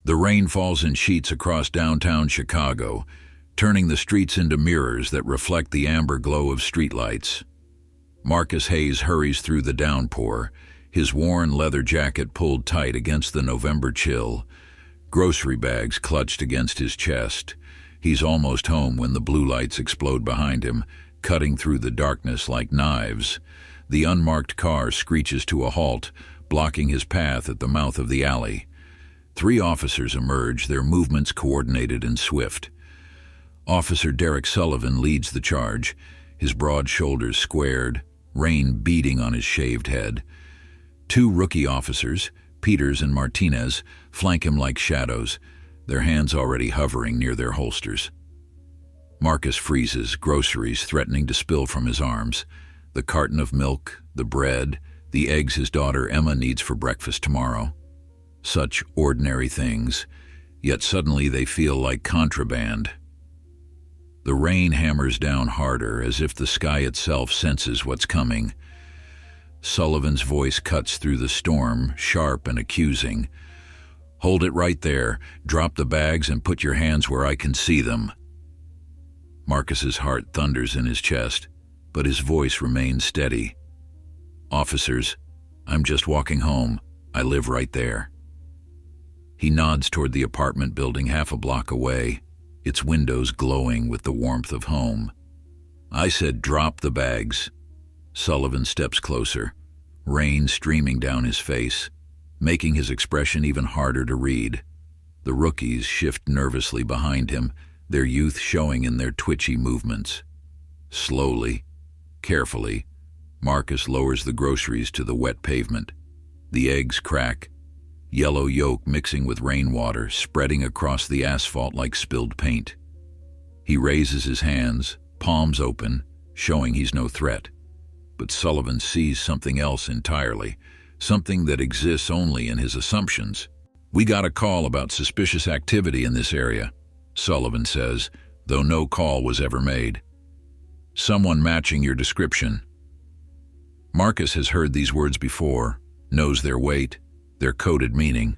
The rain falls in sheets across downtown Chicago, turning the streets into mirrors that reflect the amber glow of streetlights. Marcus Hayes hurries through the downpour, his worn leather jacket pulled tight against the November chill, grocery bags clutched against his chest. He's almost home when the blue lights explode behind him, cutting through the darkness like knives. The unmarked car screeches to a halt, blocking his path at the mouth of the alley. 3 officers emerge, their movements coordinated and swift. Officer Derek Sullivan leads the charge, his broad shoulders squared, rain beating on his shaved head. 2 rookie officers, Peters and Martinez, flank him like shadows, their hands already hovering near their holsters. Marcus freezes, groceries threatening to spill from his arms. The carton of milk, the bread, the eggs his daughter Emma needs for breakfast tomorrow. Such ordinary things, yet suddenly they feel like contraband. The rain hammers down harder, as if the sky itself senses what's coming. Sullivan's voice cuts through the storm, sharp and accusing. "Hold it right there. Drop the bags and put your hands where I can see them." Marcus's heart thunders in his chest, but his voice remains steady. "Officers, I'm just walking home. I live right there." He nods toward the apartment building half a block away, its windows glowing with the warmth of home. "I said drop the bags." Sullivan steps closer, rain streaming down his face, making his expression even harder to read. The rookies shift nervously behind him, their youth showing in their twitchy movements. Slowly, carefully, Marcus lowers the groceries to the wet pavement. The eggs crack, yellow yolk mixing with rainwater, spreading across the asphalt like spilled paint. He raises his hands, palms open, showing he's no threat. But Sullivan sees something else entirely, something that exists only in his assumptions. "We got a call about suspicious activity in this area," Sullivan says, though no call was ever made. "Someone matching your description." Marcus has heard these words before, knows their weight, their coded meaning.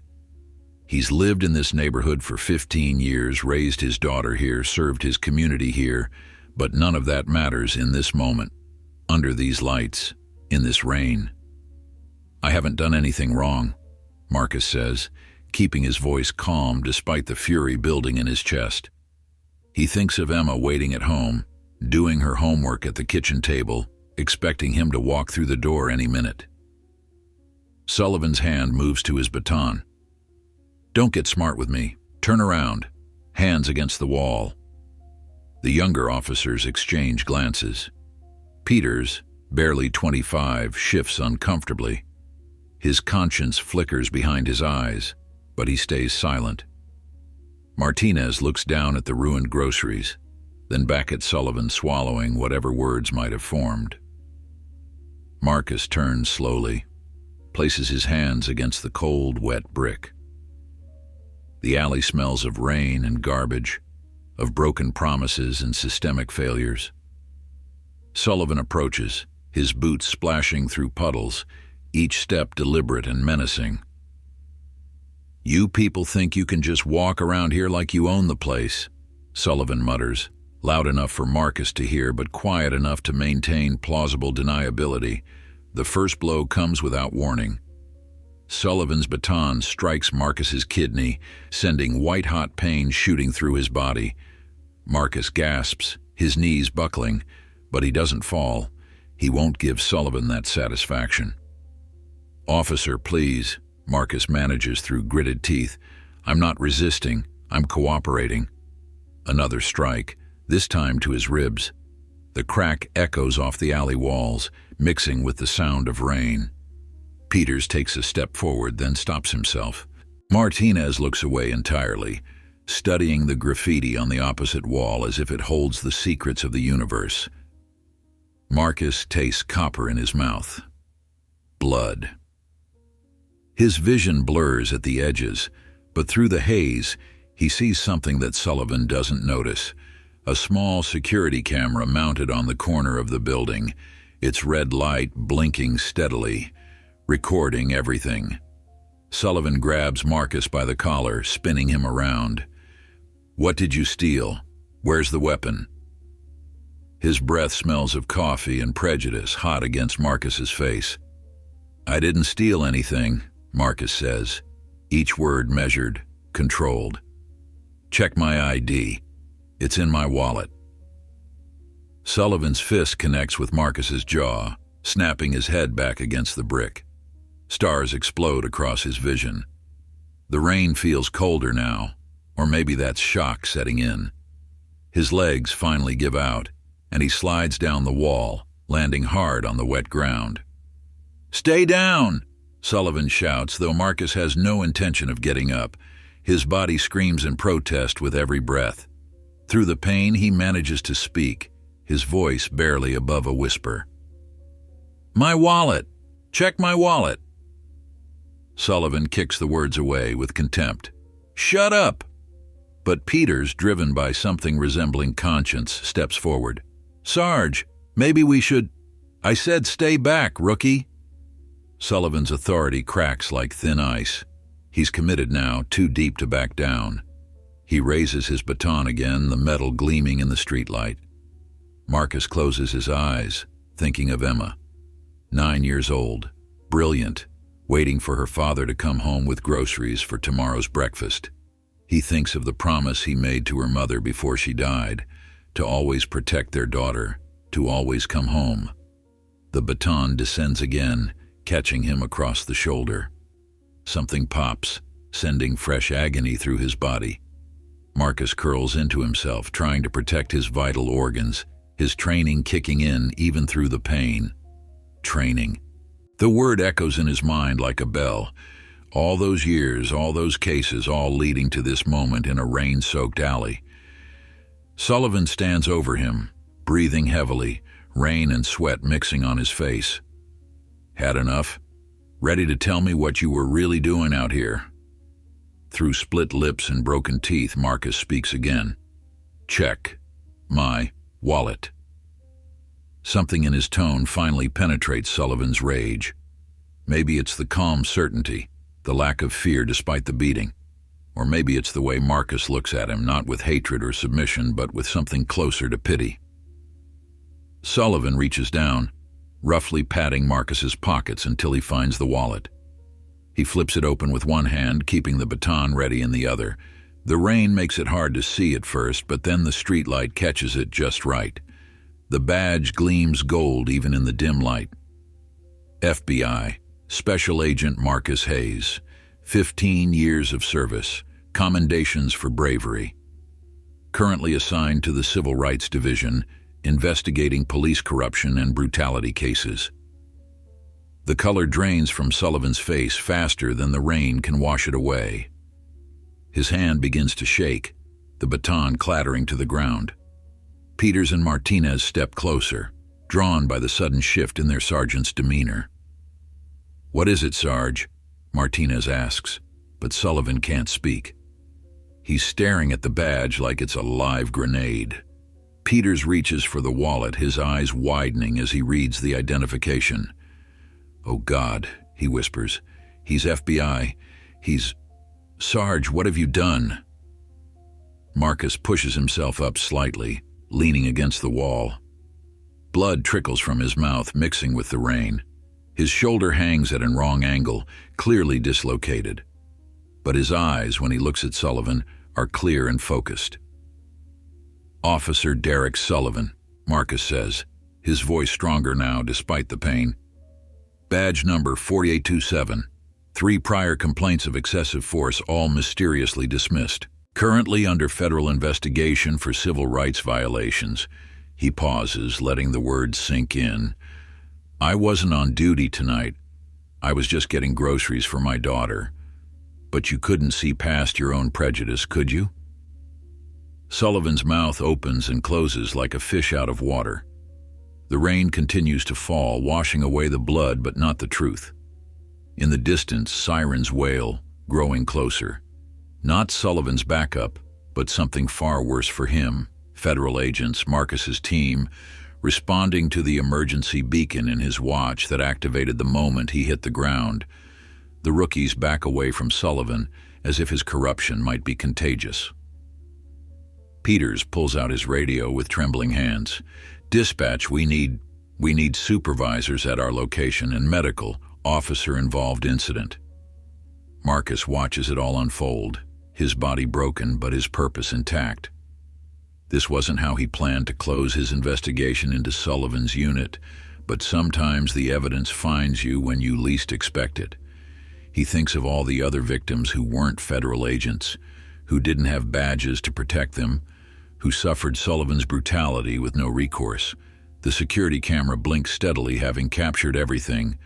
He's lived in this neighborhood for 15 years, raised his daughter here, served his community here, but none of that matters in this moment, under these lights, in this rain. "I haven't done anything wrong," Marcus says, keeping his voice calm despite the fury building in his chest. He thinks of Emma waiting at home, doing her homework at the kitchen table, expecting him to walk through the door any minute. Sullivan's hand moves to his baton. "Don't get smart with me. Turn around." Hands against the wall. The younger officers exchange glances. Peters, barely 25, shifts uncomfortably. His conscience flickers behind his eyes, but he stays silent. Martinez looks down at the ruined groceries, then back at Sullivan, swallowing whatever words might have formed. Marcus turns slowly, places his hands against the cold, wet brick. The alley smells of rain and garbage, of broken promises and systemic failures. Sullivan approaches, his boots splashing through puddles, each step deliberate and menacing. "You people think you can just walk around here like you own the place," Sullivan mutters, loud enough for Marcus to hear but quiet enough to maintain plausible deniability. The first blow comes without warning. Sullivan's baton strikes Marcus's kidney, sending white-hot pain shooting through his body. Marcus gasps, his knees buckling, but he doesn't fall. He won't give Sullivan that satisfaction. "Officer, please," Marcus manages through gritted teeth. "I'm not resisting, I'm cooperating." Another strike, this time to his ribs. The crack echoes off the alley walls, mixing with the sound of rain. Peters takes a step forward, then stops himself. Martinez looks away entirely, studying the graffiti on the opposite wall as if it holds the secrets of the universe. Marcus tastes copper in his mouth. Blood. His vision blurs at the edges, but through the haze, he sees something that Sullivan doesn't notice. A small security camera mounted on the corner of the building, its red light blinking steadily, recording everything. Sullivan grabs Marcus by the collar, spinning him around. "What did you steal? Where's the weapon?" His breath smells of coffee and prejudice hot against Marcus's face. "I didn't steal anything," Marcus says, each word measured, controlled. "Check my ID. It's in my wallet." Sullivan's fist connects with Marcus's jaw, snapping his head back against the brick. Stars explode across his vision. The rain feels colder now, or maybe that's shock setting in. His legs finally give out, and he slides down the wall, landing hard on the wet ground. "Stay down!" Sullivan shouts, though Marcus has no intention of getting up. His body screams in protest with every breath. Through the pain, he manages to speak, his voice barely above a whisper. "My wallet! Check my wallet!" Sullivan kicks the words away with contempt. "Shut up!" But Peters, driven by something resembling conscience, steps forward. "Sarge, maybe we should—" "I said stay back, rookie!" Sullivan's authority cracks like thin ice. He's committed now, too deep to back down. He raises his baton again, the metal gleaming in the streetlight. Marcus closes his eyes, thinking of Emma. 9 years old, brilliant, waiting for her father to come home with groceries for tomorrow's breakfast. He thinks of the promise he made to her mother before she died, to always protect their daughter, to always come home. The baton descends again, catching him across the shoulder. Something pops, sending fresh agony through his body. Marcus curls into himself, trying to protect his vital organs, his training kicking in even through the pain. Training. The word echoes in his mind like a bell. All those years, all those cases, all leading to this moment in a rain-soaked alley. Sullivan stands over him, breathing heavily, rain and sweat mixing on his face. "Had enough? Ready to tell me what you were really doing out here?" Through split lips and broken teeth, Marcus speaks again. "Check my wallet." Something in his tone finally penetrates Sullivan's rage. Maybe it's the calm certainty, the lack of fear despite the beating. Or maybe it's the way Marcus looks at him, not with hatred or submission, but with something closer to pity. Sullivan reaches down, roughly patting Marcus's pockets until he finds the wallet. He flips it open with one hand, keeping the baton ready in the other. The rain makes it hard to see at first, but then the streetlight catches it just right. The badge gleams gold even in the dim light. FBI, Special Agent Marcus Hayes, 15 years of service, commendations for bravery. Currently assigned to the Civil Rights Division, investigating police corruption and brutality cases. The color drains from Sullivan's face faster than the rain can wash it away. His hand begins to shake, the baton clattering to the ground. Peters and Martinez step closer, drawn by the sudden shift in their sergeant's demeanor. "What is it, Sarge?" Martinez asks, but Sullivan can't speak. He's staring at the badge like it's a live grenade. Peters reaches for the wallet, his eyes widening as he reads the identification. "Oh God," he whispers. "He's FBI. He's... Sarge, what have you done?" Marcus pushes himself up slightly, leaning against the wall. Blood trickles from his mouth, mixing with the rain. His shoulder hangs at a wrong angle, clearly dislocated. But his eyes, when he looks at Sullivan, are clear and focused. "Officer Derek Sullivan," Marcus says, his voice stronger now despite the pain. "Badge number 4827. 3 prior complaints of excessive force, all mysteriously dismissed. Currently under federal investigation for civil rights violations." He pauses, letting the words sink in. "I wasn't on duty tonight. I was just getting groceries for my daughter. But you couldn't see past your own prejudice, could you?" Sullivan's mouth opens and closes like a fish out of water. The rain continues to fall, washing away the blood but not the truth. In the distance, sirens wail, growing closer. Not Sullivan's backup, but something far worse for him. Federal agents, Marcus's team, responding to the emergency beacon in his watch that activated the moment he hit the ground. The rookies back away from Sullivan as if his corruption might be contagious. Peters pulls out his radio with trembling hands. "Dispatch, we need supervisors at our location and medical, officer-involved incident." Marcus watches it all unfold, his body broken but his purpose intact. This wasn't how he planned to close his investigation into Sullivan's unit, but sometimes the evidence finds you when you least expect it. He thinks of all the other victims who weren't federal agents, who didn't have badges to protect them, who suffered Sullivan's brutality with no recourse. The security camera blinks steadily, having captured everything: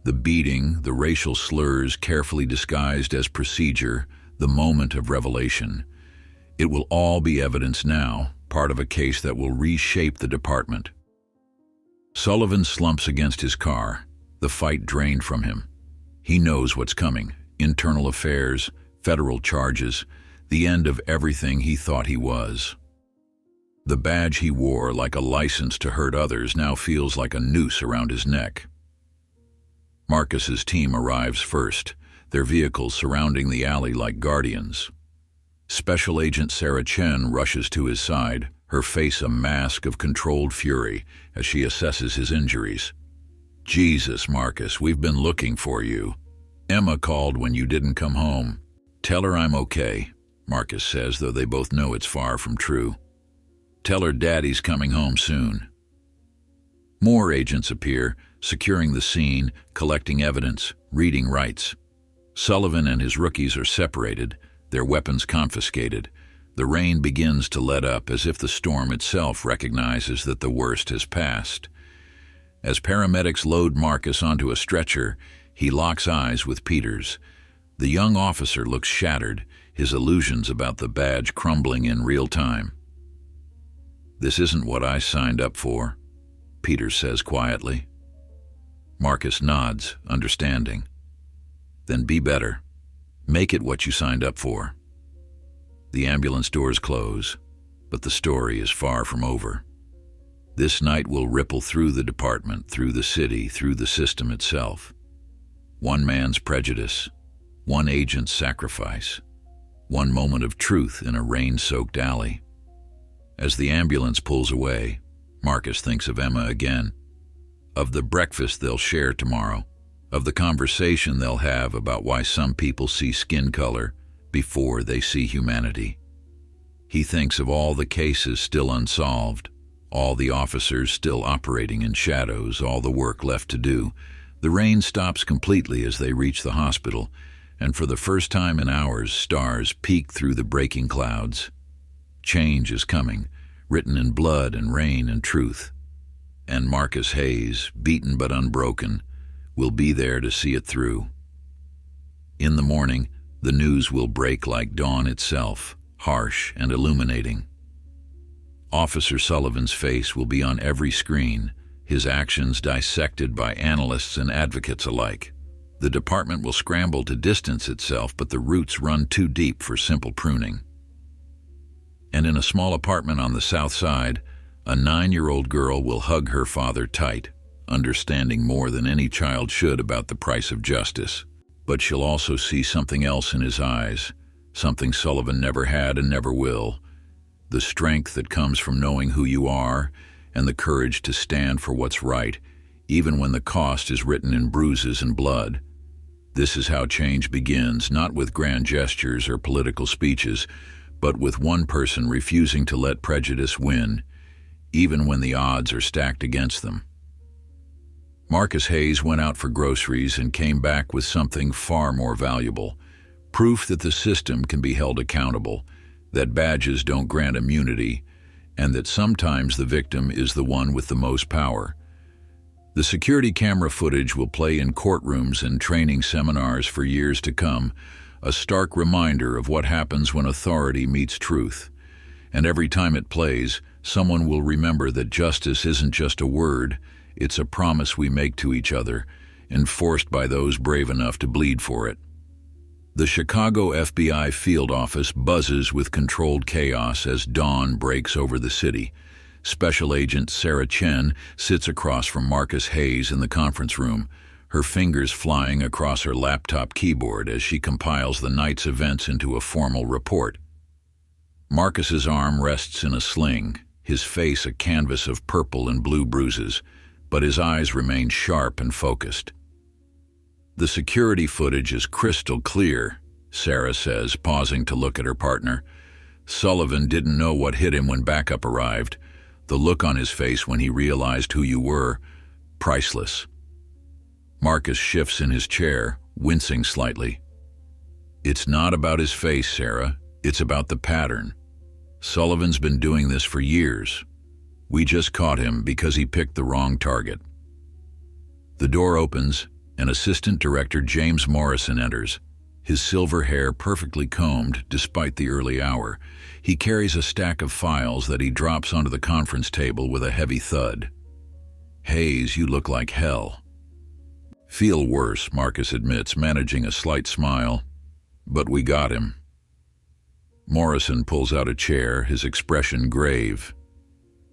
the beating, the racial slurs carefully disguised as procedure, the moment of revelation. It will all be evidence now, part of a case that will reshape the department. Sullivan slumps against his car, the fight drained from him. He knows what's coming: internal affairs, federal charges, the end of everything he thought he was. The badge he wore like a license to hurt others now feels like a noose around his neck. Marcus's team arrives first, their vehicles surrounding the alley like guardians. Special Agent Sarah Chen rushes to his side, her face a mask of controlled fury as she assesses his injuries. "Jesus, Marcus, we've been looking for you. Emma called when you didn't come home." "Tell her I'm okay," Marcus says, though they both know it's far from true. "Tell her Daddy's coming home soon." More agents appear, securing the scene, collecting evidence, reading rights. Sullivan and his rookies are separated, their weapons confiscated. The rain begins to let up, as if the storm itself recognizes that the worst has passed. As paramedics load Marcus onto a stretcher, he locks eyes with Peters. The young officer looks shattered, his illusions about the badge crumbling in real time. "This isn't what I signed up for," Peters says quietly. Marcus nods, understanding. "Then be better. Make it what you signed up for." The ambulance doors close, but the story is far from over. This night will ripple through the department, through the city, through the system itself. One man's prejudice, one agent's sacrifice, one moment of truth in a rain-soaked alley. As the ambulance pulls away, Marcus thinks of Emma again, of the breakfast they'll share tomorrow, of the conversation they'll have about why some people see skin color before they see humanity. He thinks of all the cases still unsolved, all the officers still operating in shadows, all the work left to do. The rain stops completely as they reach the hospital, and for the first time in hours, stars peek through the breaking clouds. Change is coming, written in blood and rain and truth. And Marcus Hayes, beaten but unbroken, will be there to see it through. In the morning, the news will break like dawn itself, harsh and illuminating. Officer Sullivan's face will be on every screen, his actions dissected by analysts and advocates alike. The department will scramble to distance itself, but the roots run too deep for simple pruning. And in a small apartment on the south side, a 9-year-old girl will hug her father tight, understanding more than any child should about the price of justice. But she'll also see something else in his eyes, something Sullivan never had and never will: the strength that comes from knowing who you are and the courage to stand for what's right, even when the cost is written in bruises and blood. This is how change begins, not with grand gestures or political speeches, but with one person refusing to let prejudice win, even when the odds are stacked against them. Marcus Hayes went out for groceries and came back with something far more valuable: proof that the system can be held accountable, that badges don't grant immunity, and that sometimes the victim is the one with the most power. The security camera footage will play in courtrooms and training seminars for years to come, a stark reminder of what happens when authority meets truth. And every time it plays, someone will remember that justice isn't just a word, it's a promise we make to each other, enforced by those brave enough to bleed for it. The Chicago FBI field office buzzes with controlled chaos as dawn breaks over the city. Special Agent Sarah Chen sits across from Marcus Hayes in the conference room, her fingers flying across her laptop keyboard as she compiles the night's events into a formal report. Marcus's arm rests in a sling, his face a canvas of purple and blue bruises, but his eyes remain sharp and focused. The security footage is crystal clear, Sarah says, pausing to look at her partner. Sullivan didn't know what hit him when backup arrived. The look on his face when he realized who you were, priceless. Marcus shifts in his chair, wincing slightly. It's not about his face, Sarah. It's about the pattern. Sullivan's been doing this for years. We just caught him because he picked the wrong target. The door opens, and Assistant Director James Morrison enters. His silver hair perfectly combed despite the early hour. He carries a stack of files that he drops onto the conference table with a heavy thud. Hayes, you look like hell. Feel worse, Marcus admits, managing a slight smile. But we got him. Morrison pulls out a chair, his expression grave.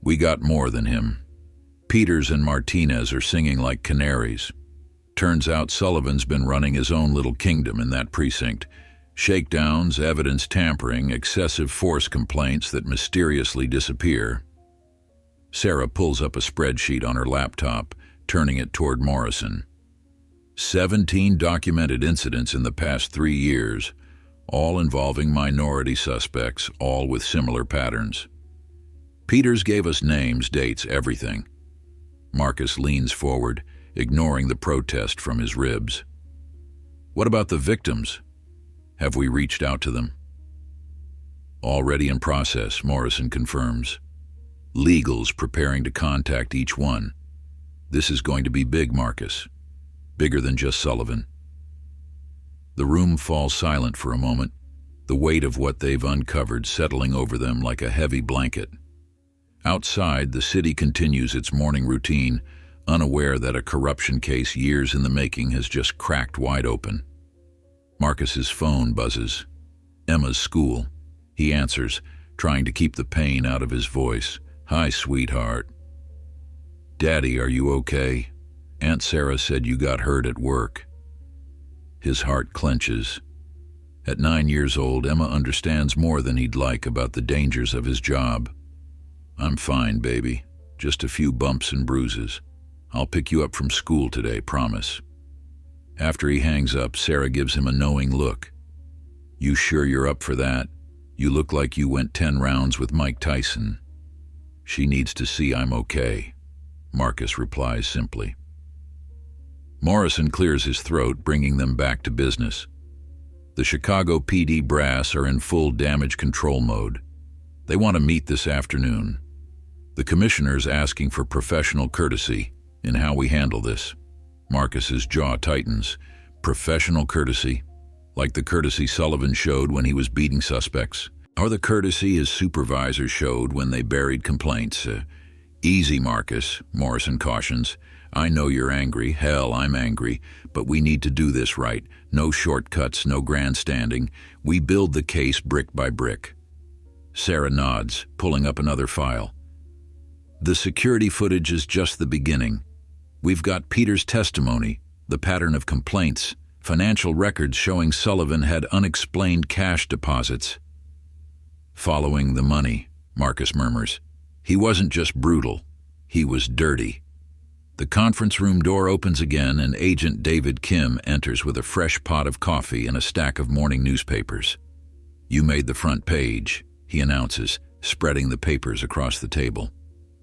We got more than him. Peters and Martinez are singing like canaries. Turns out Sullivan's been running his own little kingdom in that precinct. Shakedowns, evidence tampering, excessive force complaints that mysteriously disappear. Sarah pulls up a spreadsheet on her laptop, turning it toward Morrison. 17 documented incidents in the past 3 years, all involving minority suspects, all with similar patterns. Peters gave us names, dates, everything. Marcus leans forward, ignoring the protest from his ribs. What about the victims? Have we reached out to them? Already in process, Morrison confirms. Legal's preparing to contact each one. This is going to be big, Marcus. Bigger than just Sullivan. The room falls silent for a moment, the weight of what they've uncovered settling over them like a heavy blanket. Outside, the city continues its morning routine, unaware that a corruption case years in the making has just cracked wide open. Marcus's phone buzzes. Emma's school. He answers, trying to keep the pain out of his voice. Hi, sweetheart. Daddy, are you okay? Aunt Sarah said you got hurt at work. His heart clenches. At 9 years old, Emma understands more than he'd like about the dangers of his job. I'm fine, baby. Just a few bumps and bruises. I'll pick you up from school today, promise. After he hangs up, Sarah gives him a knowing look. You sure you're up for that? You look like you went 10 rounds with Mike Tyson. She needs to see I'm okay, Marcus replies simply. Morrison clears his throat, bringing them back to business. The Chicago PD brass are in full damage control mode. They want to meet this afternoon. The commissioner's asking for professional courtesy in how we handle this. Marcus's jaw tightens. Professional courtesy? Like the courtesy Sullivan showed when he was beating suspects? Or the courtesy his supervisor showed when they buried complaints? Easy, Marcus, Morrison cautions. I know you're angry. Hell, I'm angry. But we need to do this right. No shortcuts, no grandstanding. We build the case brick by brick. Sarah nods, pulling up another file. The security footage is just the beginning. We've got Peter's testimony, the pattern of complaints, financial records showing Sullivan had unexplained cash deposits. Following the money, Marcus murmurs. He wasn't just brutal, he was dirty. The conference room door opens again and Agent David Kim enters with a fresh pot of coffee and a stack of morning newspapers. You made the front page, he announces, spreading the papers across the table.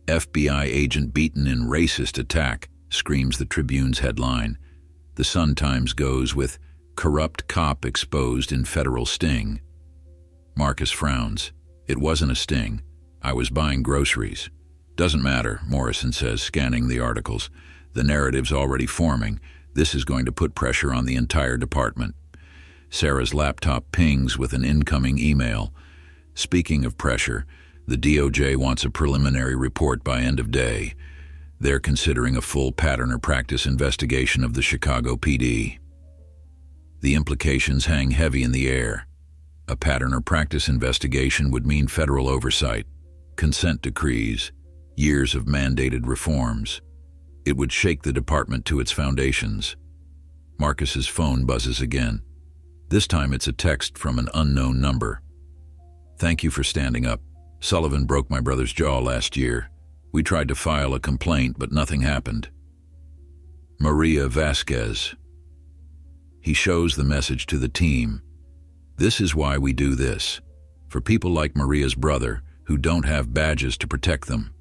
FBI agent beaten in racist attack, screams the Tribune's headline. The Sun-Times goes with, corrupt cop exposed in federal sting. Marcus frowns. It wasn't a sting. I was buying groceries. Doesn't matter, Morrison says, scanning the articles. The narrative's already forming. This is going to put pressure on the entire department. Sarah's laptop pings with an incoming email. Speaking of pressure, the DOJ wants a preliminary report by end of day. They're considering a full pattern or practice investigation of the Chicago PD. The implications hang heavy in the air. A pattern or practice investigation would mean federal oversight, consent decrees, years of mandated reforms. It would shake the department to its foundations. Marcus's phone buzzes again. This time it's a text from an unknown number. "Thank you for standing up. Sullivan broke my brother's jaw last year. We tried to file a complaint, but nothing happened. Maria Vasquez." He shows the message to the team. "This is why we do this. For people like Maria's brother, who don't have badges to protect them."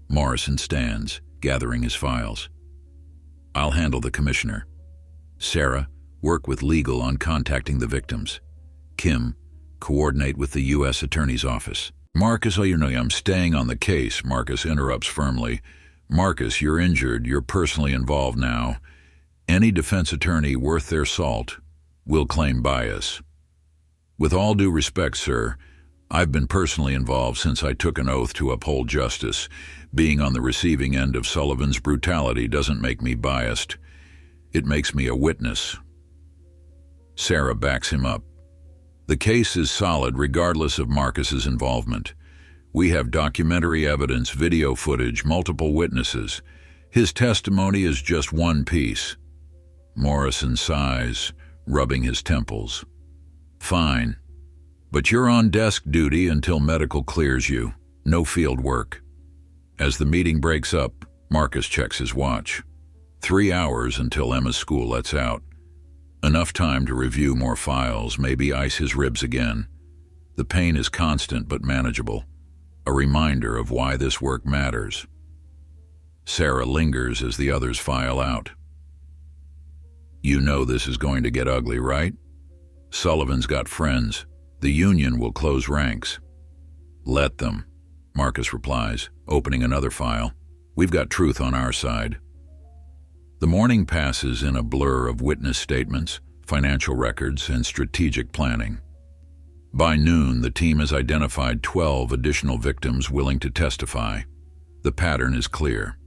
Morrison stands, gathering his files. "I'll handle the commissioner. Sarah, work with legal on contacting the victims. Kim, coordinate with the U.S. Attorney's Office." "Marcus, I'm staying on the case," Marcus interrupts firmly. "Marcus, you're injured. You're personally involved now. Any defense attorney worth their salt will claim bias." "With all due respect, sir, I've been personally involved since I took an oath to uphold justice. Being on the receiving end of Sullivan's brutality doesn't make me biased. It makes me a witness." Sarah backs him up. "The case is solid regardless of Marcus's involvement. We have documentary evidence, video footage, multiple witnesses. His testimony is just one piece." Morrison sighs, rubbing his temples. "Fine. But you're on desk duty until medical clears you. No field work." As the meeting breaks up, Marcus checks his watch. 3 hours until Emma's school lets out. Enough time to review more files, maybe ice his ribs again. The pain is constant but manageable. A reminder of why this work matters. Sarah lingers as the others file out. "You know this is going to get ugly, right? Sullivan's got friends. The union will close ranks." "Let them," Marcus replies, opening another file. "We've got truth on our side." The morning passes in a blur of witness statements, financial records, and strategic planning. By noon, the team has identified 12 additional victims willing to testify. The pattern is clear.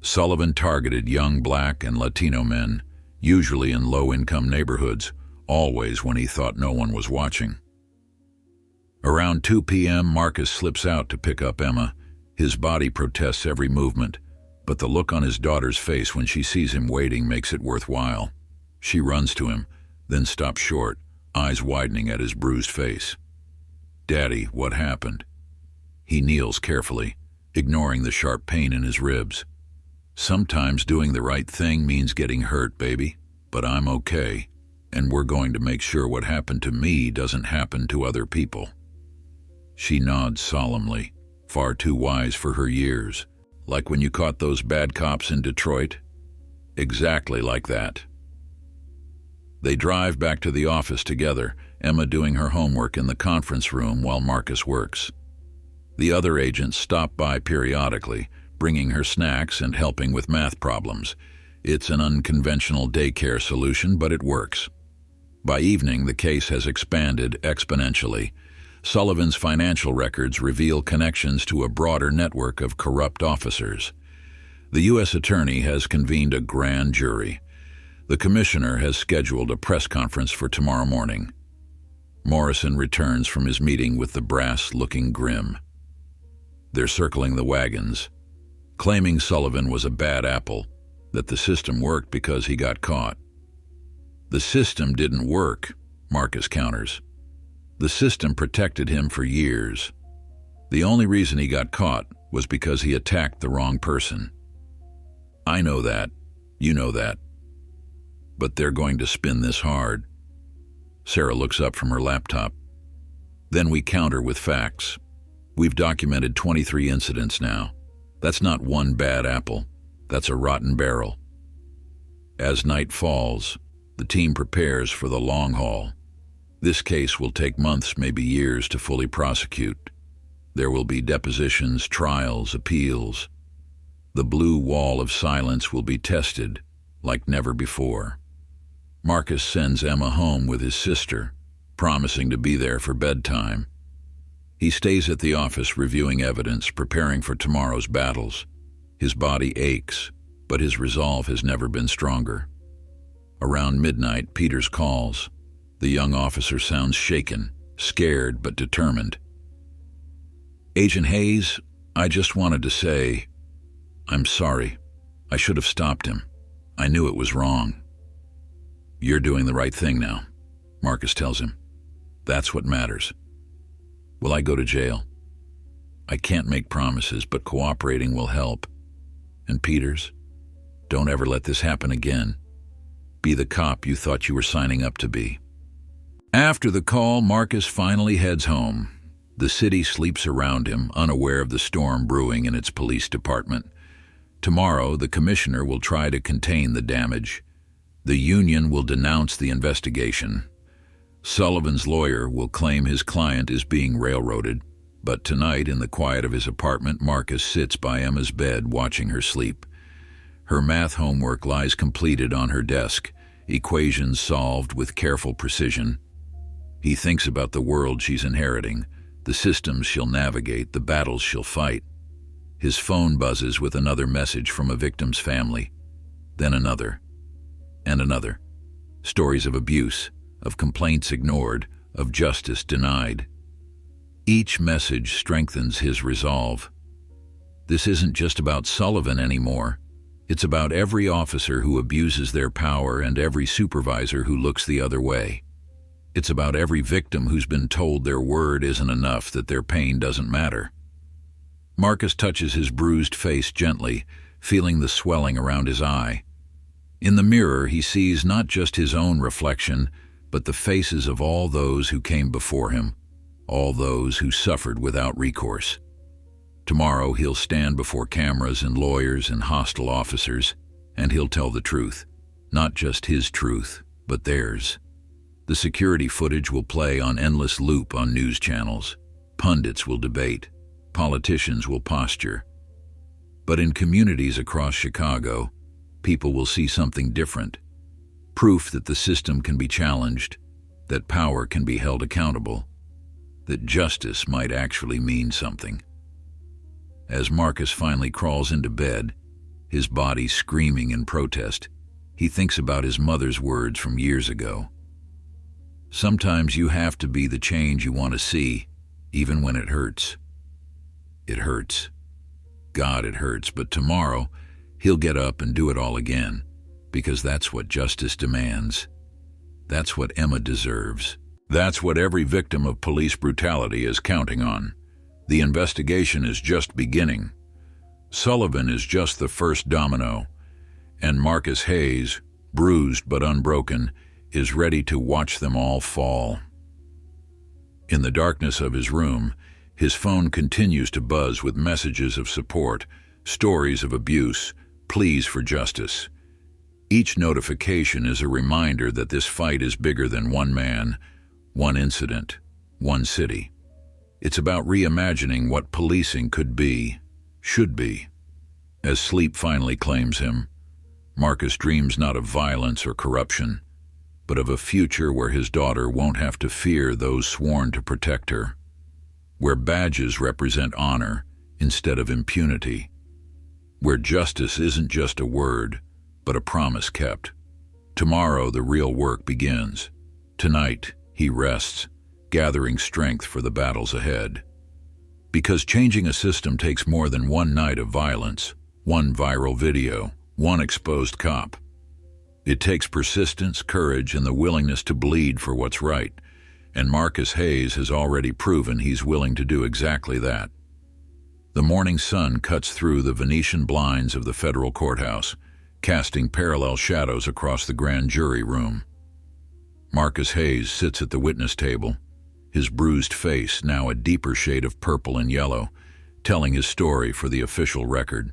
Sullivan targeted young Black and Latino men, usually in low-income neighborhoods, always when he thought no one was watching. Around 2 p.m., Marcus slips out to pick up Emma. His body protests every movement, but the look on his daughter's face when she sees him waiting makes it worthwhile. She runs to him, then stops short, eyes widening at his bruised face. "Daddy, what happened?" He kneels carefully, ignoring the sharp pain in his ribs. "Sometimes doing the right thing means getting hurt, baby, but I'm okay, and we're going to make sure what happened to me doesn't happen to other people." She nods solemnly, far too wise for her years. "Like when you caught those bad cops in Detroit?" "Exactly like that." They drive back to the office together, Emma doing her homework in the conference room while Marcus works. The other agents stop by periodically, bringing her snacks and helping with math problems. It's an unconventional daycare solution, but it works. By evening, the case has expanded exponentially. Sullivan's financial records reveal connections to a broader network of corrupt officers. The U.S. Attorney has convened a grand jury. The Commissioner has scheduled a press conference for tomorrow morning. Morrison returns from his meeting with the brass looking grim. They're circling the wagons, claiming Sullivan was a bad apple, that the system worked because he got caught. "The system didn't work," Marcus counters. "The system protected him for years. The only reason he got caught was because he attacked the wrong person." "I know that. You know that. But they're going to spin this hard." Sarah looks up from her laptop. "Then we counter with facts. We've documented 23 incidents now. That's not one bad apple. That's a rotten barrel." As night falls, the team prepares for the long haul. This case will take months, maybe years, to fully prosecute. There will be depositions, trials, appeals. The blue wall of silence will be tested like never before. Marcus sends Emma home with his sister, promising to be there for bedtime. He stays at the office reviewing evidence, preparing for tomorrow's battles. His body aches, but his resolve has never been stronger. Around midnight, Peters calls. The young officer sounds shaken, scared but determined. "Agent Hayes, I just wanted to say, I'm sorry. I should have stopped him. I knew it was wrong." "You're doing the right thing now," Marcus tells him. "That's what matters." "Will I go to jail?" "I can't make promises, but cooperating will help. And Peters, don't ever let this happen again. Be the cop you thought you were signing up to be." After the call, Marcus finally heads home. The city sleeps around him, unaware of the storm brewing in its police department. Tomorrow, the commissioner will try to contain the damage. The union will denounce the investigation. Sullivan's lawyer will claim his client is being railroaded. But tonight, in the quiet of his apartment, Marcus sits by Emma's bed watching her sleep. Her math homework lies completed on her desk, equations solved with careful precision. He thinks about the world she's inheriting, the systems she'll navigate, the battles she'll fight. His phone buzzes with another message from a victim's family. Then another. And another. Stories of abuse, of complaints ignored, of justice denied. Each message strengthens his resolve. This isn't just about Sullivan anymore. It's about every officer who abuses their power and every supervisor who looks the other way. It's about every victim who's been told their word isn't enough, that their pain doesn't matter. Marcus touches his bruised face gently, feeling the swelling around his eye. In the mirror, he sees not just his own reflection, but the faces of all those who came before him, all those who suffered without recourse. Tomorrow he'll stand before cameras and lawyers and hostile officers, and he'll tell the truth. Not just his truth, but theirs. The security footage will play on endless loop on news channels. Pundits will debate. Politicians will posture. But in communities across Chicago, people will see something different. Proof that the system can be challenged, that power can be held accountable, that justice might actually mean something. As Marcus finally crawls into bed, his body screaming in protest, he thinks about his mother's words from years ago. Sometimes you have to be the change you want to see, even when it hurts. It hurts. God, it hurts, but tomorrow he'll get up and do it all again, because that's what justice demands. That's what Emma deserves. That's what every victim of police brutality is counting on. The investigation is just beginning. Sullivan is just the first domino, and Marcus Hayes, bruised but unbroken, is ready to watch them all fall. In the darkness of his room, his phone continues to buzz with messages of support, stories of abuse, pleas for justice. Each notification is a reminder that this fight is bigger than one man, one incident, one city. It's about reimagining what policing could be, should be. As sleep finally claims him, Marcus dreams not of violence or corruption, but of a future where his daughter won't have to fear those sworn to protect her, where badges represent honor instead of impunity, where justice isn't just a word, but a promise kept. Tomorrow the real work begins. Tonight he rests, gathering strength for the battles ahead. Because changing a system takes more than one night of violence, one viral video, one exposed cop. It takes persistence, courage, and the willingness to bleed for what's right, and Marcus Hayes has already proven he's willing to do exactly that. The morning sun cuts through the Venetian blinds of the federal courthouse, casting parallel shadows across the grand jury room. Marcus Hayes sits at the witness table, his bruised face now a deeper shade of purple and yellow, telling his story for the official record.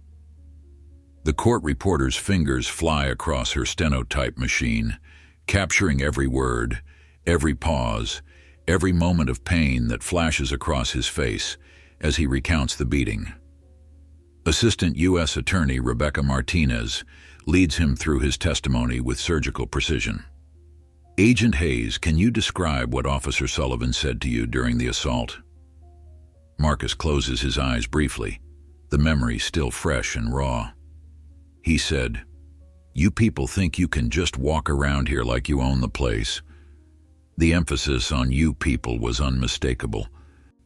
The court reporter's fingers fly across her stenotype machine, capturing every word, every pause, every moment of pain that flashes across his face as he recounts the beating. Assistant U.S. Attorney Rebecca Martinez leads him through his testimony with surgical precision. "Agent Hayes, can you describe what Officer Sullivan said to you during the assault?" Marcus closes his eyes briefly, the memory still fresh and raw. He said, "You people think you can just walk around here like you own the place." The emphasis on "you people" was unmistakable.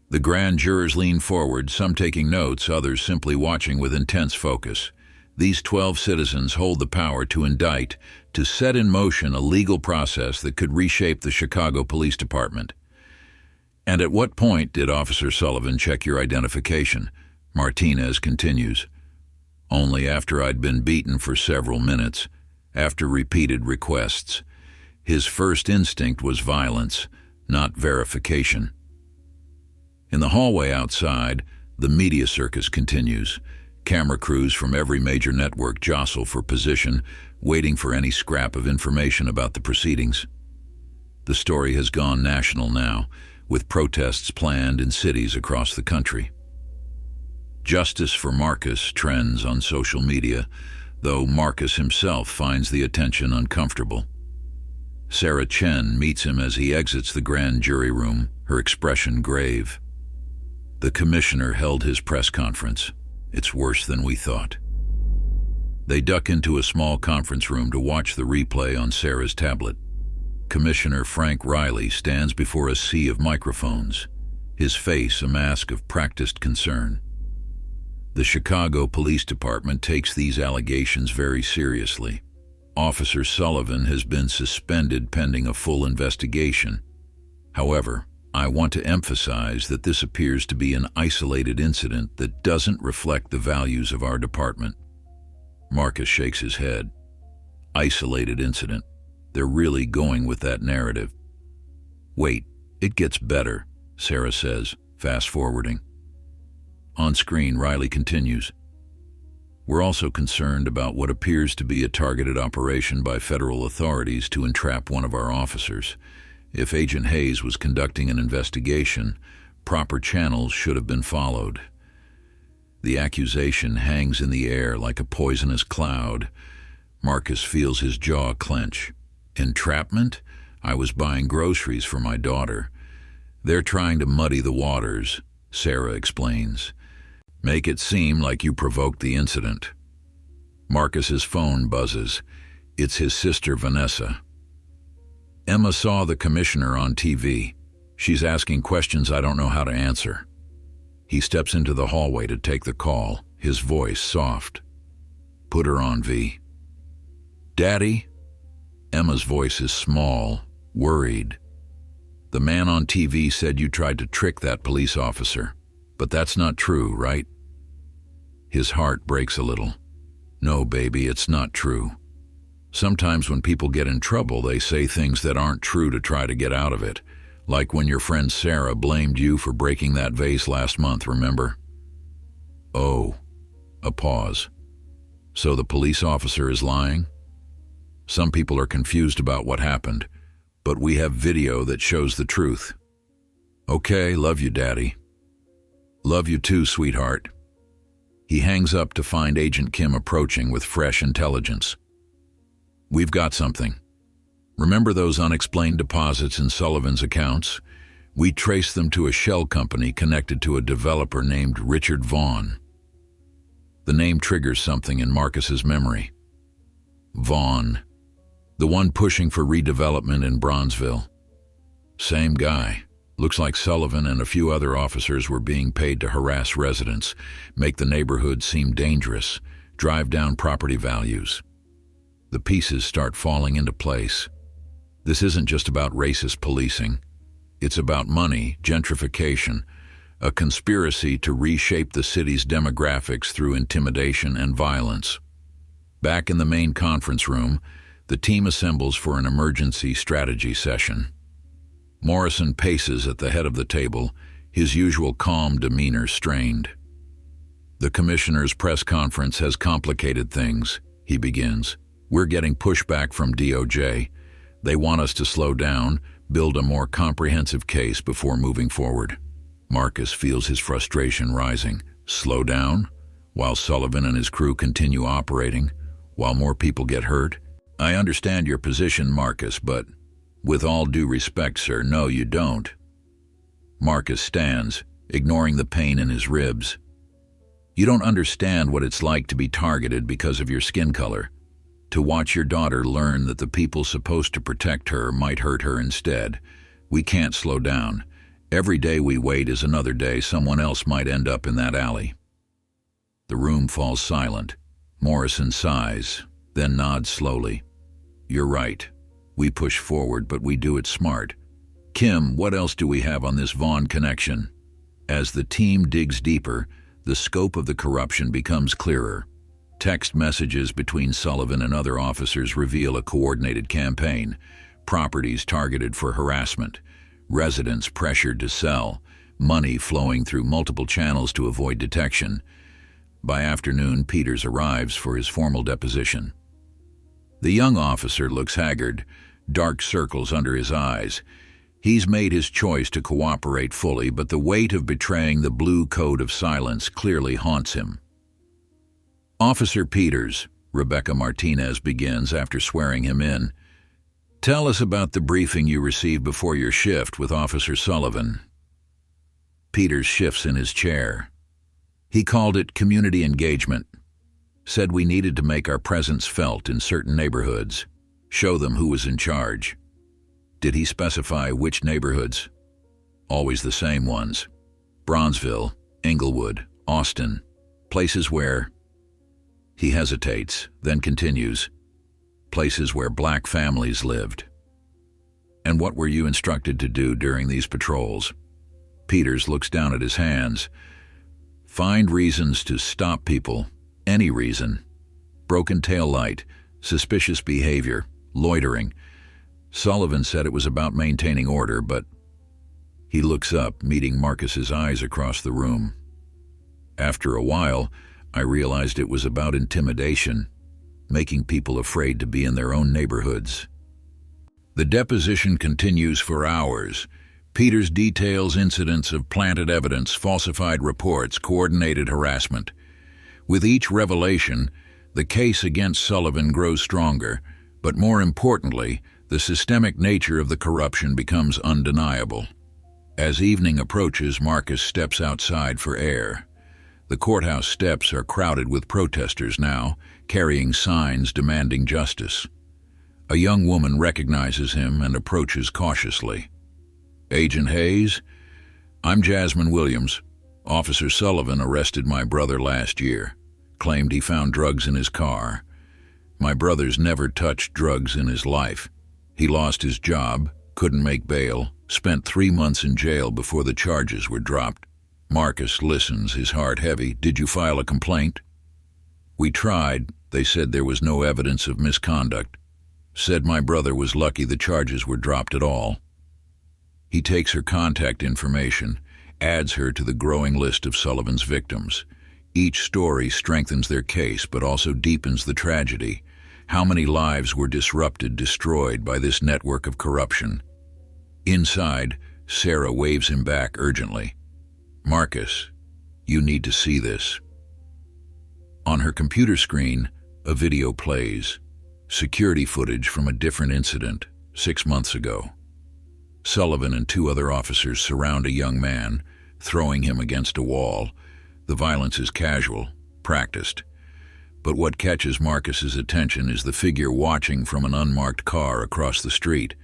The grand jurors leaned forward, some taking notes, others simply watching with intense focus. These 12 citizens hold the power to indict, to set in motion a legal process that could reshape the Chicago Police Department. And at what point did Officer Sullivan check your identification? Martinez continues. Only after I'd been beaten for several minutes, after repeated requests. His first instinct was violence, not verification. In the hallway outside, the media circus continues. Camera crews from every major network jostle for position, waiting for any scrap of information about the proceedings. The story has gone national now, with protests planned in cities across the country. Justice for Marcus trends on social media, though Marcus himself finds the attention uncomfortable. Sarah Chen meets him as he exits the grand jury room, her expression grave. The commissioner held his press conference. It's worse than we thought. They duck into a small conference room to watch the replay on Sarah's tablet. Commissioner Frank Riley stands before a sea of microphones, his face a mask of practiced concern. The Chicago Police Department takes these allegations very seriously. Officer Sullivan has been suspended pending a full investigation. However, I want to emphasize that this appears to be an isolated incident that doesn't reflect the values of our department. Marcus shakes his head. Isolated incident. They're really going with that narrative. Wait, it gets better, Sarah says, fast-forwarding. On screen, Riley continues. We're also concerned about what appears to be a targeted operation by federal authorities to entrap one of our officers. If Agent Hayes was conducting an investigation, proper channels should have been followed. The accusation hangs in the air like a poisonous cloud. Marcus feels his jaw clench. Entrapment? I was buying groceries for my daughter. They're trying to muddy the waters, Sarah explains. Make it seem like you provoked the incident. Marcus's phone buzzes. It's his sister, Vanessa. Emma saw the commissioner on TV. She's asking questions I don't know how to answer. He steps into the hallway to take the call, his voice soft. Put her on, V. Daddy? Emma's voice is small, worried. The man on TV said you tried to trick that police officer. But that's not true, right? His heart breaks a little. No, baby, it's not true. Sometimes when people get in trouble, they say things that aren't true to try to get out of it. Like when your friend Sarah blamed you for breaking that vase last month, remember? Oh, a pause. So the police officer is lying? Some people are confused about what happened, but we have video that shows the truth. Okay, love you, Daddy. Love you too, sweetheart. He hangs up to find Agent Kim approaching with fresh intelligence. We've got something. Remember those unexplained deposits in Sullivan's accounts? We traced them to a shell company connected to a developer named Richard Vaughn. The name triggers something in Marcus's memory. Vaughn, the one pushing for redevelopment in Bronzeville. Same guy. Looks like Sullivan and a few other officers were being paid to harass residents, make the neighborhood seem dangerous, drive down property values. The pieces start falling into place. This isn't just about racist policing. It's about money, gentrification, a conspiracy to reshape the city's demographics through intimidation and violence. Back in the main conference room, the team assembles for an emergency strategy session. Morrison paces at the head of the table, his usual calm demeanor strained. The commissioner's press conference has complicated things, he begins. We're getting pushback from DOJ. They want us to slow down, build a more comprehensive case before moving forward. Marcus feels his frustration rising. Slow down? While Sullivan and his crew continue operating? While more people get hurt? I understand your position, Marcus, but with all due respect, sir, no, you don't. Marcus stands, ignoring the pain in his ribs. You don't understand what it's like to be targeted because of your skin color. To watch your daughter learn that the people supposed to protect her might hurt her instead. We can't slow down. Every day we wait is another day someone else might end up in that alley. The room falls silent. Morrison sighs, then nods slowly. You're right. We push forward, but we do it smart. Kim, what else do we have on this Vaughn connection? As the team digs deeper, the scope of the corruption becomes clearer. Text messages between Sullivan and other officers reveal a coordinated campaign, properties targeted for harassment, residents pressured to sell, money flowing through multiple channels to avoid detection. By afternoon, Peters arrives for his formal deposition. The young officer looks haggard, dark circles under his eyes. He's made his choice to cooperate fully, but the weight of betraying the blue code of silence clearly haunts him. Officer Peters, Rebecca Martinez begins after swearing him in. Tell us about the briefing you received before your shift with Officer Sullivan. Peters shifts in his chair. He called it community engagement. Said we needed to make our presence felt in certain neighborhoods, show them who was in charge. Did he specify which neighborhoods? Always the same ones. Bronzeville, Englewood, Austin, places where... He hesitates, then continues. Places where black families lived. And what were you instructed to do during these patrols? Peters looks down at his hands. Find reasons to stop people, any reason. Broken tail light, suspicious behavior, loitering. Sullivan said it was about maintaining order, but... He looks up, meeting Marcus's eyes across the room. After a while, I realized it was about intimidation, making people afraid to be in their own neighborhoods. The deposition continues for hours. Peters details incidents of planted evidence, falsified reports, coordinated harassment. With each revelation, the case against Sullivan grows stronger, but more importantly, the systemic nature of the corruption becomes undeniable. As evening approaches, Marcus steps outside for air. The courthouse steps are crowded with protesters now, carrying signs demanding justice. A young woman recognizes him and approaches cautiously. Agent Hayes? I'm Jasmine Williams. Officer Sullivan arrested my brother last year. Claimed he found drugs in his car. My brother's never touched drugs in his life. He lost his job, couldn't make bail, spent 3 months in jail before the charges were dropped. Marcus listens, his heart heavy. Did you file a complaint? We tried. They said there was no evidence of misconduct. Said my brother was lucky the charges were dropped at all. He takes her contact information, adds her to the growing list of Sullivan's victims. Each story strengthens their case, but also deepens the tragedy. How many lives were disrupted, destroyed by this network of corruption? Inside, Sarah waves him back urgently. Marcus, you need to see this. On her computer screen, a video plays. Security footage from a different incident, 6 months ago. Sullivan and 2 other officers surround a young man, throwing him against a wall. The violence is casual, practiced. But what catches Marcus's attention is the figure watching from an unmarked car across the street.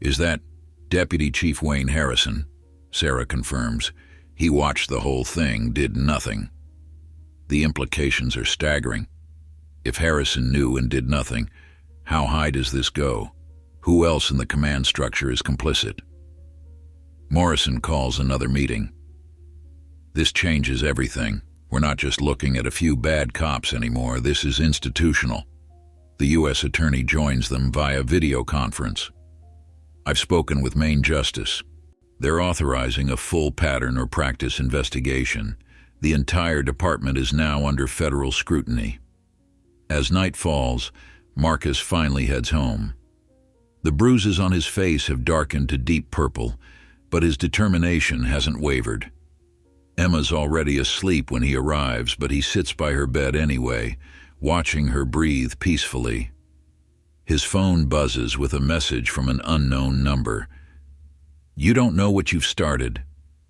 Is that Deputy Chief Wayne Harrison? Sarah confirms. He watched the whole thing, did nothing. The implications are staggering. If Harrison knew and did nothing, how high does this go? Who else in the command structure is complicit? Morrison calls another meeting. This changes everything. We're not just looking at a few bad cops anymore. This is institutional. The U.S. Attorney joins them via video conference. I've spoken with Maine Justice. They're authorizing a full pattern or practice investigation. The entire department is now under federal scrutiny. As night falls, Marcus finally heads home. The bruises on his face have darkened to deep purple, but his determination hasn't wavered. Emma's already asleep when he arrives, but he sits by her bed anyway, watching her breathe peacefully. His phone buzzes with a message from an unknown number. You don't know what you've started.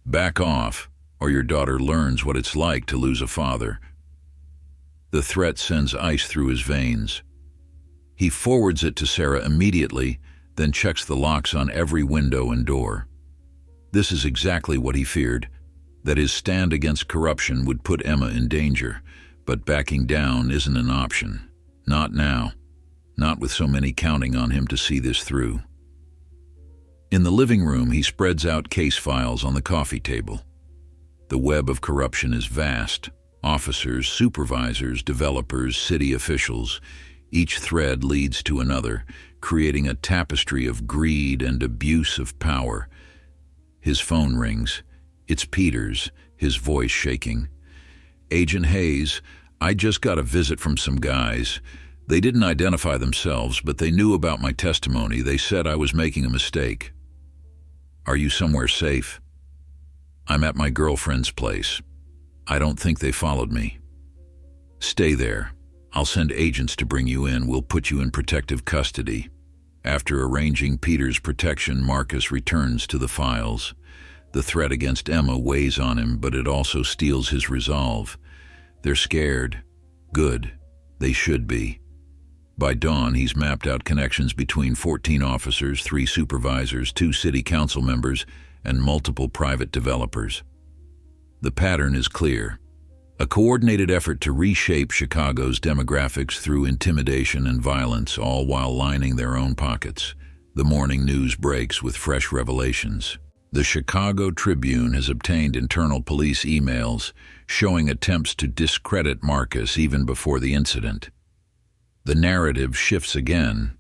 Back off, or your daughter learns what it's like to lose a father. The threat sends ice through his veins. He forwards it to Sarah immediately, then checks the locks on every window and door. This is exactly what he feared, that his stand against corruption would put Emma in danger. But backing down isn't an option. Not now. Not with so many counting on him to see this through. In the living room, he spreads out case files on the coffee table. The web of corruption is vast. Officers, supervisors, developers, city officials. Each thread leads to another, creating a tapestry of greed and abuse of power. His phone rings. It's Peters, his voice shaking. "Agent Hayes, I just got a visit from some guys. They didn't identify themselves, but they knew about my testimony. They said I was making a mistake." "Are you somewhere safe?" "I'm at my girlfriend's place. I don't think they followed me." "Stay there. I'll send agents to bring you in. We'll put you in protective custody." After arranging Peter's protection, Marcus returns to the files. The threat against Emma weighs on him, but it also steals his resolve. They're scared. Good. They should be. By dawn, he's mapped out connections between 14 officers, 3 supervisors, 2 city council members, and multiple private developers. The pattern is clear. A coordinated effort to reshape Chicago's demographics through intimidation and violence, all while lining their own pockets. The morning news breaks with fresh revelations. The Chicago Tribune has obtained internal police emails showing attempts to discredit Marcus even before the incident. The narrative shifts again.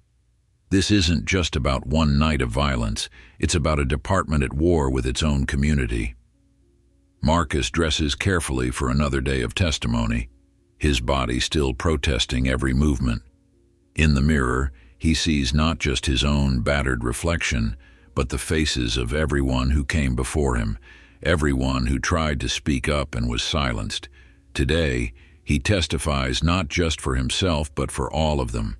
This isn't just about one night of violence. It's about a department at war with its own community. Marcus dresses carefully for another day of testimony, his body still protesting every movement. In the mirror, he sees not just his own battered reflection, but the faces of everyone who came before him, everyone who tried to speak up and was silenced. Today, he testifies not just for himself, but for all of them,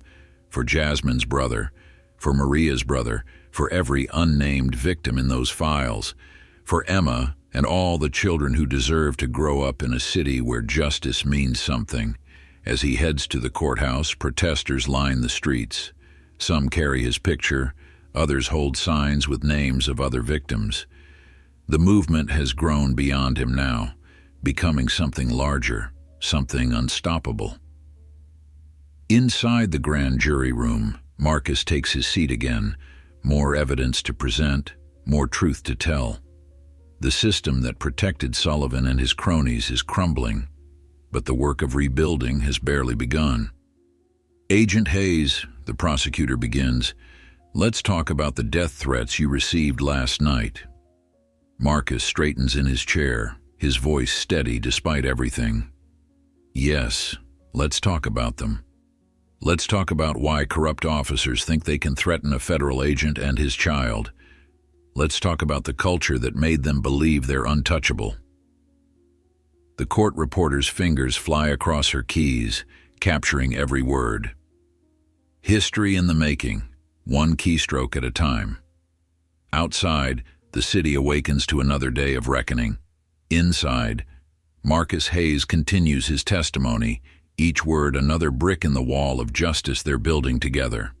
for Jasmine's brother, for Maria's brother, for every unnamed victim in those files, for Emma and all the children who deserve to grow up in a city where justice means something. As he heads to the courthouse, protesters line the streets. Some carry his picture, others hold signs with names of other victims. The movement has grown beyond him now, becoming something larger, something unstoppable. Inside the grand jury room, Marcus takes his seat again, more evidence to present, more truth to tell. The system that protected Sullivan and his cronies is crumbling, but the work of rebuilding has barely begun. "Agent Hayes," the prosecutor begins, "let's talk about the death threats you received last night." Marcus straightens in his chair, his voice steady despite everything. "Yes, let's talk about them. Let's talk about why corrupt officers think they can threaten a federal agent and his child. Let's talk about the culture that made them believe they're untouchable." The court reporter's fingers fly across her keys, capturing every word. History in the making, one keystroke at a time. Outside, the city awakens to another day of reckoning. Inside, Marcus Hayes continues his testimony, each word another brick in the wall of justice they're building together.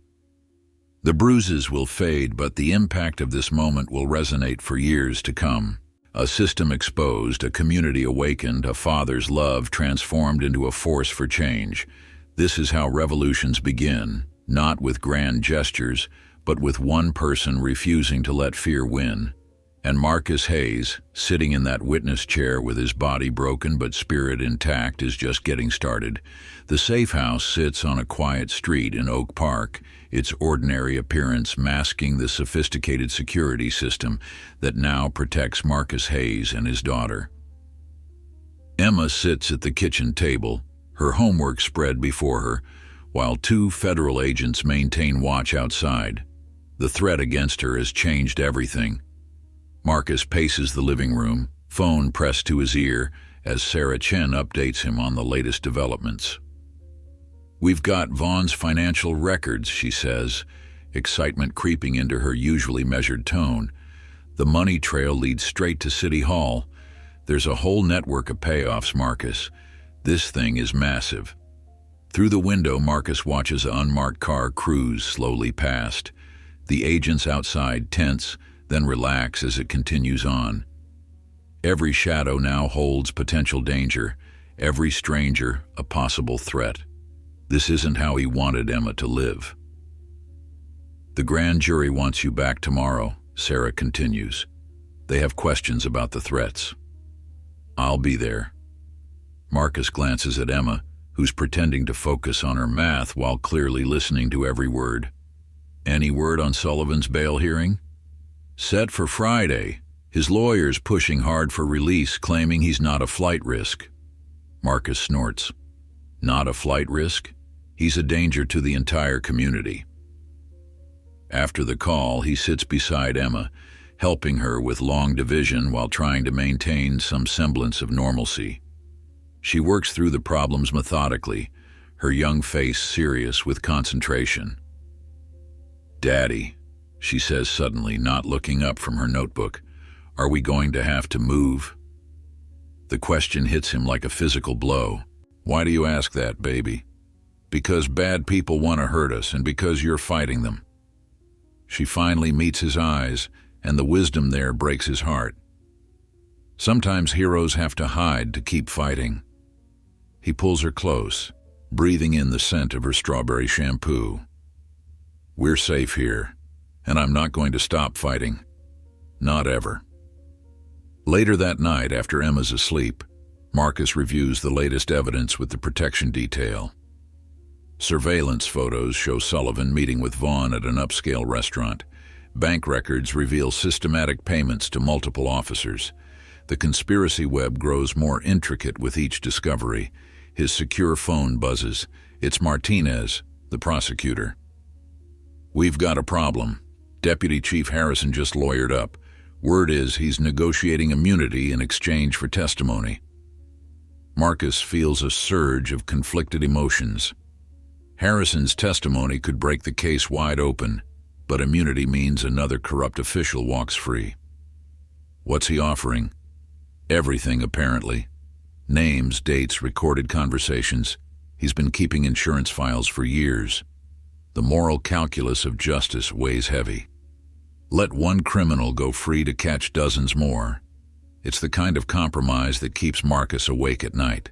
The bruises will fade, but the impact of this moment will resonate for years to come. A system exposed, a community awakened, a father's love transformed into a force for change. This is how revolutions begin, not with grand gestures, but with one person refusing to let fear win. And Marcus Hayes, sitting in that witness chair with his body broken but spirit intact, is just getting started. The safe house sits on a quiet street in Oak Park, its ordinary appearance masking the sophisticated security system that now protects Marcus Hayes and his daughter. Emma sits at the kitchen table, her homework spread before her, while 2 federal agents maintain watch outside. The threat against her has changed everything. Marcus paces the living room, phone pressed to his ear, as Sarah Chen updates him on the latest developments. "We've got Vaughn's financial records," she says, excitement creeping into her usually measured tone. "The money trail leads straight to City Hall. There's a whole network of payoffs, Marcus. This thing is massive." Through the window, Marcus watches an unmarked car cruise slowly past. The agents outside tense, then relax as it continues on. Every shadow now holds potential danger, Every stranger a possible threat. This isn't how he wanted Emma to live. The grand jury wants you back tomorrow, Sarah continues. They have questions about the threats. I'll be there. Marcus glances at Emma, who's pretending to focus on her math while clearly listening to every word. Any word on Sullivan's bail hearing? Set for Friday. His lawyer's pushing hard for release, claiming he's not a flight risk. Marcus snorts. Not a flight risk? He's a danger to the entire community. After the call, he sits beside Emma, helping her with long division while trying to maintain some semblance of normalcy. She works through the problems methodically, her young face serious with concentration. Daddy, she says suddenly, not looking up from her notebook, are we going to have to move? The question hits him like a physical blow. Why do you ask that, baby? Because bad people want to hurt us and because you're fighting them. She finally meets his eyes, and the wisdom there breaks his heart. Sometimes heroes have to hide to keep fighting. He pulls her close, breathing in the scent of her strawberry shampoo. We're safe here, and I'm not going to stop fighting. Not ever. Later that night, after Emma's asleep, Marcus reviews the latest evidence with the protection detail. Surveillance photos show Sullivan meeting with Vaughn at an upscale restaurant. Bank records reveal systematic payments to multiple officers. The conspiracy web grows more intricate with each discovery. His secure phone buzzes. It's Martinez, the prosecutor. We've got a problem. Deputy Chief Harrison just lawyered up. Word is he's negotiating immunity in exchange for testimony. Marcus feels a surge of conflicted emotions. Harrison's testimony could break the case wide open, but immunity means another corrupt official walks free. What's he offering? Everything, apparently. Names, dates, recorded conversations. He's been keeping insurance files for years. The moral calculus of justice weighs heavy. Let one criminal go free to catch dozens more. It's the kind of compromise that keeps Marcus awake at night.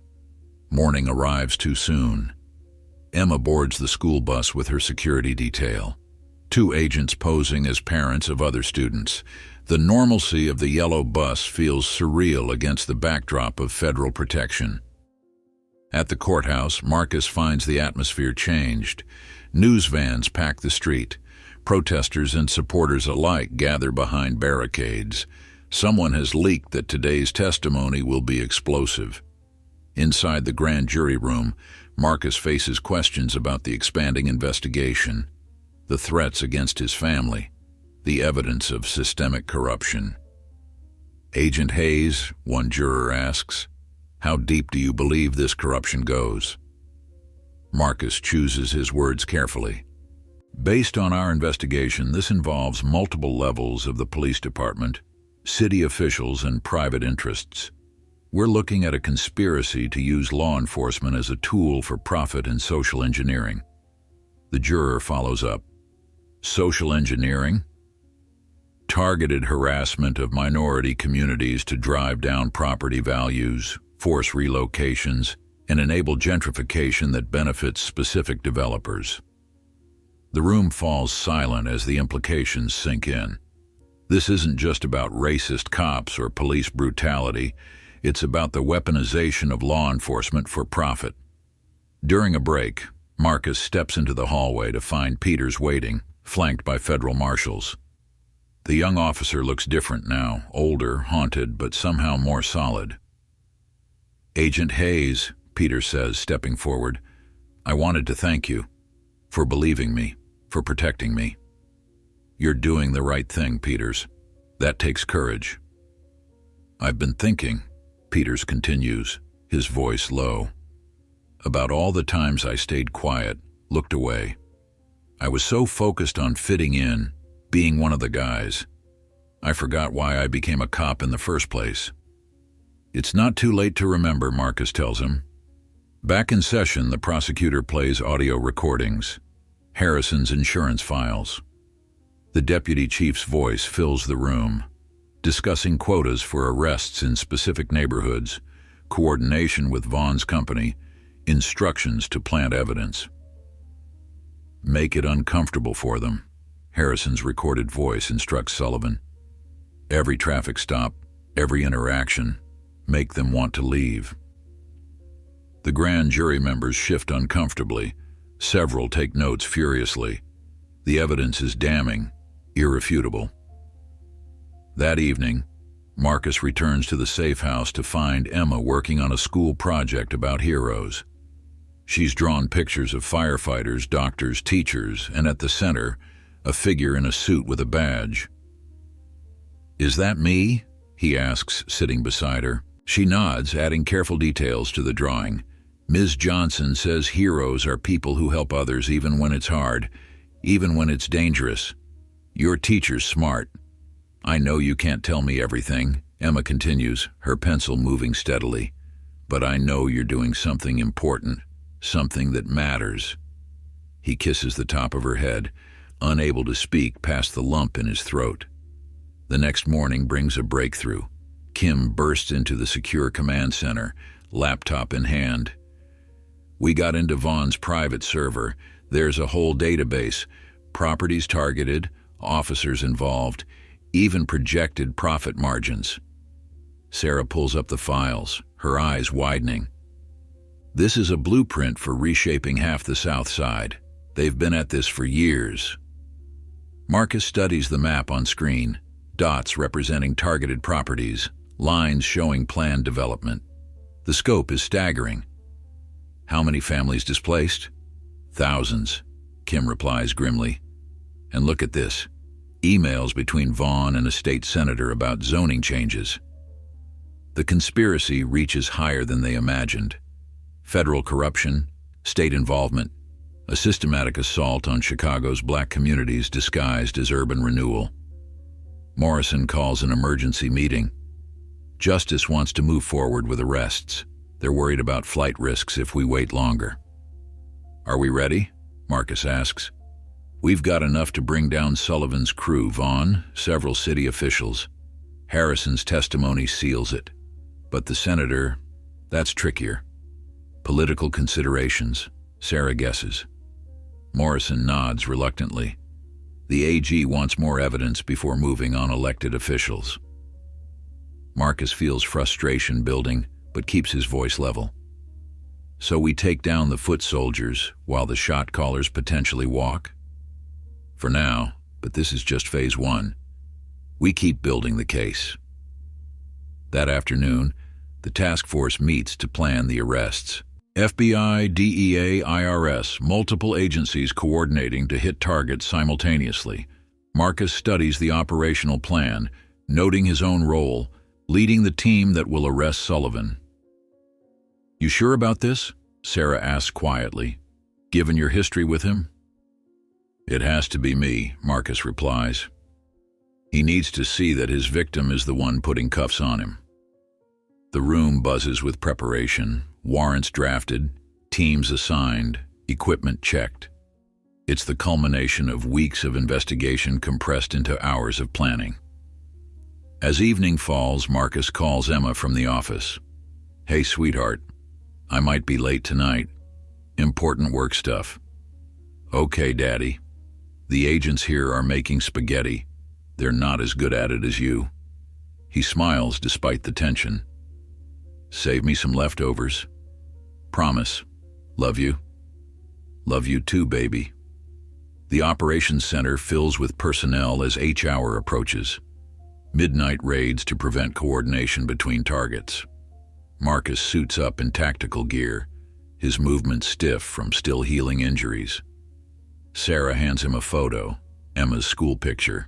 Morning arrives too soon. Emma boards the school bus with her security detail. 2 agents posing as parents of other students. The normalcy of the yellow bus feels surreal against the backdrop of federal protection. At the courthouse, Marcus finds the atmosphere changed. News vans pack the street. Protesters and supporters alike gather behind barricades. Someone has leaked that today's testimony will be explosive. Inside the grand jury room, Marcus faces questions about the expanding investigation, the threats against his family, the evidence of systemic corruption. Agent Hayes, one juror asks, how deep do you believe this corruption goes? Marcus chooses his words carefully. Based on our investigation, this involves multiple levels of the police department, city officials, and private interests. We're looking at a conspiracy to use law enforcement as a tool for profit and social engineering. The juror follows up. Social engineering? Targeted harassment of minority communities to drive down property values, force relocations, and enable gentrification that benefits specific developers. The room falls silent as the implications sink in. This isn't just about racist cops or police brutality. It's about the weaponization of law enforcement for profit. During a break, Marcus steps into the hallway to find Peters waiting, flanked by federal marshals. The young officer looks different now, older, haunted, but somehow more solid. Agent Hayes, Peters says, stepping forward, I wanted to thank you for believing me, for protecting me. You're doing the right thing, Peters. That takes courage. I've been thinking, Peters continues, his voice low, about all the times I stayed quiet, looked away. I was so focused on fitting in, being one of the guys. I forgot why I became a cop in the first place. It's not too late to remember, Marcus tells him. Back in session, the prosecutor plays audio recordings, Harrison's insurance files. The deputy chief's voice fills the room, discussing quotas for arrests in specific neighborhoods, coordination with Vaughn's company, instructions to plant evidence. Make it uncomfortable for them, Harrison's recorded voice instructs Sullivan. Every traffic stop, every interaction, make them want to leave. The grand jury members shift uncomfortably. Several take notes furiously. The evidence is damning, irrefutable. That evening, Marcus returns to the safe house to find Emma working on a school project about heroes. She's drawn pictures of firefighters, doctors, teachers, and at the center, a figure in a suit with a badge. "Is that me?" he asks, sitting beside her. She nods, adding careful details to the drawing. "Ms. Johnson says heroes are people who help others even when it's hard, even when it's dangerous. Your teacher's smart. I know you can't tell me everything," Emma continues, her pencil moving steadily. "But I know you're doing something important, something that matters." He kisses the top of her head, unable to speak past the lump in his throat. The next morning brings a breakthrough. Kim bursts into the secure command center, laptop in hand. "We got into Vaughn's private server. There's a whole database, properties targeted, officers involved, even projected profit margins." Sarah pulls up the files, her eyes widening. "This is a blueprint for reshaping half the South Side. They've been at this for years." Marcus studies the map on screen, dots representing targeted properties, lines showing planned development. The scope is staggering. "How many families displaced?" "Thousands," Kim replies grimly. "And look at this. Emails between Vaughn and a state senator about zoning changes." The conspiracy reaches higher than they imagined. Federal corruption, state involvement, a systematic assault on Chicago's black communities disguised as urban renewal. Morrison calls an emergency meeting. Justice wants to move forward with arrests. They're worried about flight risks if we wait longer. "Are we ready?" Marcus asks. "We've got enough to bring down Sullivan's crew, Vaughn, several city officials. Harrison's testimony seals it. But the senator, that's trickier. Political considerations, Sarah guesses." Morrison nods reluctantly. The AG wants more evidence before moving on elected officials. Marcus feels frustration building, but keeps his voice level. "So we take down the foot soldiers while the shot callers potentially walk?" "For now, but this is just phase 1. We keep building the case." That afternoon, the task force meets to plan the arrests. FBI, DEA, IRS, multiple agencies coordinating to hit targets simultaneously. Marcus studies the operational plan, noting his own role, leading the team that will arrest Sullivan. "You sure about this?" Sarah asks quietly. "Given your history with him?" "It has to be me," Marcus replies. He needs to see that his victim is the one putting cuffs on him. The room buzzes with preparation, warrants drafted, teams assigned, equipment checked. It's the culmination of weeks of investigation compressed into hours of planning. As evening falls, Marcus calls Emma from the office. "Hey, sweetheart, I might be late tonight. Important work stuff." "Okay, Daddy. The agents here are making spaghetti. They're not as good at it as you." He smiles despite the tension. "Save me some leftovers. Promise. Love you." "Love you too, baby." The operations center fills with personnel as H hour approaches. Midnight raids to prevent coordination between targets. Marcus suits up in tactical gear, his movements stiff from still healing injuries. Sarah hands him a photo, Emma's school picture.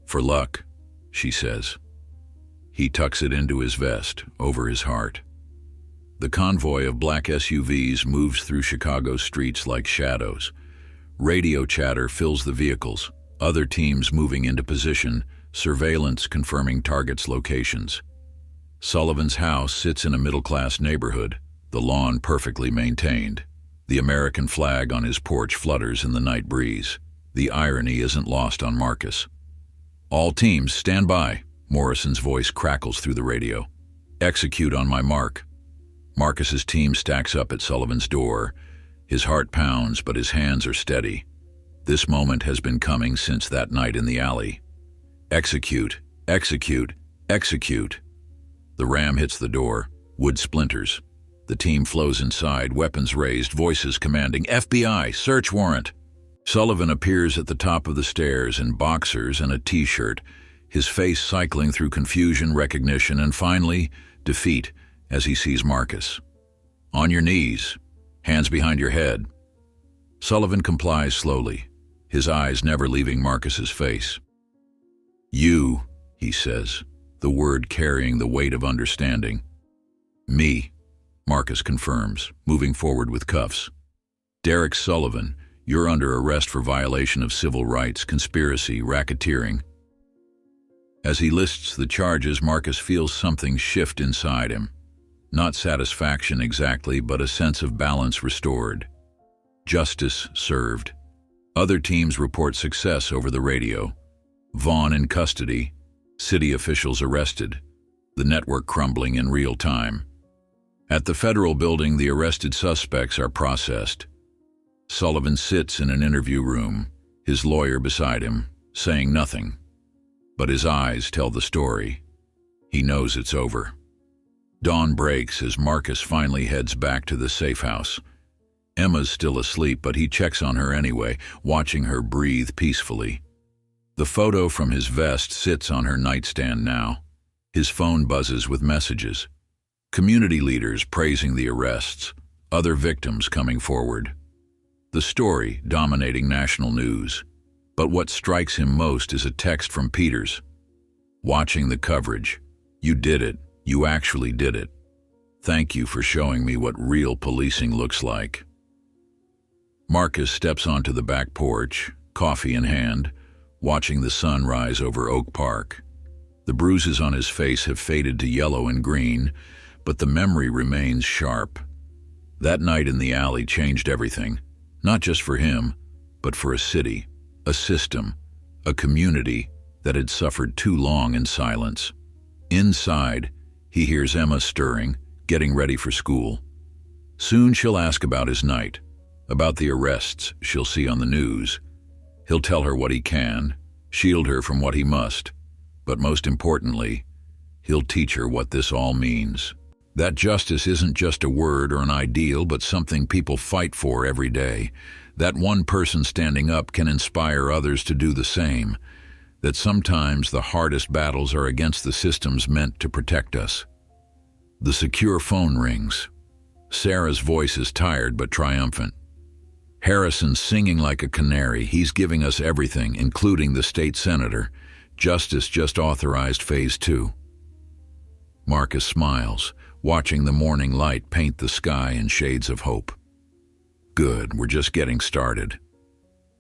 "For luck," she says. He tucks it into his vest, over his heart. The convoy of black SUVs moves through Chicago's streets like shadows. Radio chatter fills the vehicles, other teams moving into position, surveillance confirming targets' locations. Sullivan's house sits in a middle-class neighborhood, the lawn perfectly maintained. The American flag on his porch flutters in the night breeze. The irony isn't lost on Marcus. "All teams, stand by," Morrison's voice crackles through the radio. Execute on my mark. Marcus's team stacks up at Sullivan's door. His heart pounds, but his hands are steady. This moment has been coming since that night in the alley. Execute, execute, execute. The ram hits the door. Wood splinters. The team flows inside, weapons raised, voices commanding, "FBI, search warrant!" Sullivan appears at the top of the stairs in boxers and a t-shirt, his face cycling through confusion, recognition, and finally, defeat as he sees Marcus. "On your knees. Hands behind your head." Sullivan complies slowly, his eyes never leaving Marcus's face. "You," he says, the word carrying the weight of understanding. "Me," Marcus confirms, moving forward with cuffs. "Derek Sullivan, you're under arrest for violation of civil rights, conspiracy, racketeering." As he lists the charges, Marcus feels something shift inside him. Not satisfaction exactly, but a sense of balance restored. Justice served. Other teams report success over the radio. Vaughn in custody, city officials arrested, the network crumbling in real time. At the federal building, the arrested suspects are processed. Sullivan sits in an interview room, his lawyer beside him, saying nothing. But his eyes tell the story. He knows it's over. Dawn breaks as Marcus finally heads back to the safe house. Emma's still asleep, but he checks on her anyway, watching her breathe peacefully. The photo from his vest sits on her nightstand now. His phone buzzes with messages. Community leaders praising the arrests, other victims coming forward. The story dominating national news. But what strikes him most is a text from Peters. "Watching the coverage. You did it. You actually did it. Thank you for showing me what real policing looks like." Marcus steps onto the back porch, coffee in hand, watching the sun rise over Oak Park. The bruises on his face have faded to yellow and green, but the memory remains sharp. That night in the alley changed everything, not just for him, but for a city, a system, a community that had suffered too long in silence. Inside, he hears Emma stirring, getting ready for school. Soon she'll ask about his night, about the arrests she'll see on the news. He'll tell her what he can, shield her from what he must, but most importantly, he'll teach her what this all means. That justice isn't just a word or an ideal, but something people fight for every day. That one person standing up can inspire others to do the same. That sometimes the hardest battles are against the systems meant to protect us. The secure phone rings. Sarah's voice is tired but triumphant. Harrison's singing like a canary. He's giving us everything, including the state senator. Justice just authorized Phase 2. Marcus smiles, watching the morning light paint the sky in shades of hope. Good, we're just getting started.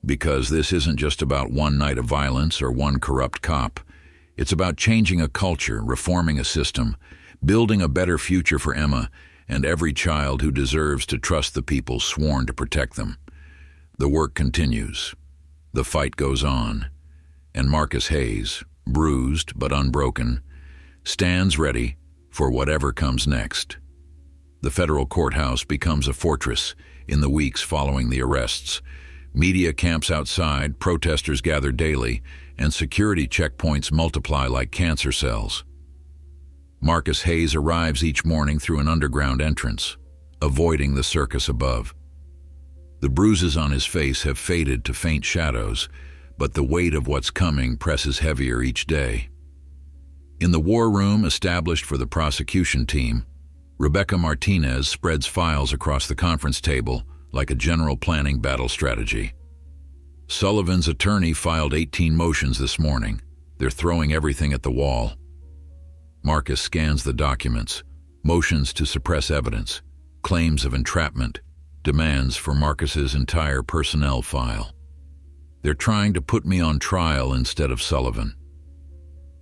Because this isn't just about one night of violence or one corrupt cop. It's about changing a culture, reforming a system, building a better future for Emma and every child who deserves to trust the people sworn to protect them. The work continues. The fight goes on. And Marcus Hayes, bruised but unbroken, stands ready for whatever comes next. The federal courthouse becomes a fortress in the weeks following the arrests. Media camps outside, protesters gather daily, and security checkpoints multiply like cancer cells. Marcus Hayes arrives each morning through an underground entrance, avoiding the circus above. The bruises on his face have faded to faint shadows, but the weight of what's coming presses heavier each day. In the war room established for the prosecution team, Rebecca Martinez spreads files across the conference table like a general planning battle strategy. Sullivan's attorney filed 18 motions this morning. They're throwing everything at the wall. Marcus scans the documents, motions to suppress evidence, claims of entrapment, demands for Marcus's entire personnel file. They're trying to put me on trial instead of Sullivan.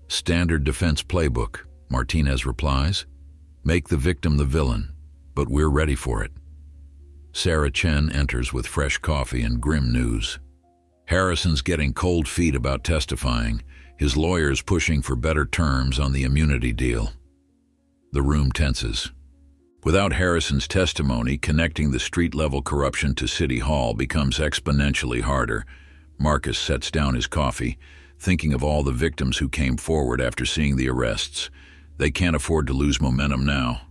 Standard defense playbook, Martinez replies. Make the victim the villain, but we're ready for it. Sarah Chen enters with fresh coffee and grim news. Harrison's getting cold feet about testifying, his lawyers pushing for better terms on the immunity deal. The room tenses. Without Harrison's testimony, connecting the street-level corruption to City Hall becomes exponentially harder. Marcus sets down his coffee, thinking of all the victims who came forward after seeing the arrests. They can't afford to lose momentum now.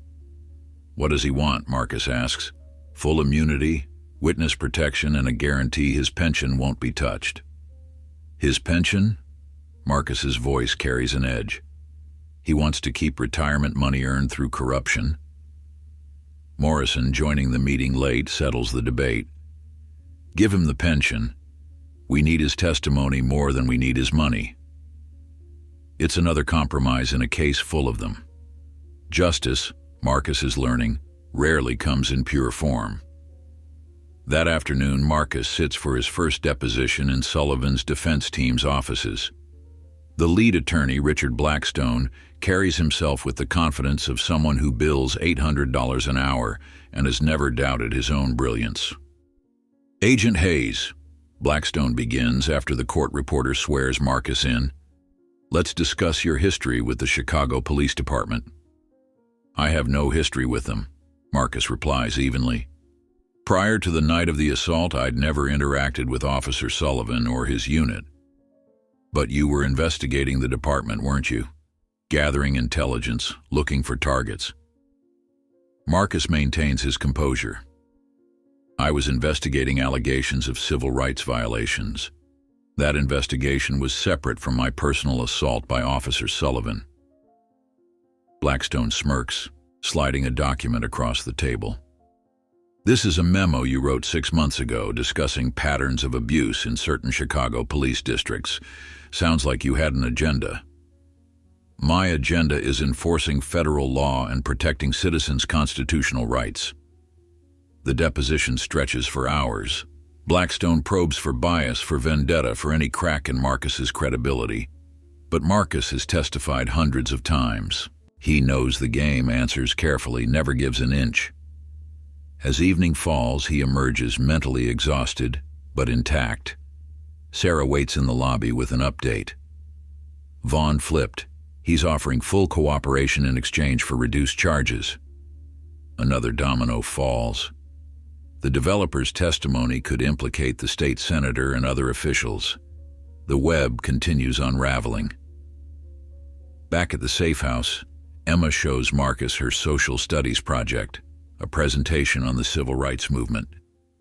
What does he want? Marcus asks. Full immunity, witness protection, and a guarantee his pension won't be touched. His pension? Marcus's voice carries an edge. He wants to keep retirement money earned through corruption. Morrison, joining the meeting late, settles the debate. Give him the pension. We need his testimony more than we need his money. It's another compromise in a case full of them. Justice, Marcus is learning, rarely comes in pure form. That afternoon, Marcus sits for his first deposition in Sullivan's defense team's offices. The lead attorney, Richard Blackstone, carries himself with the confidence of someone who bills $800 an hour and has never doubted his own brilliance. Agent Hayes, Blackstone begins after the court reporter swears Marcus in. Let's discuss your history with the Chicago Police Department. I have no history with them, Marcus replies evenly. Prior to the night of the assault, I'd never interacted with Officer Sullivan or his unit. But you were investigating the department, weren't you? Gathering intelligence, looking for targets. Marcus maintains his composure. I was investigating allegations of civil rights violations. That investigation was separate from my personal assault by Officer Sullivan. Blackstone smirks, sliding a document across the table. This is a memo you wrote 6 months ago discussing patterns of abuse in certain Chicago police districts. Sounds like you had an agenda. My agenda is enforcing federal law and protecting citizens' constitutional rights. The deposition stretches for hours. Blackstone probes for bias, for vendetta, for any crack in Marcus's credibility. But Marcus has testified hundreds of times. He knows the game, answers carefully, never gives an inch. As evening falls, he emerges mentally exhausted, but intact. Sarah waits in the lobby with an update. Vaughn flipped. He's offering full cooperation in exchange for reduced charges. Another domino falls. The developer's testimony could implicate the state senator and other officials. The web continues unraveling. Back at the safe house, Emma shows Marcus her social studies project, a presentation on the civil rights movement.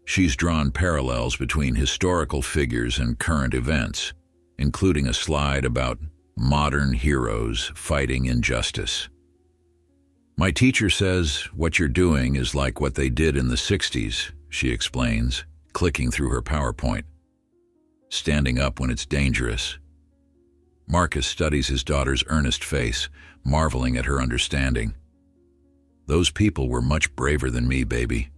She's drawn parallels between historical figures and current events, including a slide about modern heroes fighting injustice. My teacher says what you're doing is like what they did in the 60s, she explains, clicking through her PowerPoint. Standing up when it's dangerous. Marcus studies his daughter's earnest face, marveling at her understanding. Those people were much braver than me, baby.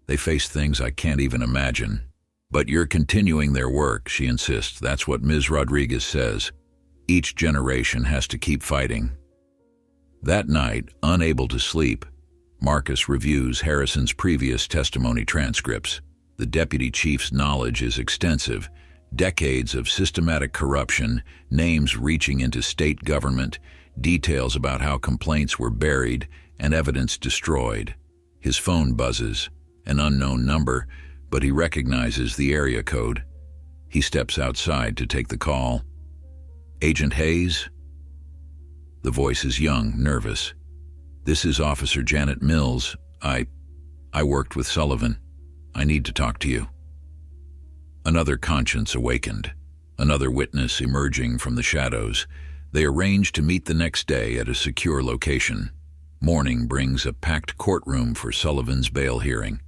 They faced things I can't even imagine. But you're continuing their work, she insists. That's what Ms. Rodriguez says. Each generation has to keep fighting. That night, unable to sleep, Marcus reviews Harrison's previous testimony transcripts. The deputy chief's knowledge is extensive. Decades of systematic corruption, names reaching into state government, details about how complaints were buried and evidence destroyed. His phone buzzes, an unknown number, but he recognizes the area code. He steps outside to take the call. Agent Hayes? The voice is young, nervous. This is Officer Janet Mills. I worked with Sullivan. I need to talk to you. Another conscience awakened, another witness emerging from the shadows. They arrange to meet the next day at a secure location. Morning brings a packed courtroom for Sullivan's bail hearing.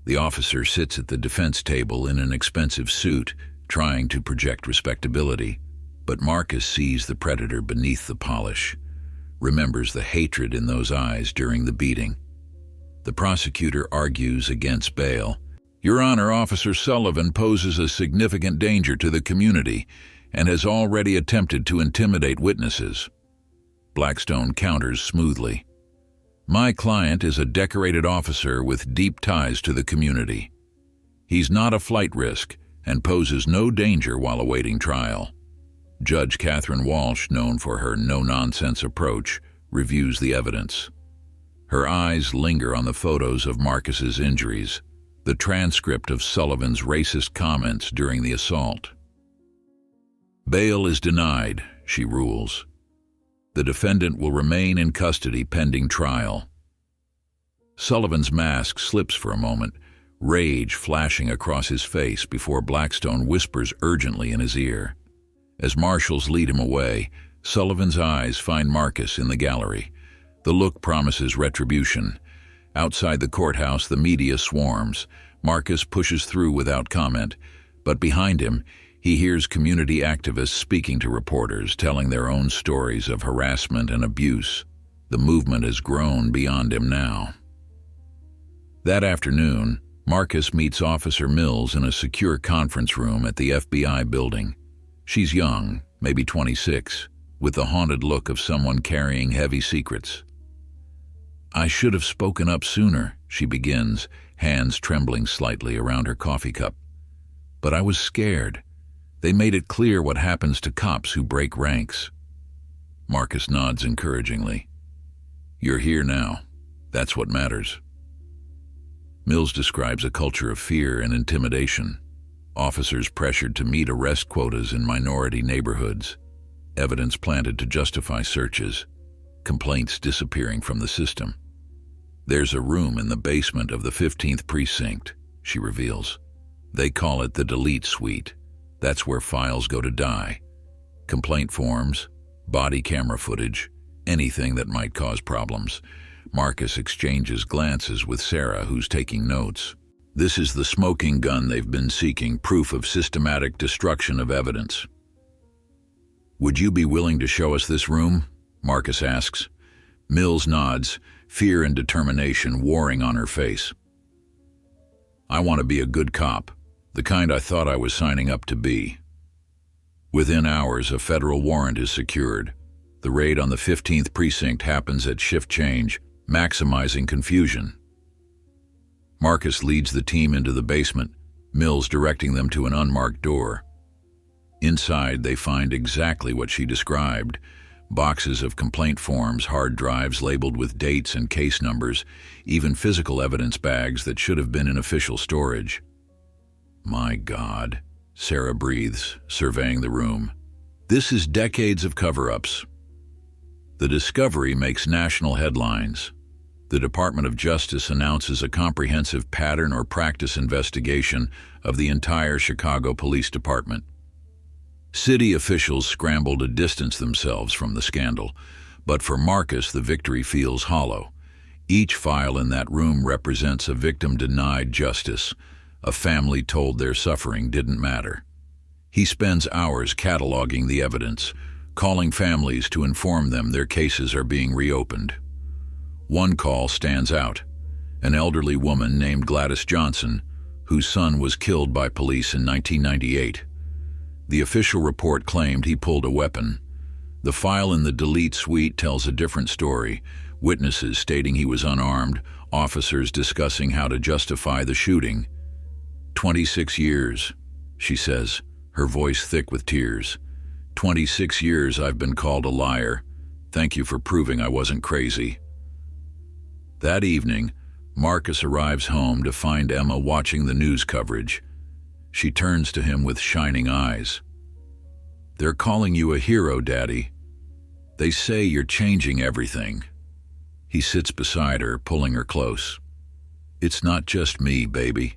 The officer sits at the defense table in an expensive suit, trying to project respectability. But Marcus sees the predator beneath the polish, remembers the hatred in those eyes during the beating. The prosecutor argues against bail. Your Honor, Officer Sullivan poses a significant danger to the community and has already attempted to intimidate witnesses. Blackstone counters smoothly. My client is a decorated officer with deep ties to the community. He's not a flight risk and poses no danger while awaiting trial. Judge Catherine Walsh, known for her no-nonsense approach, reviews the evidence. Her eyes linger on the photos of Marcus's injuries, the transcript of Sullivan's racist comments during the assault. Bail is denied, she rules. The defendant will remain in custody pending trial. Sullivan's mask slips for a moment, rage flashing across his face before Blackstone whispers urgently in his ear. As marshals lead him away, Sullivan's eyes find Marcus in the gallery. The look promises retribution. Outside the courthouse, the media swarms. Marcus pushes through without comment, but behind him, he hears community activists speaking to reporters, telling their own stories of harassment and abuse. The movement has grown beyond him now. That afternoon, Marcus meets Officer Mills in a secure conference room at the FBI building. She's young, maybe 26, with the haunted look of someone carrying heavy secrets. "I should have spoken up sooner," she begins, hands trembling slightly around her coffee cup. "But I was scared. They made it clear what happens to cops who break ranks." Marcus nods encouragingly. "You're here now. That's what matters." Mills describes a culture of fear and intimidation. Officers pressured to meet arrest quotas in minority neighborhoods. Evidence planted to justify searches. Complaints disappearing from the system. "There's a room in the basement of the 15th precinct," she reveals. "They call it the delete suite. That's where files go to die. Complaint forms, body camera footage, anything that might cause problems." Marcus exchanges glances with Sarah, who's taking notes. "This is the smoking gun they've been seeking, proof of systematic destruction of evidence." "Would you be willing to show us this room?" Marcus asks. Mills nods, fear and determination warring on her face. "I want to be a good cop, the kind I thought I was signing up to be." Within hours, a federal warrant is secured. The raid on the 15th precinct happens at shift change, maximizing confusion. Marcus leads the team into the basement, Mills directing them to an unmarked door. Inside, they find exactly what she described: boxes of complaint forms, hard drives labeled with dates and case numbers, even physical evidence bags that should have been in official storage. "My God," Sarah breathes, surveying the room. "This is decades of cover-ups." The discovery makes national headlines. The Department of Justice announces a comprehensive pattern or practice investigation of the entire Chicago Police Department. City officials scramble to distance themselves from the scandal, but for Marcus, the victory feels hollow. Each file in that room represents a victim denied justice, a family told their suffering didn't matter. He spends hours cataloging the evidence, calling families to inform them their cases are being reopened. One call stands out: an elderly woman named Gladys Johnson, whose son was killed by police in 1998. The official report claimed he pulled a weapon. The file in the delete suite tells a different story: witnesses stating he was unarmed, officers discussing how to justify the shooting. 26 years, she says, her voice thick with tears. 26 years I've been called a liar. Thank you for proving I wasn't crazy. That evening, Marcus arrives home to find Emma watching the news coverage. She turns to him with shining eyes. "They're calling you a hero, Daddy. They say you're changing everything." He sits beside her, pulling her close. "It's not just me, baby.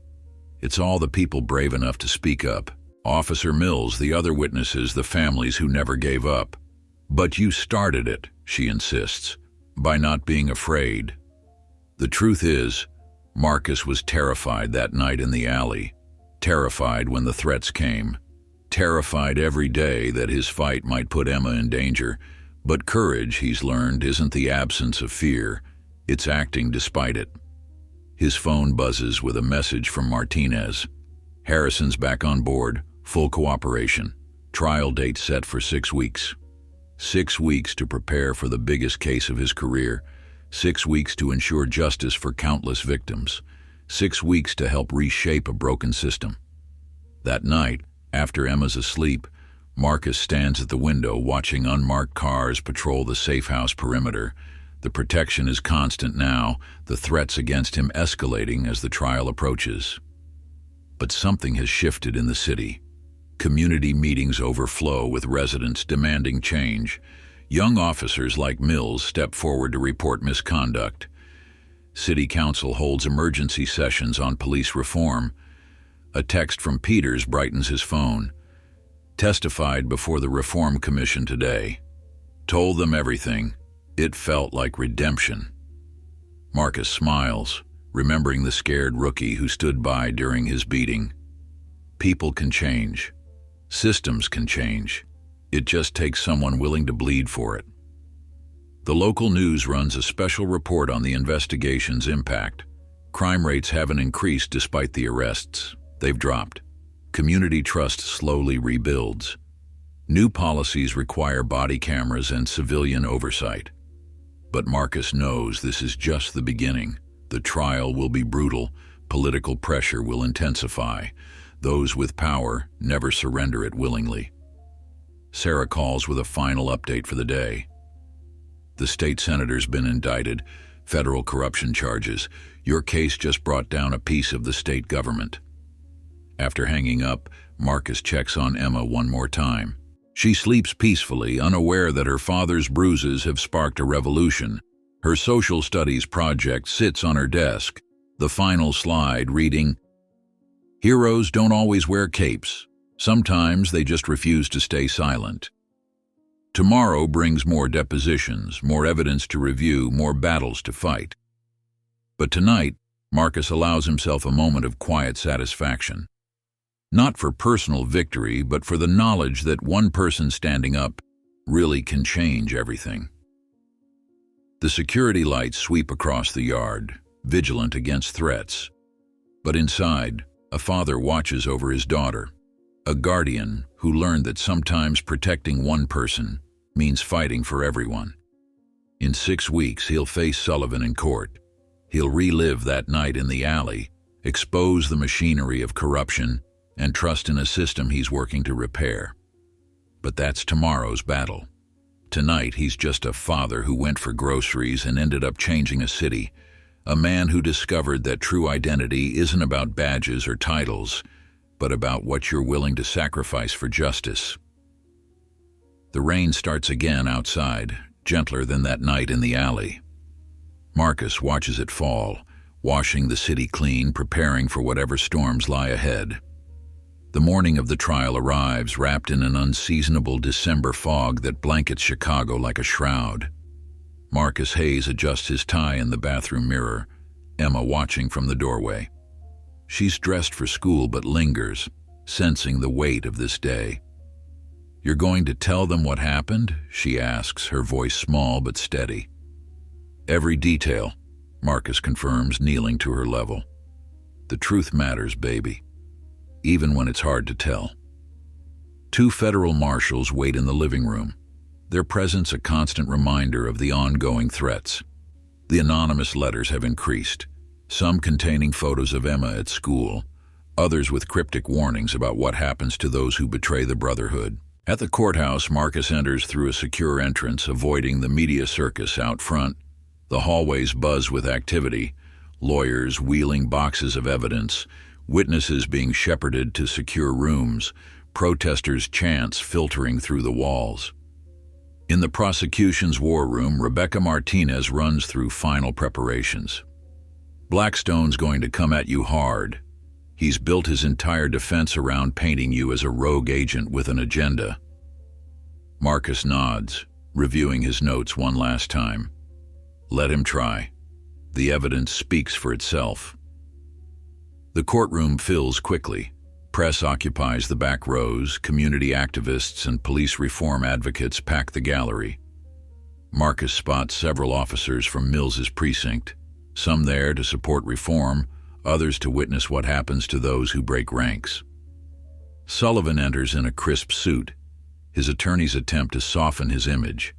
It's all the people brave enough to speak up. Officer Mills, the other witnesses, the families who never gave up. But you started it," she insists, "by not being afraid." The truth is, Marcus was terrified that night in the alley, terrified when the threats came, terrified every day that his fight might put Emma in danger. But courage, he's learned, isn't the absence of fear, it's acting despite it. His phone buzzes with a message from Martinez. Harrison's back on board, full cooperation. Trial date set for 6 weeks. 6 weeks to prepare for the biggest case of his career. 6 weeks to ensure justice for countless victims. 6 weeks to help reshape a broken system. That night, after Emma's asleep, Marcus stands at the window watching unmarked cars patrol the safe house perimeter. The protection is constant now, the threats against him escalating as the trial approaches. But something has shifted in the city. Community meetings overflow with residents demanding change. Young officers like Mills step forward to report misconduct. City Council holds emergency sessions on police reform. A text from Peters brightens his phone. Testified before the Reform Commission today. Told them everything. It felt like redemption. Marcus smiles, remembering the scared rookie who stood by during his beating. People can change. Systems can change. It just takes someone willing to bleed for it. The local news runs a special report on the investigation's impact. Crime rates haven't increased despite the arrests. They've dropped. Community trust slowly rebuilds. New policies require body cameras and civilian oversight. But Marcus knows this is just the beginning. The trial will be brutal. Political pressure will intensify. Those with power never surrender it willingly. Sarah calls with a final update for the day. The state senator's been indicted. Federal corruption charges. Your case just brought down a piece of the state government. After hanging up, Marcus checks on Emma one more time. She sleeps peacefully, unaware that her father's bruises have sparked a revolution. Her social studies project sits on her desk, the final slide reading, "Heroes don't always wear capes. Sometimes they just refuse to stay silent." Tomorrow brings more depositions, more evidence to review, more battles to fight. But tonight, Marcus allows himself a moment of quiet satisfaction. Not for personal victory, but for the knowledge that one person standing up really can change everything. The security lights sweep across the yard, vigilant against threats. But inside, a father watches over his daughter, a guardian who learned that sometimes protecting one person means fighting for everyone. In 6 weeks, he'll face Sullivan in court. He'll relive that night in the alley, expose the machinery of corruption, and trust in a system he's working to repair. But that's tomorrow's battle. Tonight, he's just a father who went for groceries and ended up changing a city, a man who discovered that true identity isn't about badges or titles, but about what you're willing to sacrifice for justice. The rain starts again outside, gentler than that night in the alley. Marcus watches it fall, washing the city clean, preparing for whatever storms lie ahead. The morning of the trial arrives, wrapped in an unseasonable December fog that blankets Chicago like a shroud. Marcus Hayes adjusts his tie in the bathroom mirror, Emma watching from the doorway. She's dressed for school but lingers, sensing the weight of this day. "You're going to tell them what happened?" she asks, her voice small but steady. "Every detail," Marcus confirms, kneeling to her level. "The truth matters, baby, even when it's hard to tell." 2 federal marshals wait in the living room, their presence a constant reminder of the ongoing threats. The anonymous letters have increased, some containing photos of Emma at school, others with cryptic warnings about what happens to those who betray the Brotherhood. At the courthouse, Marcus enters through a secure entrance, avoiding the media circus out front. The hallways buzz with activity, lawyers wheeling boxes of evidence, witnesses being shepherded to secure rooms, protesters' chants filtering through the walls. In the prosecution's war room, Rebecca Martinez runs through final preparations. "Blackstone's going to come at you hard. He's built his entire defense around painting you as a rogue agent with an agenda." Marcus nods, reviewing his notes one last time. Let him try. The evidence speaks for itself. The courtroom fills quickly. Press occupies the back rows, community activists and police reform advocates pack the gallery. Marcus spots several officers from Mills's precinct, some there to support reform, others to witness what happens to those who break ranks. Sullivan enters in a crisp suit, his attorney's attempt to soften his image,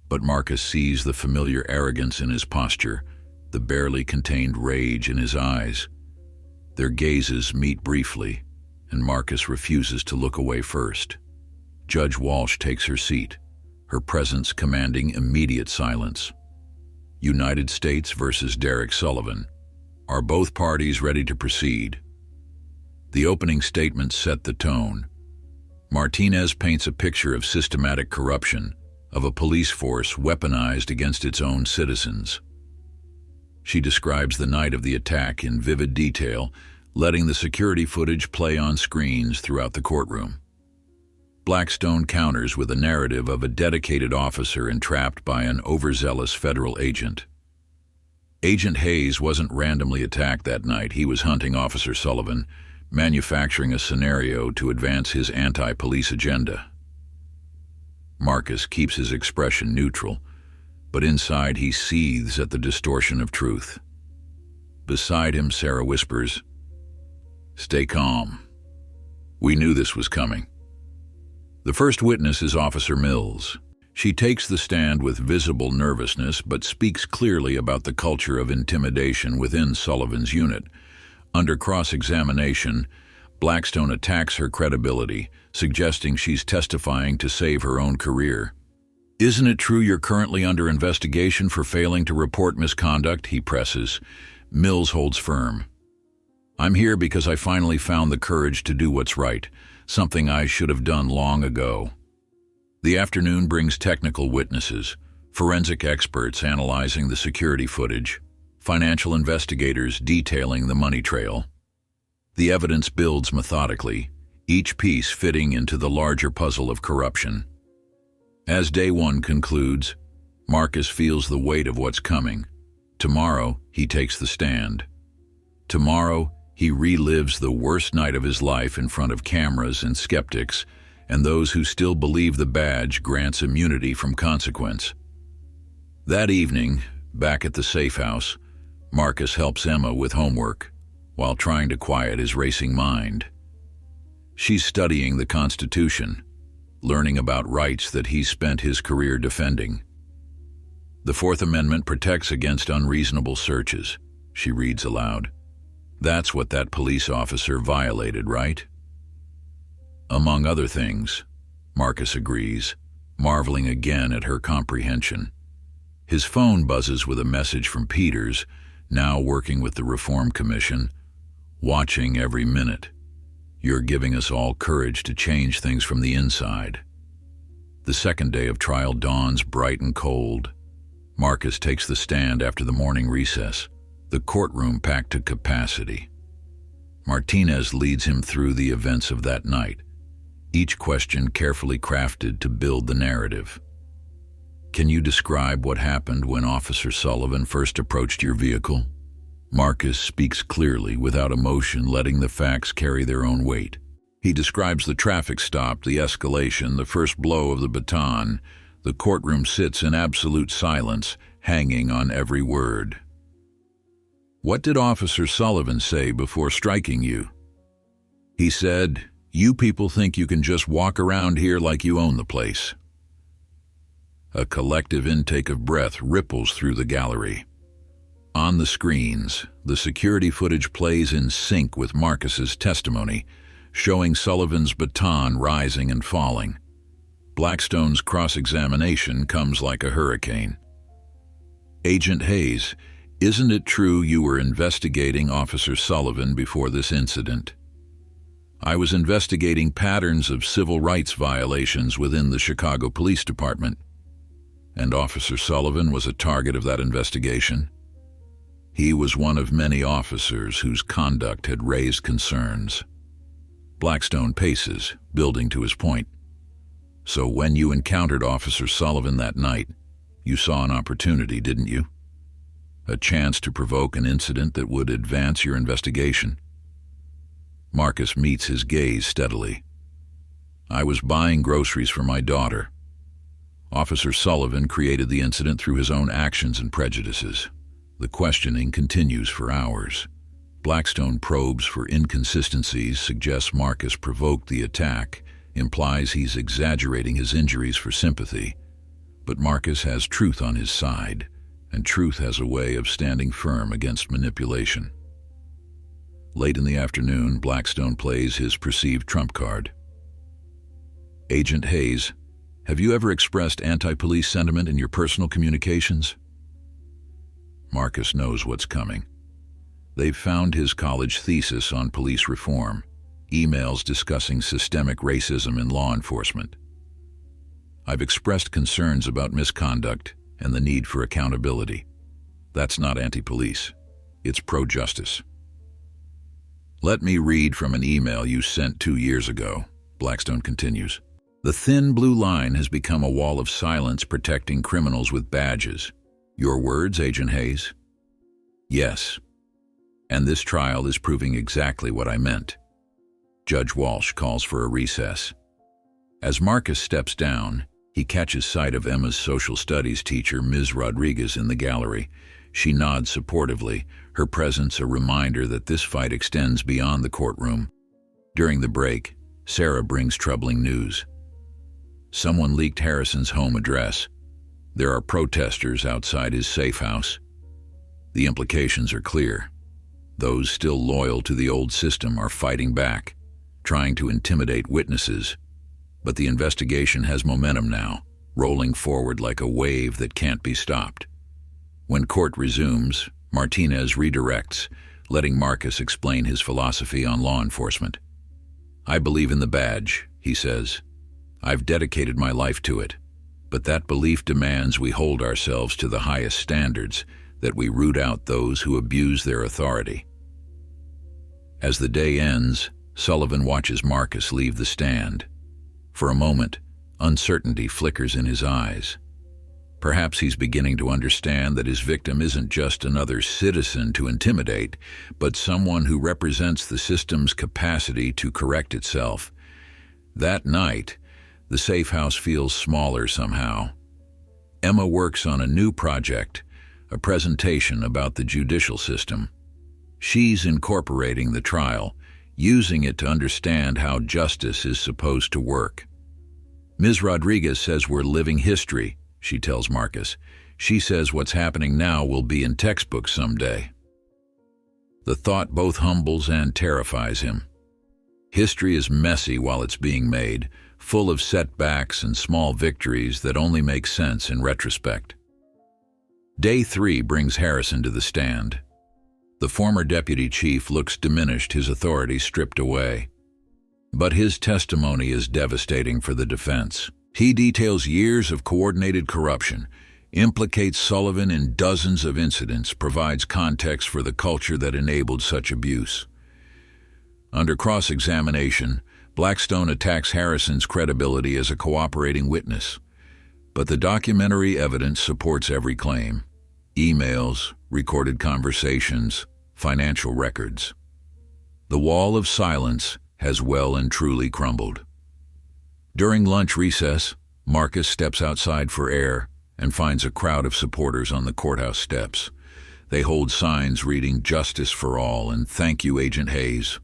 but Marcus sees the familiar arrogance in his posture, the barely contained rage in his eyes. Their gazes meet briefly, and Marcus refuses to look away first. Judge Walsh takes her seat, her presence commanding immediate silence. United States versus Derek Sullivan. Are both parties ready to proceed? The opening statement set the tone. Martinez paints a picture of systematic corruption, of a police force weaponized against its own citizens. She describes the night of the attack in vivid detail, letting the security footage play on screens throughout the courtroom. Blackstone counters with a narrative of a dedicated officer entrapped by an overzealous federal agent. Agent Hayes wasn't randomly attacked that night. He was hunting Officer Sullivan, manufacturing a scenario to advance his anti-police agenda. Marcus keeps his expression neutral, but inside he seethes at the distortion of truth. Beside him, Sarah whispers, "Stay calm. We knew this was coming." The first witness is Officer Mills. She takes the stand with visible nervousness but speaks clearly about the culture of intimidation within Sullivan's unit. Under cross-examination, Blackstone attacks her credibility, suggesting she's testifying to save her own career. "Isn't it true you're currently under investigation for failing to report misconduct?" he presses. Mills holds firm. "I'm here because I finally found the courage to do what's right, something I should have done long ago." The afternoon brings technical witnesses, forensic experts analyzing the security footage, financial investigators detailing the money trail. The evidence builds methodically, each piece fitting into the larger puzzle of corruption. As day one concludes, Marcus feels the weight of what's coming. Tomorrow, he takes the stand. Tomorrow, he relives the worst night of his life in front of cameras and skeptics, and those who still believe the badge grants immunity from consequence. That evening, back at the safe house, Marcus helps Emma with homework, while trying to quiet his racing mind. She's studying the Constitution, learning about rights that he's spent his career defending. "The Fourth Amendment protects against unreasonable searches," she reads aloud. "That's what that police officer violated, right?" "Among other things," Marcus agrees, marveling again at her comprehension. His phone buzzes with a message from Peters, now working with the Reform Commission. "Watching every minute. You're giving us all courage to change things from the inside." The second day of trial dawns bright and cold. Marcus takes the stand after the morning recess, the courtroom packed to capacity. Martinez leads him through the events of that night, each question carefully crafted to build the narrative. "Can you describe what happened when Officer Sullivan first approached your vehicle?" Marcus speaks clearly, without emotion, letting the facts carry their own weight. He describes the traffic stop, the escalation, the first blow of the baton. The courtroom sits in absolute silence, hanging on every word. "What did Officer Sullivan say before striking you?" "He said, 'You people think you can just walk around here like you own the place.'" A collective intake of breath ripples through the gallery. On the screens, the security footage plays in sync with Marcus's testimony, showing Sullivan's baton rising and falling. Blackstone's cross-examination comes like a hurricane. "Agent Hayes, isn't it true you were investigating Officer Sullivan before this incident?" "I was investigating patterns of civil rights violations within the Chicago Police Department." "And Officer Sullivan was a target of that investigation?" "He was one of many officers whose conduct had raised concerns." Blackstone paces, building to his point. "So when you encountered Officer Sullivan that night, you saw an opportunity, didn't you? A chance to provoke an incident that would advance your investigation?" Marcus meets his gaze steadily. "I was buying groceries for my daughter. Officer Sullivan created the incident through his own actions and prejudices." The questioning continues for hours. Blackstone probes for inconsistencies, suggests Marcus provoked the attack, implies he's exaggerating his injuries for sympathy. But Marcus has truth on his side, and truth has a way of standing firm against manipulation. Late in the afternoon, Blackstone plays his perceived trump card. "Agent Hayes, have you ever expressed anti-police sentiment in your personal communications?" Marcus knows what's coming. They've found his college thesis on police reform, emails discussing systemic racism in law enforcement. I've expressed concerns about misconduct and the need for accountability. That's not anti-police. It's pro-justice. Let me read from an email you sent 2 years ago, Blackstone continues. The thin blue line has become a wall of silence protecting criminals with badges. Your words, Agent Hayes? Yes. And this trial is proving exactly what I meant. Judge Walsh calls for a recess. As Marcus steps down, he catches sight of Emma's social studies teacher, Ms. Rodriguez, in the gallery. She nods supportively, her presence a reminder that this fight extends beyond the courtroom. During the break, Sarah brings troubling news. Someone leaked Harrison's home address. There are protesters outside his safe house. The implications are clear. Those still loyal to the old system are fighting back, trying to intimidate witnesses. But the investigation has momentum now, rolling forward like a wave that can't be stopped. When court resumes, Martinez redirects, letting Marcus explain his philosophy on law enforcement. I believe in the badge, he says. I've dedicated my life to it, but that belief demands we hold ourselves to the highest standards, that we root out those who abuse their authority. As the day ends, Sullivan watches Marcus leave the stand. For a moment, uncertainty flickers in his eyes. Perhaps he's beginning to understand that his victim isn't just another citizen to intimidate, but someone who represents the system's capacity to correct itself. That night, the safe house feels smaller somehow. Emma works on a new project, a presentation about the judicial system. She's incorporating the trial, using it to understand how justice is supposed to work. Ms. Rodriguez says we're living history, she tells Marcus. She says what's happening now will be in textbooks someday. The thought both humbles and terrifies him. History is messy while it's being made, full of setbacks and small victories that only make sense in retrospect. Day 3 brings Harrison to the stand. The former deputy chief looks diminished, his authority stripped away. But his testimony is devastating for the defense. He details years of coordinated corruption, implicates Sullivan in dozens of incidents, provides context for the culture that enabled such abuse. Under cross-examination, Blackstone attacks Harrison's credibility as a cooperating witness. But the documentary evidence supports every claim. Emails, recorded conversations, financial records. The wall of silence has well and truly crumbled. During lunch recess, Marcus steps outside for air and finds a crowd of supporters on the courthouse steps. They hold signs reading "Justice for All" and "Thank you, Agent Hayes."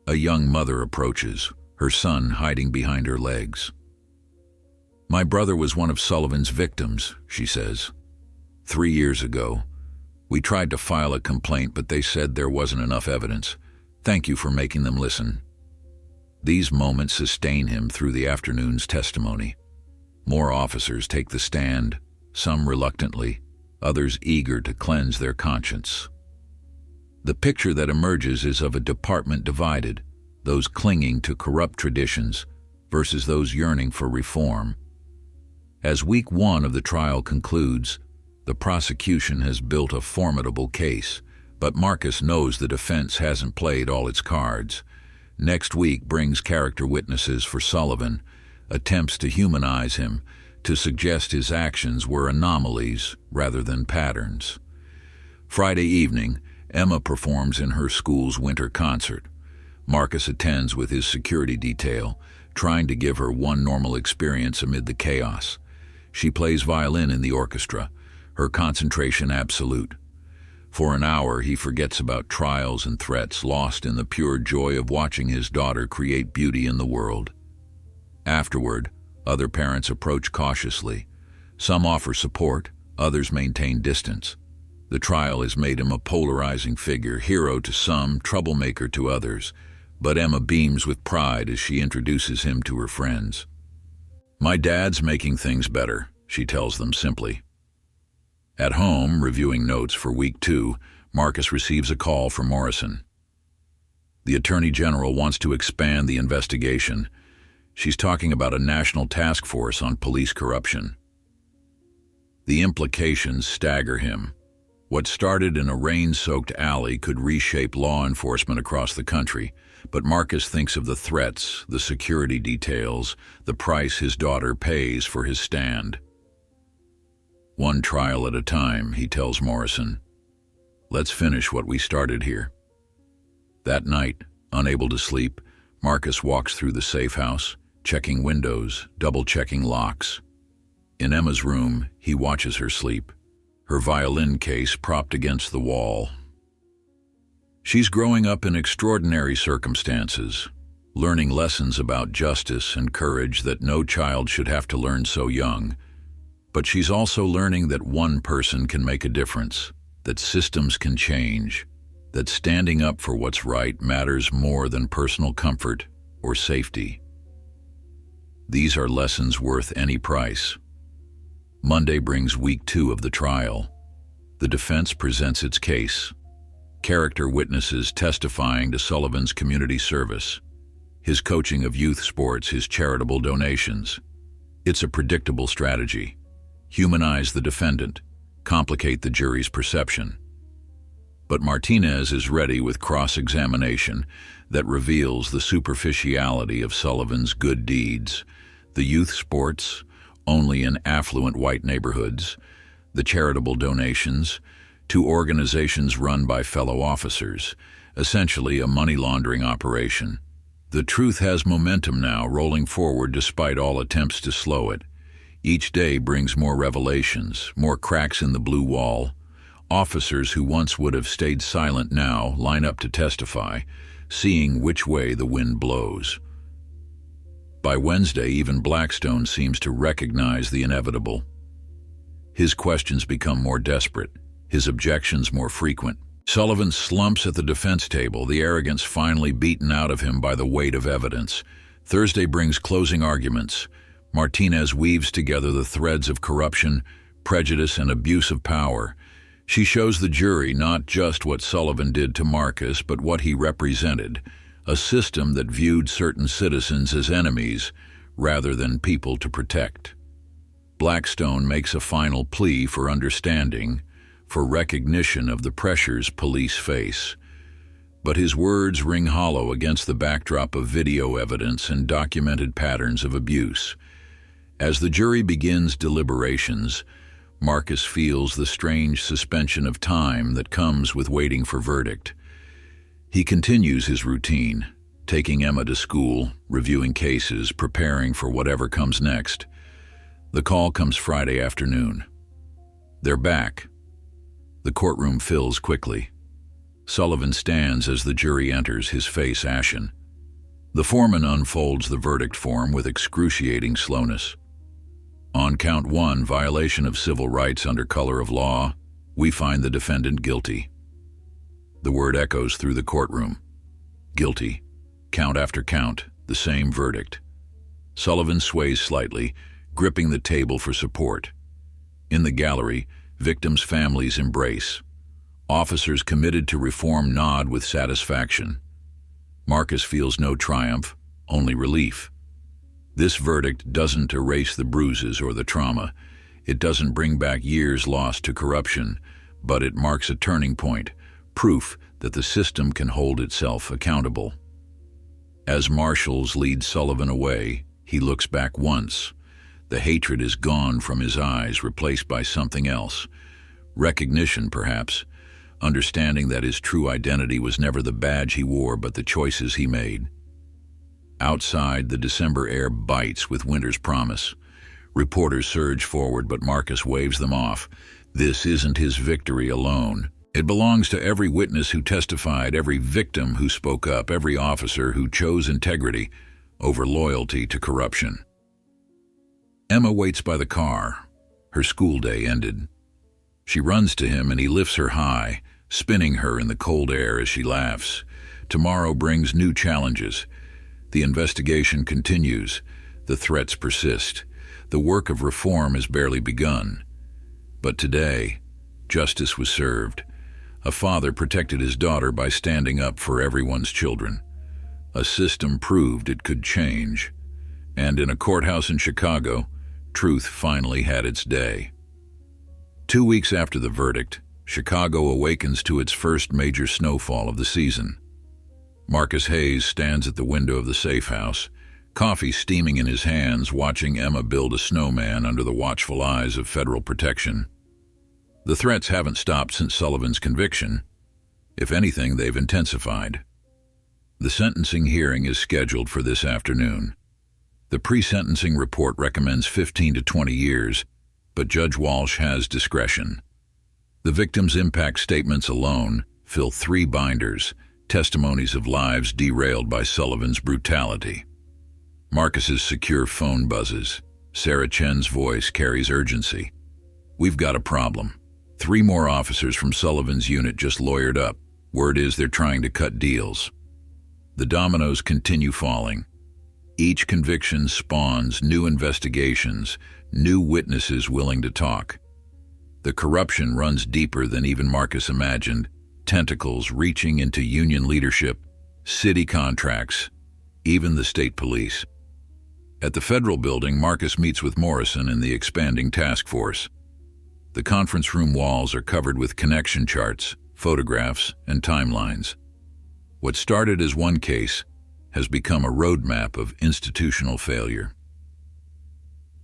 A young mother approaches, her son hiding behind her legs. My brother was one of Sullivan's victims, she says. 3 years ago, we tried to file a complaint, but they said there wasn't enough evidence. Thank you for making them listen. These moments sustain him through the afternoon's testimony. More officers take the stand, some reluctantly, others eager to cleanse their conscience. The picture that emerges is of a department divided, those clinging to corrupt traditions versus those yearning for reform. As week 1 of the trial concludes, the prosecution has built a formidable case, but Marcus knows the defense hasn't played all its cards. Next week brings character witnesses for Sullivan, attempts to humanize him, to suggest his actions were anomalies rather than patterns. Friday evening, Emma performs in her school's winter concert. Marcus attends with his security detail, trying to give her one normal experience amid the chaos. She plays violin in the orchestra, her concentration absolute. For an hour, he forgets about trials and threats, lost in the pure joy of watching his daughter create beauty in the world. Afterward, other parents approach cautiously. Some offer support, others maintain distance. The trial has made him a polarizing figure, hero to some, troublemaker to others, but Emma beams with pride as she introduces him to her friends. My dad's making things better, she tells them simply. At home, reviewing notes for week 2, Marcus receives a call from Morrison. The Attorney General wants to expand the investigation. She's talking about a national task force on police corruption. The implications stagger him. What started in a rain-soaked alley could reshape law enforcement across the country, but Marcus thinks of the threats, the security details, the price his daughter pays for his stand. One trial at a time, he tells Morrison. Let's finish what we started here. That night, unable to sleep, Marcus walks through the safe house, checking windows, double-checking locks. In Emma's room, he watches her sleep, her violin case propped against the wall. She's growing up in extraordinary circumstances, learning lessons about justice and courage that no child should have to learn so young. But she's also learning that one person can make a difference, that systems can change, that standing up for what's right matters more than personal comfort or safety. These are lessons worth any price. Monday brings week 2 of the trial. The defense presents its case. Character witnesses testifying to Sullivan's community service, his coaching of youth sports, his charitable donations. It's a predictable strategy. Humanize the defendant, complicate the jury's perception. But Martinez is ready with cross-examination that reveals the superficiality of Sullivan's good deeds, the youth sports, only in affluent white neighborhoods, the charitable donations, to organizations run by fellow officers, essentially a money laundering operation. The truth has momentum now, rolling forward despite all attempts to slow it. Each day brings more revelations, more cracks in the blue wall. Officers who once would have stayed silent now line up to testify, seeing which way the wind blows. By Wednesday, even Blackstone seems to recognize the inevitable. His questions become more desperate, his objections more frequent. Sullivan slumps at the defense table, the arrogance finally beaten out of him by the weight of evidence. Thursday brings closing arguments. Martinez weaves together the threads of corruption, prejudice, and abuse of power. She shows the jury not just what Sullivan did to Marcus, but what he represented, a system that viewed certain citizens as enemies rather than people to protect. Blackstone makes a final plea for understanding, for recognition of the pressures police face. But his words ring hollow against the backdrop of video evidence and documented patterns of abuse. As the jury begins deliberations, Marcus feels the strange suspension of time that comes with waiting for verdict. He continues his routine, taking Emma to school, reviewing cases, preparing for whatever comes next. The call comes Friday afternoon. They're back. The courtroom fills quickly. Sullivan stands as the jury enters, his face ashen. The foreman unfolds the verdict form with excruciating slowness. On count 1, violation of civil rights under color of law, we find the defendant guilty. The word echoes through the courtroom. Guilty. Count after count, the same verdict. Sullivan sways slightly, gripping the table for support. In the gallery, victims' families embrace. Officers committed to reform nod with satisfaction. Marcus feels no triumph, only relief. This verdict doesn't erase the bruises or the trauma. It doesn't bring back years lost to corruption, but it marks a turning point, proof that the system can hold itself accountable. As marshals lead Sullivan away, he looks back once. The hatred is gone from his eyes, replaced by something else. Recognition, perhaps, understanding that his true identity was never the badge he wore but the choices he made. Outside, the December air bites with winter's promise. Reporters surge forward, but Marcus waves them off. This isn't his victory alone. It belongs to every witness who testified, every victim who spoke up, every officer who chose integrity over loyalty to corruption. Emma waits by the car. Her school day ended. She runs to him and he lifts her high, spinning her in the cold air as she laughs. Tomorrow brings new challenges. The investigation continues. The threats persist. The work of reform has barely begun. But today, Justice was served. A father protected his daughter by standing up for everyone's children. A system proved it could change. And in a courthouse in Chicago, truth finally had its day. 2 weeks after the verdict, Chicago awakens to its first major snowfall of the season. Marcus Hayes stands at the window of the safe house, coffee steaming in his hands, watching Emma build a snowman under the watchful eyes of federal protection. The threats haven't stopped since Sullivan's conviction. If anything, they've intensified. The sentencing hearing is scheduled for this afternoon. The pre-sentencing report recommends 15 to 20 years, but Judge Walsh has discretion. The victims' impact statements alone fill 3 binders, testimonies of lives derailed by Sullivan's brutality. Marcus's secure phone buzzes. Sarah Chen's voice carries urgency. "We've got a problem. 3 more officers from Sullivan's unit just lawyered up. Word is they're trying to cut deals." The dominoes continue falling. Each conviction spawns new investigations, new witnesses willing to talk. The corruption runs deeper than even Marcus imagined, tentacles reaching into union leadership, city contracts, even the state police. At the federal building, Marcus meets with Morrison and the expanding task force. The conference room walls are covered with connection charts, photographs, and timelines. What started as one case has become a roadmap of institutional failure.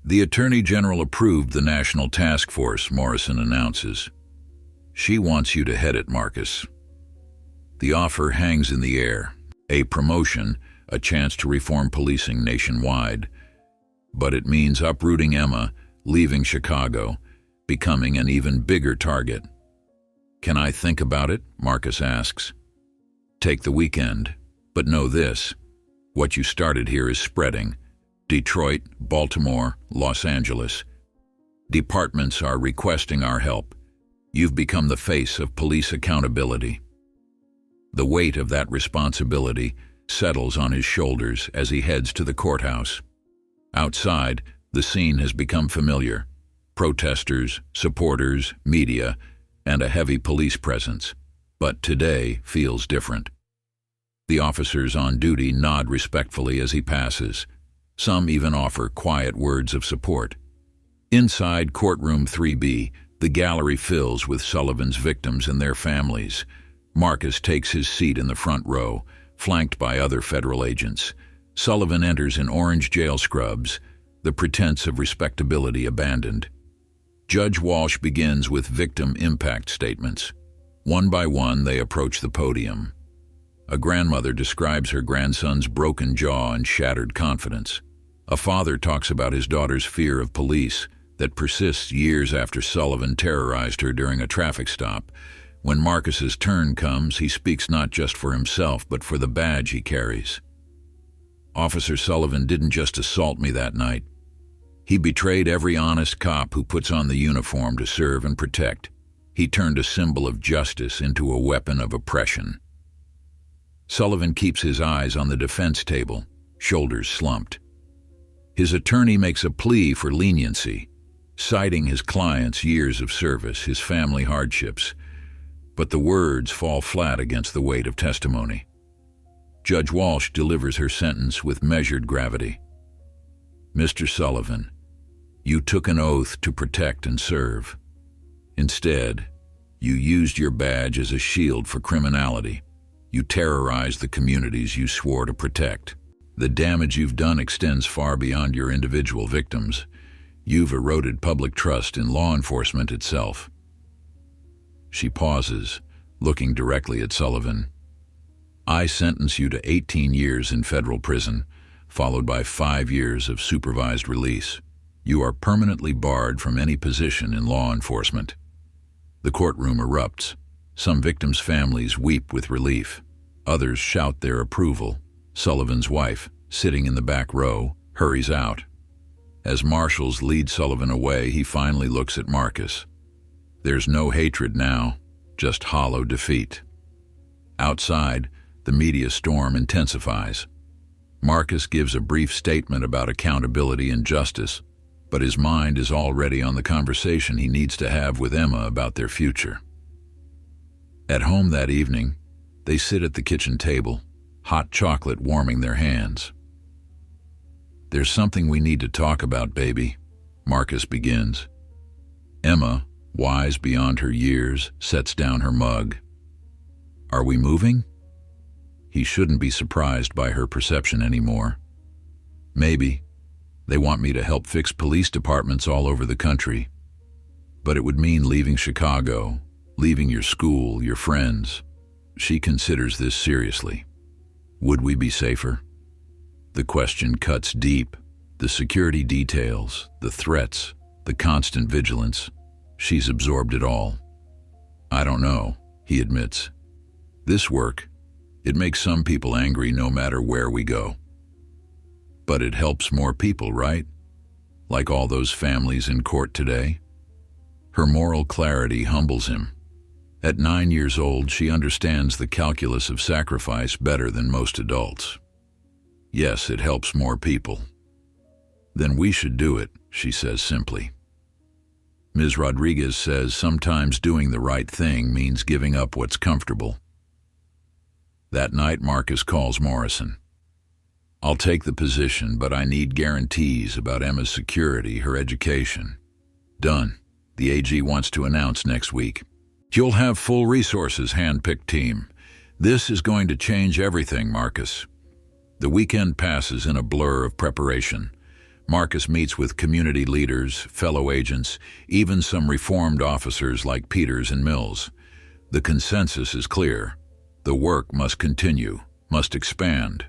The Attorney General approved the National Task Force, Morrison announces. "She wants you to head it, Marcus." The offer hangs in the air. A promotion, a chance to reform policing nationwide. But it means uprooting Emma, leaving Chicago, becoming an even bigger target. "Can I think about it?" Marcus asks. "Take the weekend. But know this. What you started here is spreading. Detroit, Baltimore, Los Angeles. Departments are requesting our help. You've become the face of police accountability." The weight of that responsibility settles on his shoulders as he heads to the courthouse. Outside, the scene has become familiar. Protesters, supporters, media, and a heavy police presence. But today feels different. The officers on duty nod respectfully as he passes. Some even offer quiet words of support. Inside courtroom 3B, the gallery fills with Sullivan's victims and their families. Marcus takes his seat in the front row, flanked by other federal agents. Sullivan enters in orange jail scrubs, the pretense of respectability abandoned. Judge Walsh begins with victim impact statements. One by one, they approach the podium. A grandmother describes her grandson's broken jaw and shattered confidence. A father talks about his daughter's fear of police that persists years after Sullivan terrorized her during a traffic stop. When Marcus's turn comes, he speaks not just for himself, but for the badge he carries. "Officer Sullivan didn't just assault me that night. He betrayed every honest cop who puts on the uniform to serve and protect. He turned a symbol of justice into a weapon of oppression." Sullivan keeps his eyes on the defense table, shoulders slumped. His attorney makes a plea for leniency, citing his client's years of service, his family hardships, but the words fall flat against the weight of testimony. Judge Walsh delivers her sentence with measured gravity. "Mr. Sullivan, you took an oath to protect and serve. Instead, you used your badge as a shield for criminality. You terrorized the communities you swore to protect. The damage you've done extends far beyond your individual victims. You've eroded public trust in law enforcement itself." She pauses, looking directly at Sullivan. "I sentence you to 18 years in federal prison, followed by 5 years of supervised release. You are permanently barred from any position in law enforcement." The courtroom erupts. Some victims' families weep with relief. Others shout their approval. Sullivan's wife, sitting in the back row, hurries out. As marshals lead Sullivan away, he finally looks at Marcus. There's no hatred now, just hollow defeat. Outside, the media storm intensifies. Marcus gives a brief statement about accountability and justice, but his mind is already on the conversation he needs to have with Emma about their future. At home that evening, they sit at the kitchen table, hot chocolate warming their hands. "There's something we need to talk about, baby," Marcus begins. Emma, wise beyond her years, sets down her mug. "Are we moving?" He shouldn't be surprised by her perception anymore. "Maybe. They want me to help fix police departments all over the country. But it would mean leaving Chicago, leaving your school, your friends." She considers this seriously. Would we be safer? The question cuts deep. The security details, the threats, the constant vigilance. She's absorbed it all. "I don't know," he admits. "This work, it makes some people angry no matter where we go. But it helps more people, right? Like all those families in court today." Her moral clarity humbles him. At 9 years old, she understands the calculus of sacrifice better than most adults. "Yes, it helps more people." "Then we should do it," she says simply. Ms. Rodriguez says sometimes doing the right thing means giving up what's comfortable. That night, Marcus calls Morrison. "I'll take the position, but I need guarantees about Emma's security, her education." "Done. The AG wants to announce next week. You'll have full resources, hand-picked team. This is going to change everything, Marcus." The weekend passes in a blur of preparation. Marcus meets with community leaders, fellow agents, even some reformed officers like Peters and Mills. The consensus is clear. The work must continue, must expand.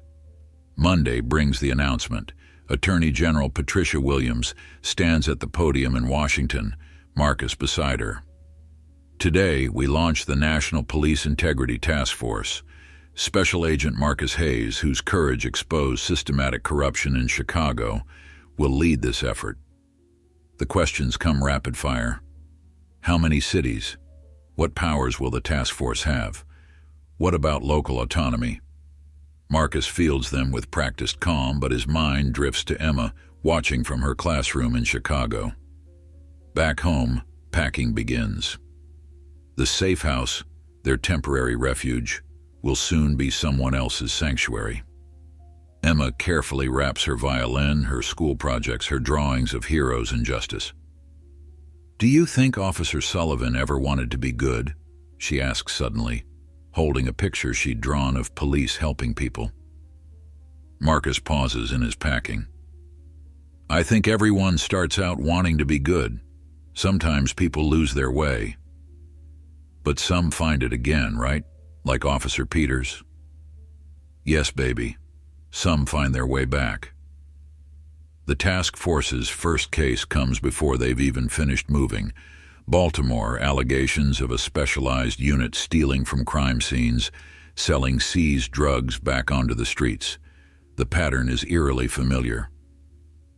Monday brings the announcement. Attorney General Patricia Williams stands at the podium in Washington, Marcus beside her. "Today, we launch the National Police Integrity Task Force. Special Agent Marcus Hayes, whose courage exposed systematic corruption in Chicago, will lead this effort." The questions come rapid fire. How many cities? What powers will the task force have? What about local autonomy? Marcus fields them with practiced calm, but his mind drifts to Emma, watching from her classroom in Chicago. Back home, packing begins. The safe house, their temporary refuge, will soon be someone else's sanctuary. Emma carefully wraps her violin, her school projects, her drawings of heroes and justice. "Do you think Officer Sullivan ever wanted to be good?" she asks suddenly, holding a picture she'd drawn of police helping people. Marcus pauses in his packing. "I think everyone starts out wanting to be good. Sometimes people lose their way. But some find it again, right? Like Officer Peters?" "Yes, baby. Some find their way back." The task force's first case comes before they've even finished moving. Baltimore, allegations of a specialized unit stealing from crime scenes, selling seized drugs back onto the streets. The pattern is eerily familiar.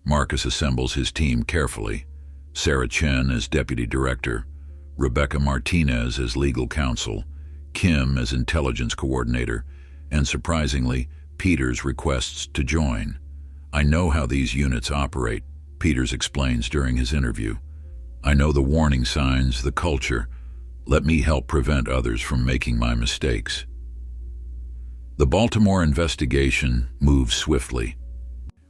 Marcus assembles his team carefully. Sarah Chen as deputy director, Rebecca Martinez as legal counsel, Kim as intelligence coordinator, and surprisingly, Peters requests to join. "I know how these units operate," Peters explains during his interview. "I know the warning signs, the culture. Let me help prevent others from making my mistakes." The Baltimore investigation moves swiftly.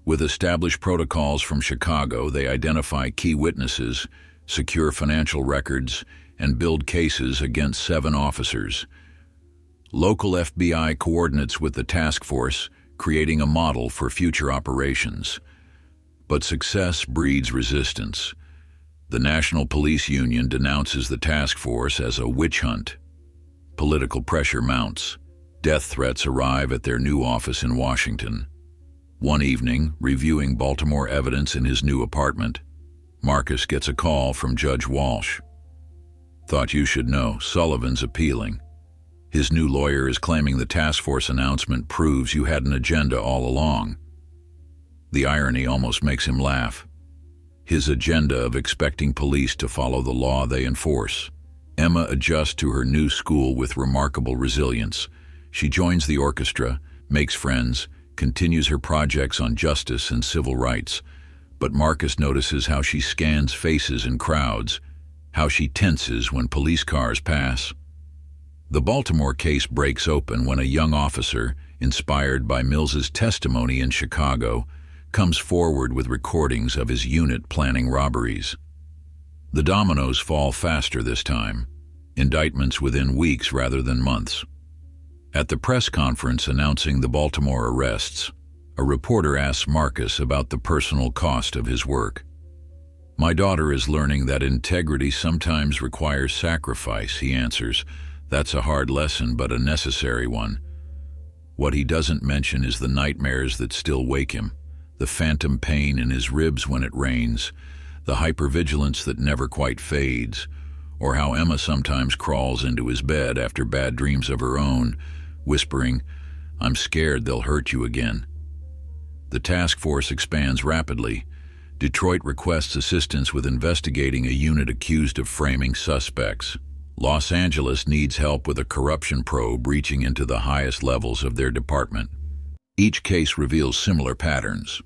With established protocols from Chicago, they identify key witnesses, secure financial records, and build cases against 7 officers. Local FBI coordinates with the task force, creating a model for future operations. But success breeds resistance. The National Police Union denounces the task force as a witch hunt. Political pressure mounts. Death threats arrive at their new office in Washington. One evening, reviewing Baltimore evidence in his new apartment, Marcus gets a call from Judge Walsh. "Thought you should know, Sullivan's appealing. His new lawyer is claiming the task force announcement proves you had an agenda all along." The irony almost makes him laugh. His agenda of expecting police to follow the law they enforce. Emma adjusts to her new school with remarkable resilience. She joins the orchestra, makes friends, continues her projects on justice and civil rights. But Marcus notices how she scans faces in crowds, how she tenses when police cars pass. The Baltimore case breaks open when a young officer, inspired by Mills's testimony in Chicago, comes forward with recordings of his unit planning robberies. The dominoes fall faster this time, indictments within weeks rather than months. At the press conference announcing the Baltimore arrests, a reporter asks Marcus about the personal cost of his work. "My daughter is learning that integrity sometimes requires sacrifice," he answers. "That's a hard lesson, but a necessary one." What he doesn't mention is the nightmares that still wake him, the phantom pain in his ribs when it rains, the hypervigilance that never quite fades, or how Emma sometimes crawls into his bed after bad dreams of her own, whispering, "I'm scared they'll hurt you again." The task force expands rapidly. Detroit requests assistance with investigating a unit accused of framing suspects. Los Angeles needs help with a corruption probe reaching into the highest levels of their department. Each case reveals similar patterns: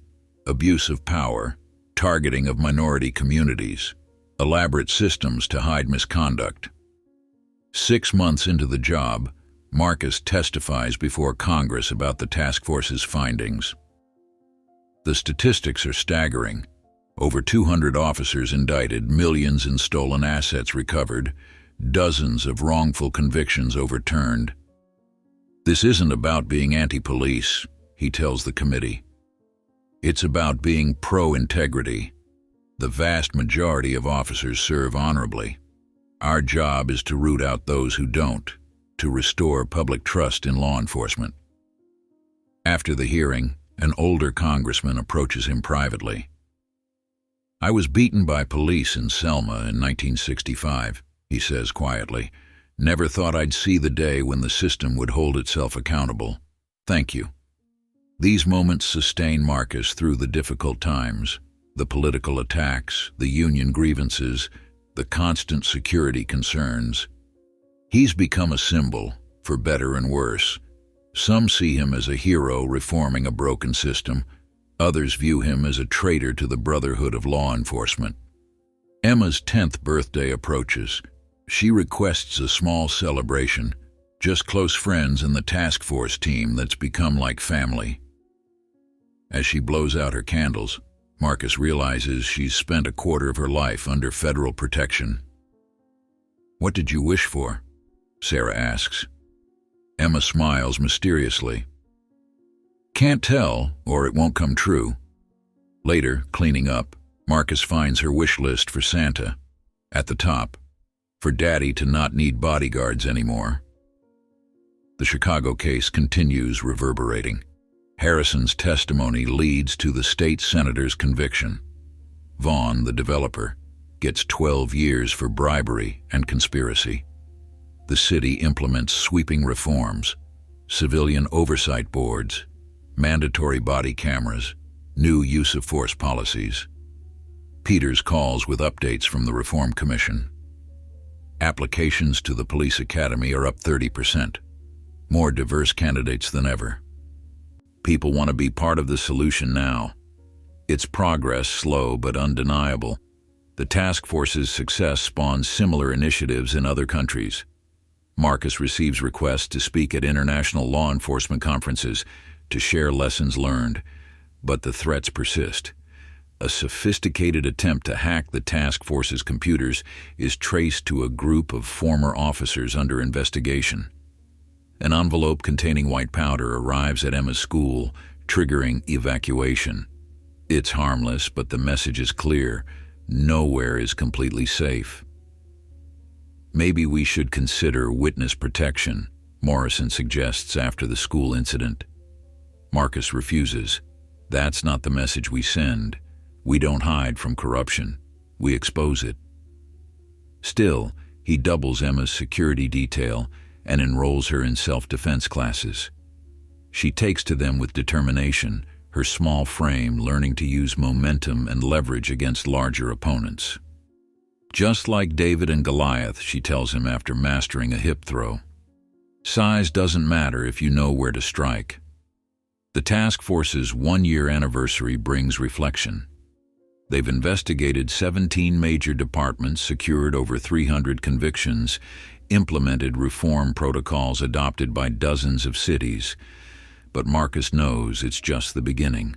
abuse of power, targeting of minority communities, elaborate systems to hide misconduct. 6 months into the job, Marcus testifies before Congress about the task force's findings. The statistics are staggering. Over 200 officers indicted, millions in stolen assets recovered, dozens of wrongful convictions overturned. "This isn't about being anti-police," he tells the committee. "It's about being pro-integrity. The vast majority of officers serve honorably. Our job is to root out those who don't, to restore public trust in law enforcement." After the hearing, an older congressman approaches him privately. "I was beaten by police in Selma in 1965, he says quietly. "Never thought I'd see the day when the system would hold itself accountable. Thank you." These moments sustain Marcus through the difficult times, the political attacks, the union grievances, the constant security concerns. He's become a symbol, for better and worse. Some see him as a hero reforming a broken system. Others view him as a traitor to the brotherhood of law enforcement. Emma's 10th birthday approaches. She requests a small celebration, just close friends and the task force team that's become like family. As she blows out her candles, Marcus realizes she's spent a quarter of her life under federal protection. "What did you wish for?" Sarah asks. Emma smiles mysteriously. "Can't tell, or it won't come true." Later, cleaning up, Marcus finds her wish list for Santa. At the top, for Daddy to not need bodyguards anymore. The Chicago case continues reverberating. Harrison's testimony leads to the state senator's conviction. Vaughn, the developer, gets 12 years for bribery and conspiracy. The city implements sweeping reforms, civilian oversight boards, mandatory body cameras, new use of force policies. Peters calls with updates from the Reform Commission. Applications to the police academy are up 30%. More diverse candidates than ever. People want to be part of the solution now. Its progress slow but undeniable. The task force's success spawns similar initiatives in other countries. Marcus receives requests to speak at international law enforcement conferences to share lessons learned, but the threats persist. A sophisticated attempt to hack the task force's computers is traced to a group of former officers under investigation. An envelope containing white powder arrives at Emma's school, triggering evacuation. It's harmless, but the message is clear: nowhere is completely safe. "Maybe we should consider witness protection," Morrison suggests after the school incident. Marcus refuses. "That's not the message we send. We don't hide from corruption. We expose it." Still, he doubles Emma's security detail and enrolls her in self-defense classes. She takes to them with determination, her small frame learning to use momentum and leverage against larger opponents. "Just like David and Goliath," she tells him after mastering a hip throw. "Size doesn't matter if you know where to strike." The task force's 1-year anniversary brings reflection. They've investigated 17 major departments, secured over 300 convictions, implemented reform protocols adopted by dozens of cities. But Marcus knows it's just the beginning.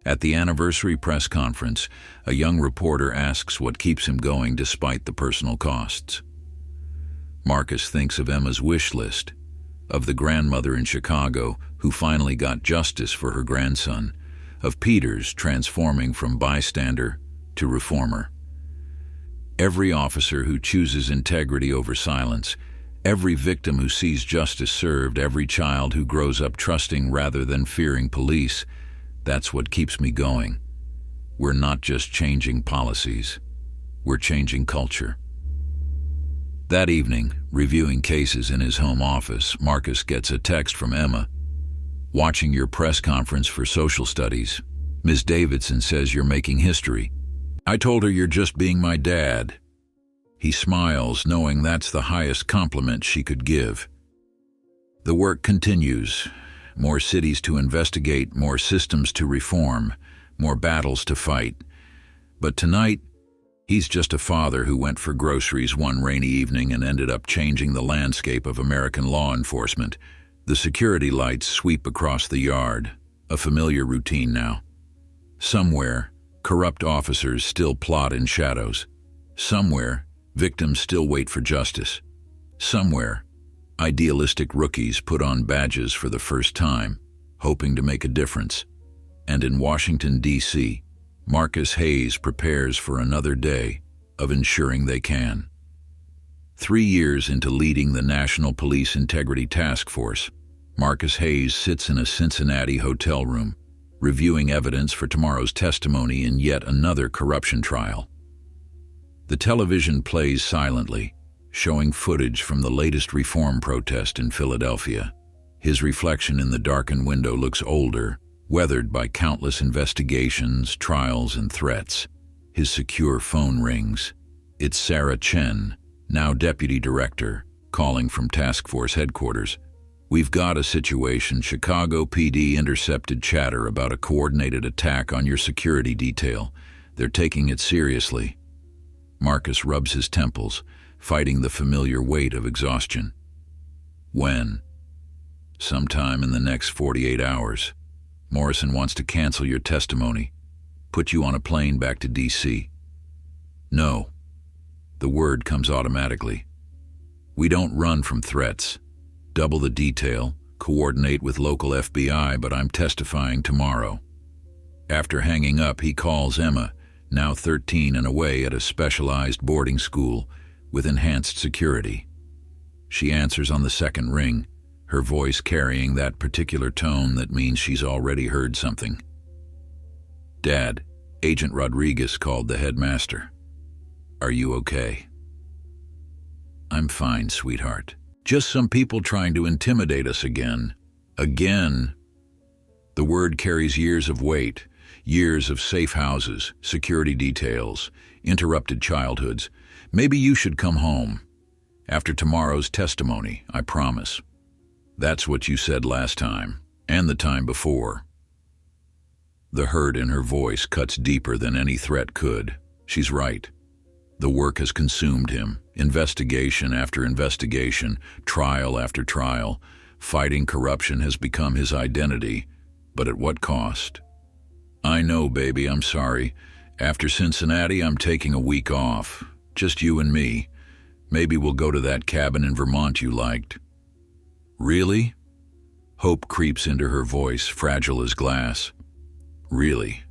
At the anniversary press conference, a young reporter asks what keeps him going despite the personal costs. Marcus thinks of Emma's wish list, of the grandmother in Chicago who finally got justice for her grandson, of Peters transforming from bystander to reformer. Every officer who chooses integrity over silence, every victim who sees justice served, every child who grows up trusting rather than fearing police, that's what keeps me going. We're not just changing policies, we're changing culture. That evening, reviewing cases in his home office, Marcus gets a text from Emma. Watching your press conference for social studies, Ms. Davidson says you're making history. I told her you're just being my dad. He smiles, knowing that's the highest compliment she could give. The work continues. More cities to investigate, more systems to reform, more battles to fight. But tonight, he's just a father who went for groceries one rainy evening and ended up changing the landscape of American law enforcement. The security lights sweep across the yard, a familiar routine now. Somewhere, corrupt officers still plot in shadows. Somewhere, victims still wait for justice. Somewhere, idealistic rookies put on badges for the first time, hoping to make a difference. And in Washington, D.C., Marcus Hayes prepares for another day of ensuring they can. 3 years into leading the National Police Integrity Task Force, Marcus Hayes sits in a Cincinnati hotel room, reviewing evidence for tomorrow's testimony in yet another corruption trial. The television plays silently, showing footage from the latest reform protest in Philadelphia. His reflection in the darkened window looks older, weathered by countless investigations, trials, and threats. His secure phone rings. It's Sarah Chen, now Deputy Director, calling from Task Force headquarters. We've got a situation. Chicago PD intercepted chatter about a coordinated attack on your security detail. They're taking it seriously. Marcus rubs his temples, fighting the familiar weight of exhaustion. When? Sometime in the next 48 hours. Morrison wants to cancel your testimony, put you on a plane back to D.C. No. The word comes automatically. We don't run from threats. Double the detail, coordinate with local FBI, but I'm testifying tomorrow. After hanging up, he calls Emma, now 13 and away at a specialized boarding school with enhanced security. She answers on the second ring, her voice carrying that particular tone that means she's already heard something. Dad, Agent Rodriguez called the headmaster. Are you okay? I'm fine, sweetheart. Just some people trying to intimidate us again. Again. The word carries years of weight, years of safe houses, security details, interrupted childhoods. Maybe you should come home. After tomorrow's testimony, I promise. That's what you said last time, and the time before. The hurt in her voice cuts deeper than any threat could. She's right. The work has consumed him. Investigation after investigation, trial after trial. Fighting corruption has become his identity, but at what cost? I know, baby, I'm sorry. After Cincinnati, I'm taking a week off. Just you and me. Maybe we'll go to that cabin in Vermont you liked. Really? Hope creeps into her voice, fragile as glass. Really?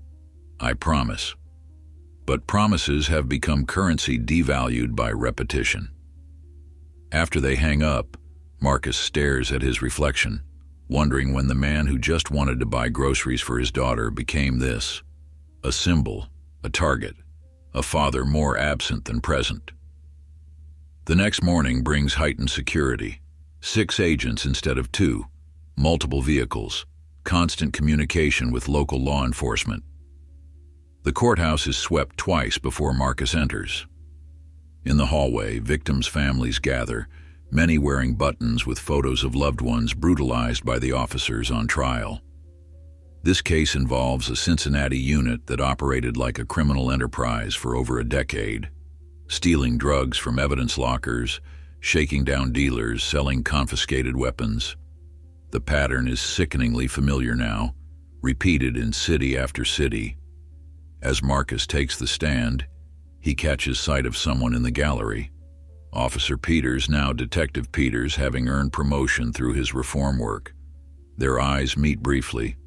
I promise. But promises have become currency devalued by repetition. After they hang up, Marcus stares at his reflection, wondering when the man who just wanted to buy groceries for his daughter became this. A symbol, a target, a father more absent than present. The next morning brings heightened security. 6 agents instead of 2, multiple vehicles, constant communication with local law enforcement. The courthouse is swept twice before Marcus enters. In the hallway, victims' families gather, many wearing buttons with photos of loved ones brutalized by the officers on trial. This case involves a Cincinnati unit that operated like a criminal enterprise for over a decade, stealing drugs from evidence lockers, shaking down dealers, selling confiscated weapons. The pattern is sickeningly familiar now, repeated in city after city. As Marcus takes the stand, he catches sight of someone in the gallery. Officer Peters, now Detective Peters, having earned promotion through his reform work. Their eyes meet briefly,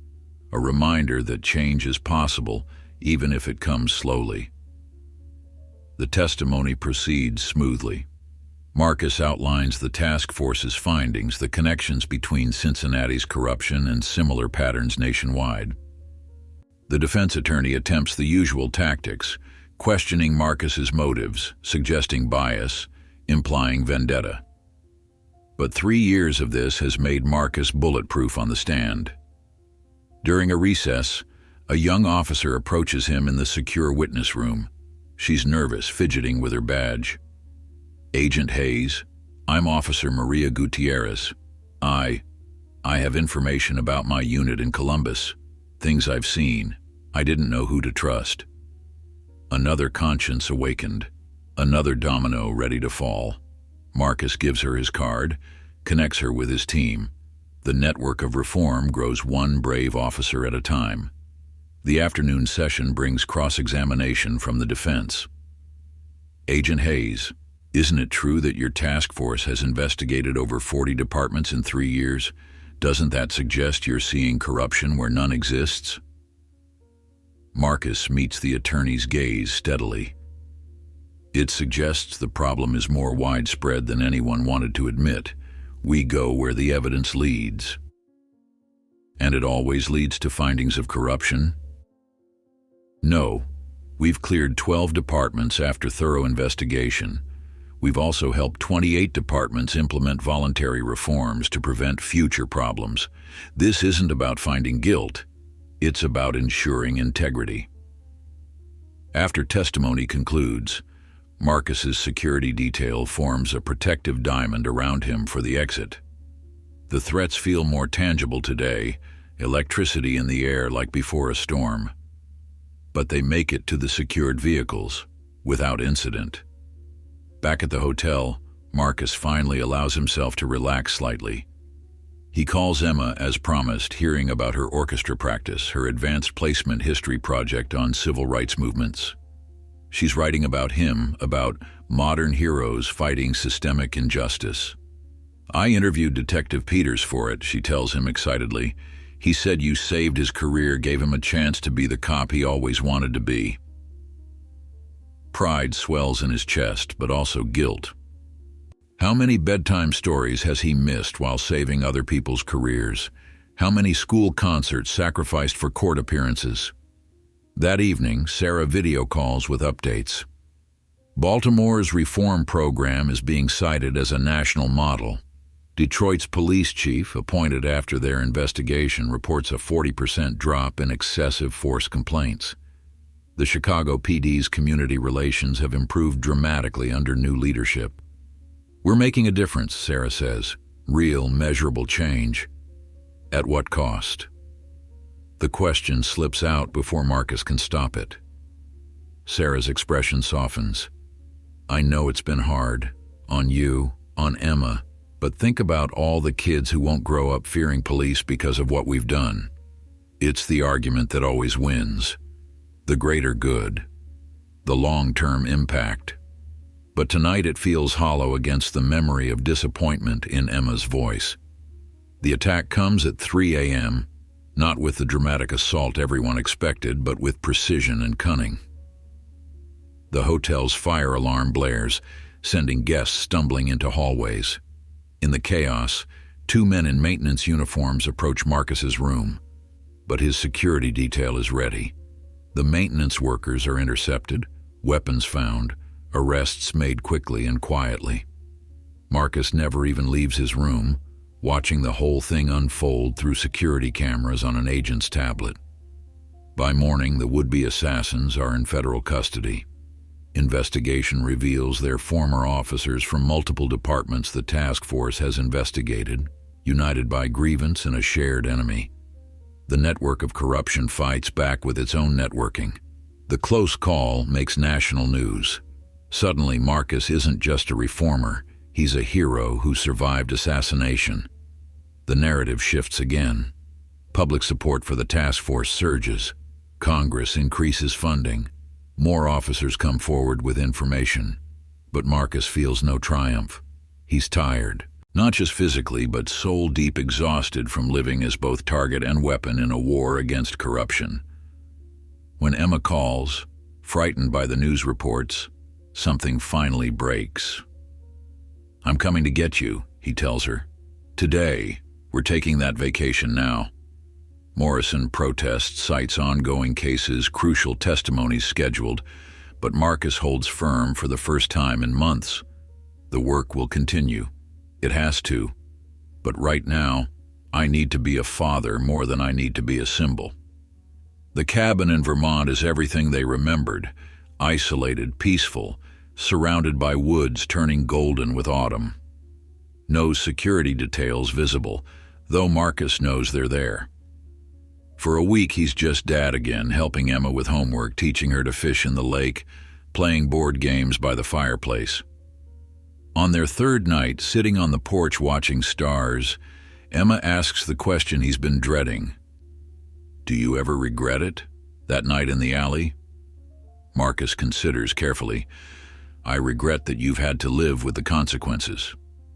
a reminder that change is possible even if it comes slowly. The testimony proceeds smoothly. Marcus outlines the task force's findings, the connections between Cincinnati's corruption and similar patterns nationwide. The defense attorney attempts the usual tactics, questioning Marcus's motives, suggesting bias, implying vendetta. But 3 years of this has made Marcus bulletproof on the stand. During a recess, a young officer approaches him in the secure witness room. She's nervous, fidgeting with her badge. "Agent Hayes, I'm Officer Maria Gutierrez. I have information about my unit in Columbus, things I've seen. I didn't know who to trust." Another conscience awakened, another domino ready to fall. Marcus gives her his card, connects her with his team. The network of reform grows one brave officer at a time. The afternoon session brings cross-examination from the defense. "Agent Hayes, isn't it true that your task force has investigated over 40 departments in 3 years? Doesn't that suggest you're seeing corruption where none exists?" Marcus meets the attorney's gaze steadily. "It suggests the problem is more widespread than anyone wanted to admit. We go where the evidence leads." "And it always leads to findings of corruption?" "No. We've cleared 12 departments after thorough investigation. We've also helped 28 departments implement voluntary reforms to prevent future problems. This isn't about finding guilt. It's about ensuring integrity." After testimony concludes, Marcus's security detail forms a protective diamond around him for the exit. The threats feel more tangible today, electricity in the air like before a storm. But they make it to the secured vehicles, without incident. Back at the hotel, Marcus finally allows himself to relax slightly. He calls Emma as promised, hearing about her orchestra practice, her advanced placement history project on civil rights movements. She's writing about him, about modern heroes fighting systemic injustice. "I interviewed Detective Peters for it," she tells him excitedly. "He said you saved his career, gave him a chance to be the cop he always wanted to be." Pride swells in his chest, but also guilt. How many bedtime stories has he missed while saving other people's careers? How many school concerts sacrificed for court appearances? That evening, Sarah video calls with updates. Baltimore's reform program is being cited as a national model. Detroit's police chief, appointed after their investigation, reports a 40% drop in excessive force complaints. The Chicago PD's community relations have improved dramatically under new leadership. "We're making a difference," Sarah says. "Real, measurable change." At what cost? The question slips out before Marcus can stop it. Sarah's expression softens. "I know it's been hard. On you, on Emma. But think about all the kids who won't grow up fearing police because of what we've done. It's the argument that always wins. The greater good. The long-term impact. But tonight it feels hollow against the memory of disappointment in Emma's voice. The attack comes at 3 a.m., not with the dramatic assault everyone expected, but with precision and cunning. The hotel's fire alarm blares, sending guests stumbling into hallways. In the chaos, 2 men in maintenance uniforms approach Marcus's room, but his security detail is ready. The maintenance workers are intercepted, weapons found, arrests made quickly and quietly. Marcus never even leaves his room, watching the whole thing unfold through security cameras on an agent's tablet. By morning, the would-be assassins are in federal custody. Investigation reveals they're former officers from multiple departments the task force has investigated, united by grievance and a shared enemy. The network of corruption fights back with its own networking. The close call makes national news. Suddenly, Marcus isn't just a reformer, he's a hero who survived assassination. The narrative shifts again. Public support for the task force surges. Congress increases funding. More officers come forward with information. But Marcus feels no triumph. He's tired, not just physically, but soul-deep exhausted from living as both target and weapon in a war against corruption. When Emma calls, frightened by the news reports, something finally breaks. "I'm coming to get you," he tells her. "Today, we're taking that vacation now." Morrison protests, cites ongoing cases, crucial testimonies scheduled, but Marcus holds firm for the first time in months. The work will continue. It has to. But right now, I need to be a father more than I need to be a symbol. The cabin in Vermont is everything they remembered, isolated, peaceful, surrounded by woods turning golden with autumn. No security details visible, though Marcus knows they're there. For a week, he's just dad again, helping Emma with homework, teaching her to fish in the lake, playing board games by the fireplace. On their third night, sitting on the porch watching stars, Emma asks the question he's been dreading. "Do you ever regret it, that night in the alley?" Marcus considers carefully. "I regret that you've had to live with the consequences.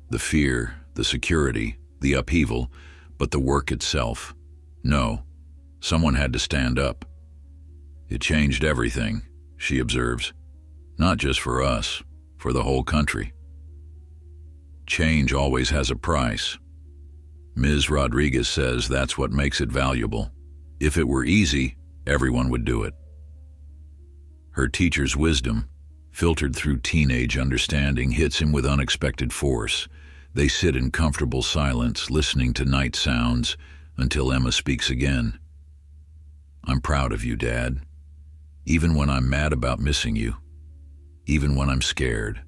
The fear, the security, the upheaval, but the work itself. No. Someone had to stand up." "It changed everything," she observes. "Not just for us, for the whole country." Change always has a price. Ms. Rodriguez says that's what makes it valuable. If it were easy, everyone would do it. Her teacher's wisdom, filtered through teenage understanding, hits him with unexpected force. They sit in comfortable silence, listening to night sounds, until Emma speaks again. "I'm proud of you, Dad. Even when I'm mad about missing you. Even when I'm scared.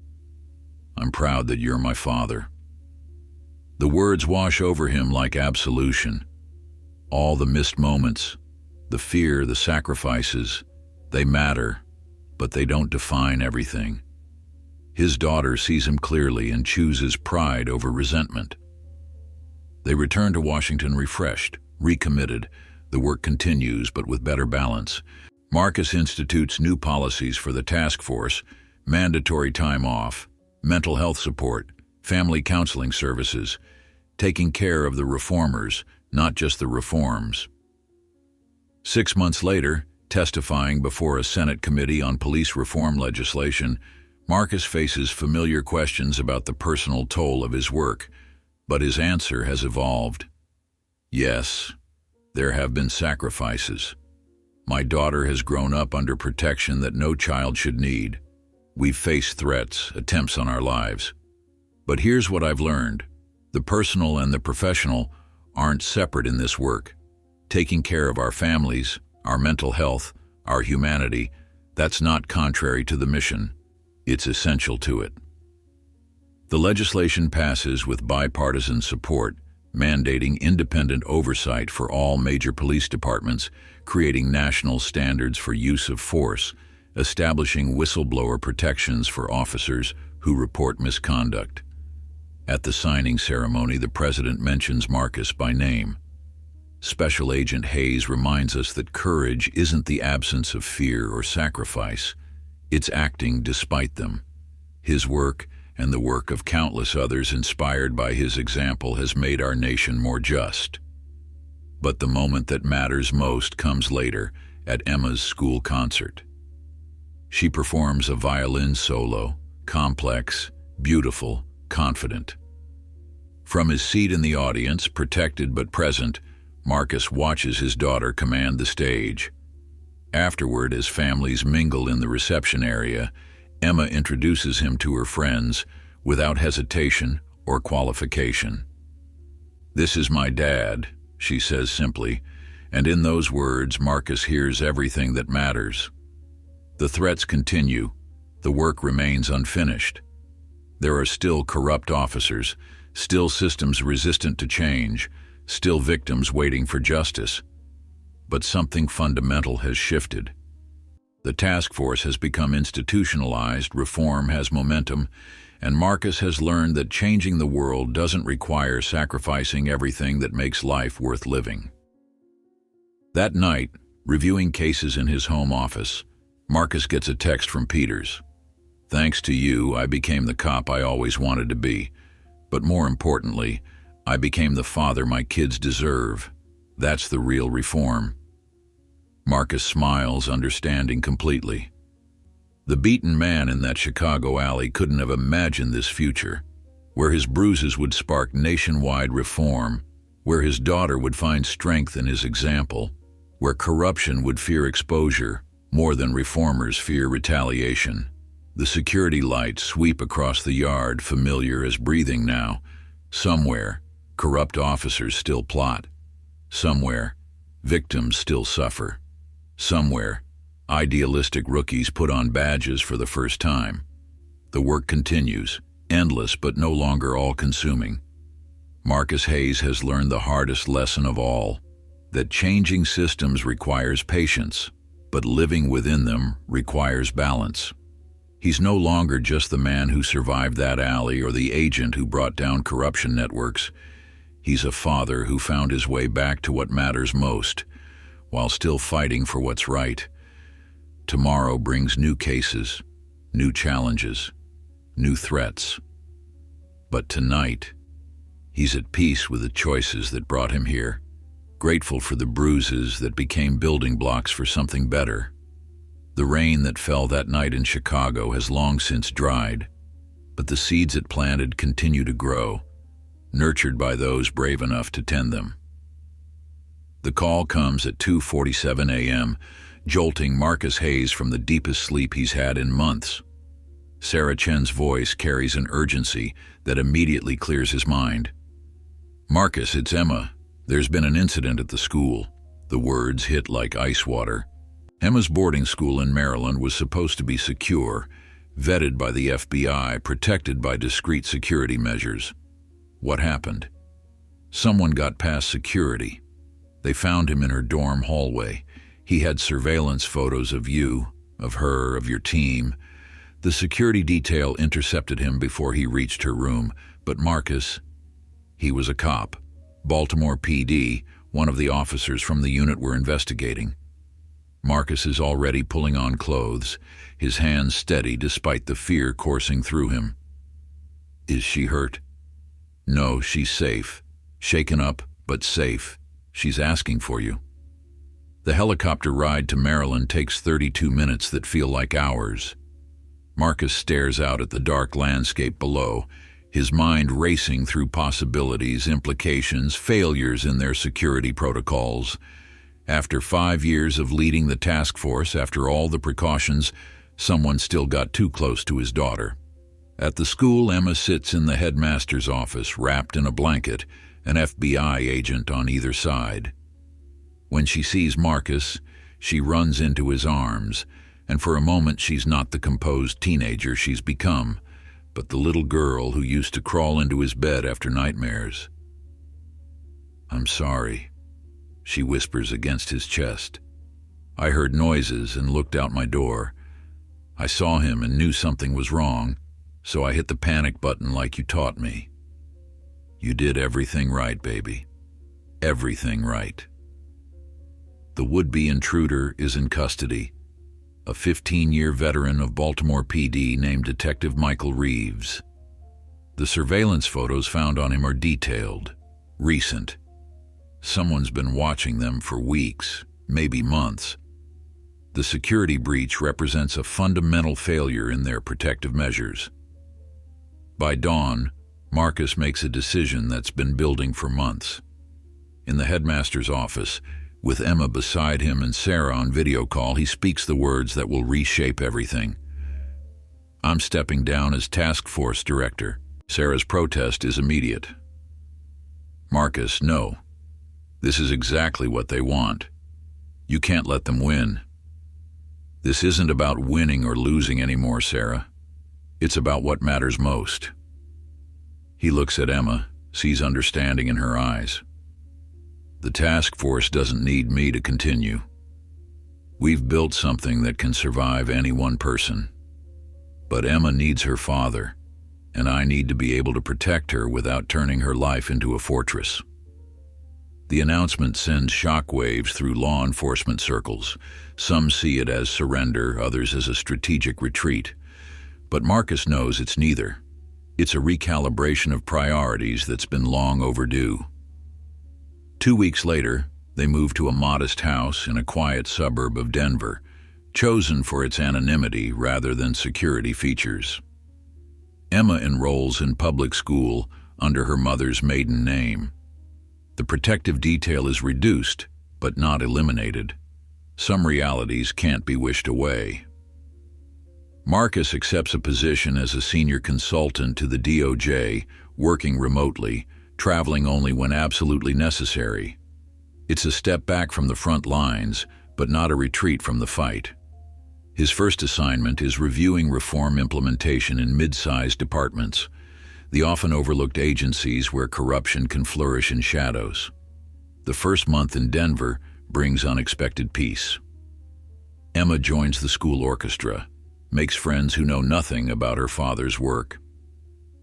I'm proud that you're my father." The words wash over him like absolution. All the missed moments, the fear, the sacrifices, they matter, but they don't define everything. His daughter sees him clearly and chooses pride over resentment. They return to Washington refreshed, recommitted. The work continues, but with better balance. Marcus institutes new policies for the task force, mandatory time off, mental health support, family counseling services, taking care of the reformers, not just the reforms. 6 months later, testifying before a Senate committee on police reform legislation, Marcus faces familiar questions about the personal toll of his work, but his answer has evolved. "Yes, there have been sacrifices. My daughter has grown up under protection that no child should need. We've faced threats, attempts on our lives. But here's what I've learned. The personal and the professional aren't separate in this work. Taking care of our families, our mental health, our humanity, that's not contrary to the mission. It's essential to it." The legislation passes with bipartisan support, mandating independent oversight for all major police departments, creating national standards for use of force, establishing whistleblower protections for officers who report misconduct. At the signing ceremony, the president mentions Marcus by name. Special Agent Hayes reminds us that courage isn't the absence of fear or sacrifice, it's acting despite them. His work, and the work of countless others inspired by his example, has made our nation more just. But the moment that matters most comes later, at Emma's school concert. She performs a violin solo, complex, beautiful, confident. From his seat in the audience, protected but present, Marcus watches his daughter command the stage. Afterward, as families mingle in the reception area, Emma introduces him to her friends without hesitation or qualification. "This is my dad," she says simply, and in those words, Marcus hears everything that matters. The threats continue. The work remains unfinished. There are still corrupt officers, still systems resistant to change, still victims waiting for justice. But something fundamental has shifted. The task force has become institutionalized, reform has momentum, and Marcus has learned that changing the world doesn't require sacrificing everything that makes life worth living. That night, reviewing cases in his home office, Marcus gets a text from Peters. "Thanks to you, I became the cop I always wanted to be. But more importantly, I became the father my kids deserve. That's the real reform." Marcus smiles, understanding completely. The beaten man in that Chicago alley couldn't have imagined this future, where his bruises would spark nationwide reform, where his daughter would find strength in his example, where corruption would fear exposure more than reformers fear retaliation. The security lights sweep across the yard, familiar as breathing now. Somewhere, corrupt officers still plot. Somewhere, victims still suffer. Somewhere, idealistic rookies put on badges for the first time. The work continues, endless but no longer all-consuming. Marcus Hayes has learned the hardest lesson of all, that changing systems requires patience, but living within them requires balance. He's no longer just the man who survived that alley or the agent who brought down corruption networks. He's a father who found his way back to what matters most, while still fighting for what's right. Tomorrow brings new cases, new challenges, new threats. But tonight, he's at peace with the choices that brought him here, grateful for the bruises that became building blocks for something better. The rain that fell that night in Chicago has long since dried, but the seeds it planted continue to grow, nurtured by those brave enough to tend them. The call comes at 2:47 a.m., jolting Marcus Hayes from the deepest sleep he's had in months. Sarah Chen's voice carries an urgency that immediately clears his mind. "Marcus, it's Emma. There's been an incident at the school." The words hit like ice water. Emma's boarding school in Maryland was supposed to be secure, vetted by the FBI, protected by discreet security measures. What happened? Someone got past security. They found him in her dorm hallway. He had surveillance photos of you, of her, of your team. The security detail intercepted him before he reached her room, but Marcus, he was a cop. Baltimore PD, one of the officers from the unit we're investigating. Marcus is already pulling on clothes, his hands steady despite the fear coursing through him. "Is she hurt?" "No, she's safe. Shaken up, but safe. She's asking for you." The helicopter ride to Maryland takes 32 minutes that feel like hours. Marcus stares out at the dark landscape below, his mind racing through possibilities, implications, failures in their security protocols. After 5 years of leading the task force, after all the precautions, someone still got too close to his daughter. At the school, Emma sits in the headmaster's office, wrapped in a blanket, an FBI agent on either side. When she sees Marcus, she runs into his arms, and for a moment she's not the composed teenager she's become, but the little girl who used to crawl into his bed after nightmares. "I'm sorry," she whispers against his chest. "I heard noises and looked out my door. I saw him and knew something was wrong, so I hit the panic button like you taught me. You did everything right, baby. Everything right." The would-be intruder is in custody, a 15-year veteran of Baltimore PD named Detective Michael Reeves. The surveillance photos found on him are detailed, recent. Someone's been watching them for weeks, maybe months. The security breach represents a fundamental failure in their protective measures. By dawn, Marcus makes a decision that's been building for months. In the headmaster's office, with Emma beside him and Sarah on video call, he speaks the words that will reshape everything. "I'm stepping down as task force director." Sarah's protest is immediate. "Marcus, no. This is exactly what they want. You can't let them win. This isn't about winning or losing anymore, Sarah. It's about what matters most." He looks at Emma, sees understanding in her eyes. The task force doesn't need me to continue. We've built something that can survive any one person. But Emma needs her father, and I need to be able to protect her without turning her life into a fortress. The announcement sends shockwaves through law enforcement circles. Some see it as surrender, others as a strategic retreat. But Marcus knows it's neither. It's a recalibration of priorities that's been long overdue. 2 weeks later, they move to a modest house in a quiet suburb of Denver, chosen for its anonymity rather than security features. Emma enrolls in public school under her mother's maiden name. The protective detail is reduced, but not eliminated. Some realities can't be wished away. Marcus accepts a position as a senior consultant to the DOJ, working remotely, traveling only when absolutely necessary. It's a step back from the front lines, but not a retreat from the fight. His first assignment is reviewing reform implementation in mid-sized departments, the often overlooked agencies where corruption can flourish in shadows. The first month in Denver brings unexpected peace. Emma joins the school orchestra, makes friends who know nothing about her father's work.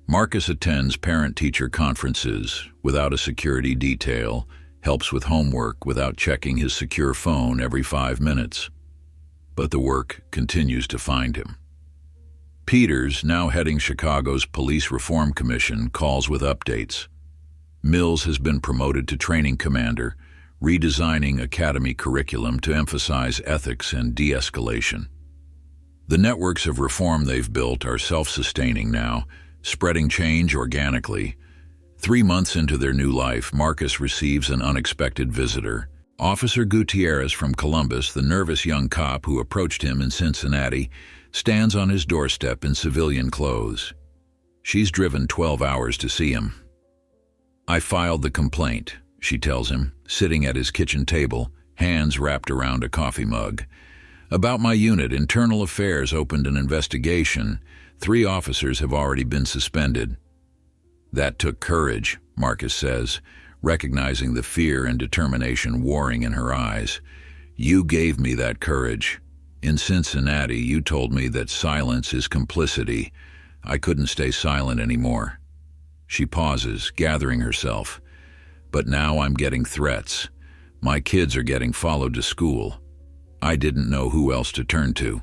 Marcus attends parent-teacher conferences without a security detail, helps with homework without checking his secure phone every 5 minutes. But the work continues to find him. Peters, now heading Chicago's Police Reform Commission, calls with updates. Mills has been promoted to training commander, redesigning academy curriculum to emphasize ethics and de-escalation. The networks of reform they've built are self-sustaining now, spreading change organically. 3 months into their new life, Marcus receives an unexpected visitor. Officer Gutierrez from Columbus, the nervous young cop who approached him in Cincinnati, stands on his doorstep in civilian clothes. She's driven 12 hours to see him. "I filed the complaint," she tells him, sitting at his kitchen table, hands wrapped around a coffee mug. "About my unit, Internal Affairs opened an investigation. 3 officers have already been suspended." "That took courage," Marcus says, recognizing the fear and determination warring in her eyes. "You gave me that courage. In Cincinnati, you told me that silence is complicity. I couldn't stay silent anymore." She pauses, gathering herself. "But now I'm getting threats. My kids are getting followed to school. I didn't know who else to turn to."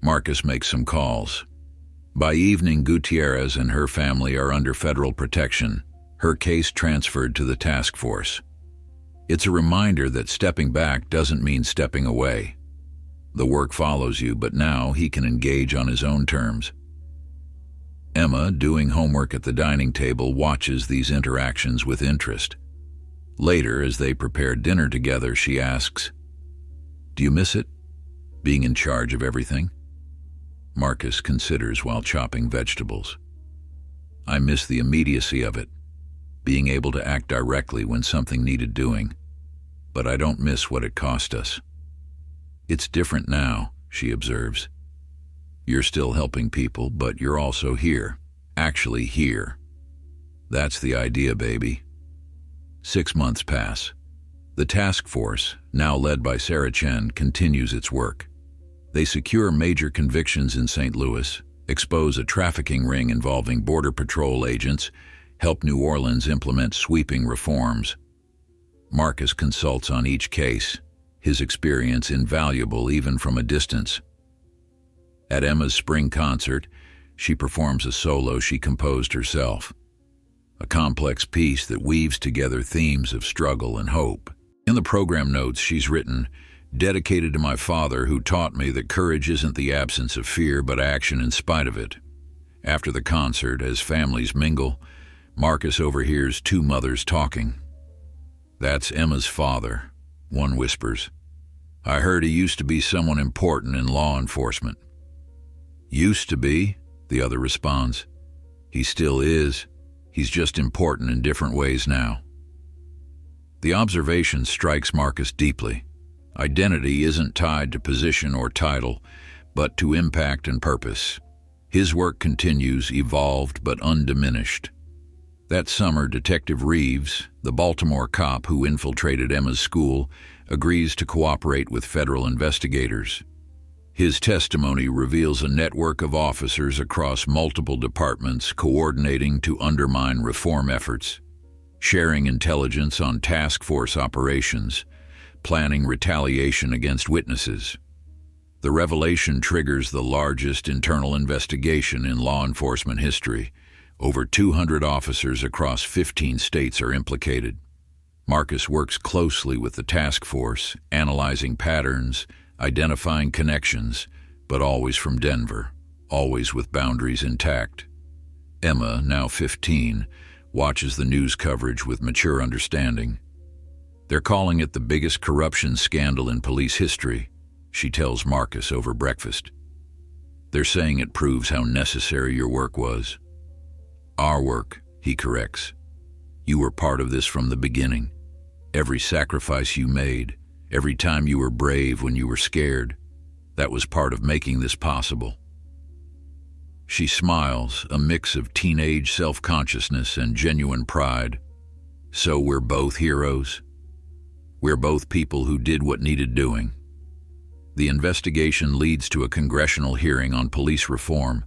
Marcus makes some calls. By evening, Gutierrez and her family are under federal protection, her case transferred to the task force. It's a reminder that stepping back doesn't mean stepping away. The work follows you, but now he can engage on his own terms. Emma, doing homework at the dining table, watches these interactions with interest. Later, as they prepare dinner together, she asks, "Do you miss it, being in charge of everything?" Marcus considers while chopping vegetables. "I miss the immediacy of it, being able to act directly when something needed doing. But I don't miss what it cost us." "It's different now," she observes. "You're still helping people, but you're also here, actually here. That's the idea, baby." 6 months pass. The task force, now led by Sarah Chen, continues its work. They secure major convictions in St. Louis, expose a trafficking ring involving Border Patrol agents, help New Orleans implement sweeping reforms. Marcus consults on each case, his experience invaluable even from a distance. At Emma's spring concert, she performs a solo she composed herself, a complex piece that weaves together themes of struggle and hope. In the program notes, she's written, "Dedicated to my father who taught me that courage isn't the absence of fear but action in spite of it." After the concert, as families mingle, Marcus overhears 2 mothers talking. "That's Emma's father," one whispers. "I heard he used to be someone important in law enforcement." "Used to be," the other responds. "He still is. He's just important in different ways now." The observation strikes Marcus deeply. Identity isn't tied to position or title, but to impact and purpose. His work continues, evolved but undiminished. That summer, Detective Reeves, the Baltimore cop who infiltrated Emma's school, agrees to cooperate with federal investigators. His testimony reveals a network of officers across multiple departments coordinating to undermine reform efforts, sharing intelligence on task force operations, planning retaliation against witnesses. The revelation triggers the largest internal investigation in law enforcement history. Over 200 officers across 15 states are implicated. Marcus works closely with the task force, analyzing patterns, identifying connections, but always from Denver, always with boundaries intact. Emma, now 15, watches the news coverage with mature understanding. They're calling it the biggest corruption scandal in police history, she tells Marcus over breakfast. They're saying it proves how necessary your work was. Our work, he corrects. You were part of this from the beginning. Every sacrifice you made, every time you were brave when you were scared, that was part of making this possible. She smiles, a mix of teenage self-consciousness and genuine pride. So we're both heroes? We're both people who did what needed doing. The investigation leads to a congressional hearing on police reform.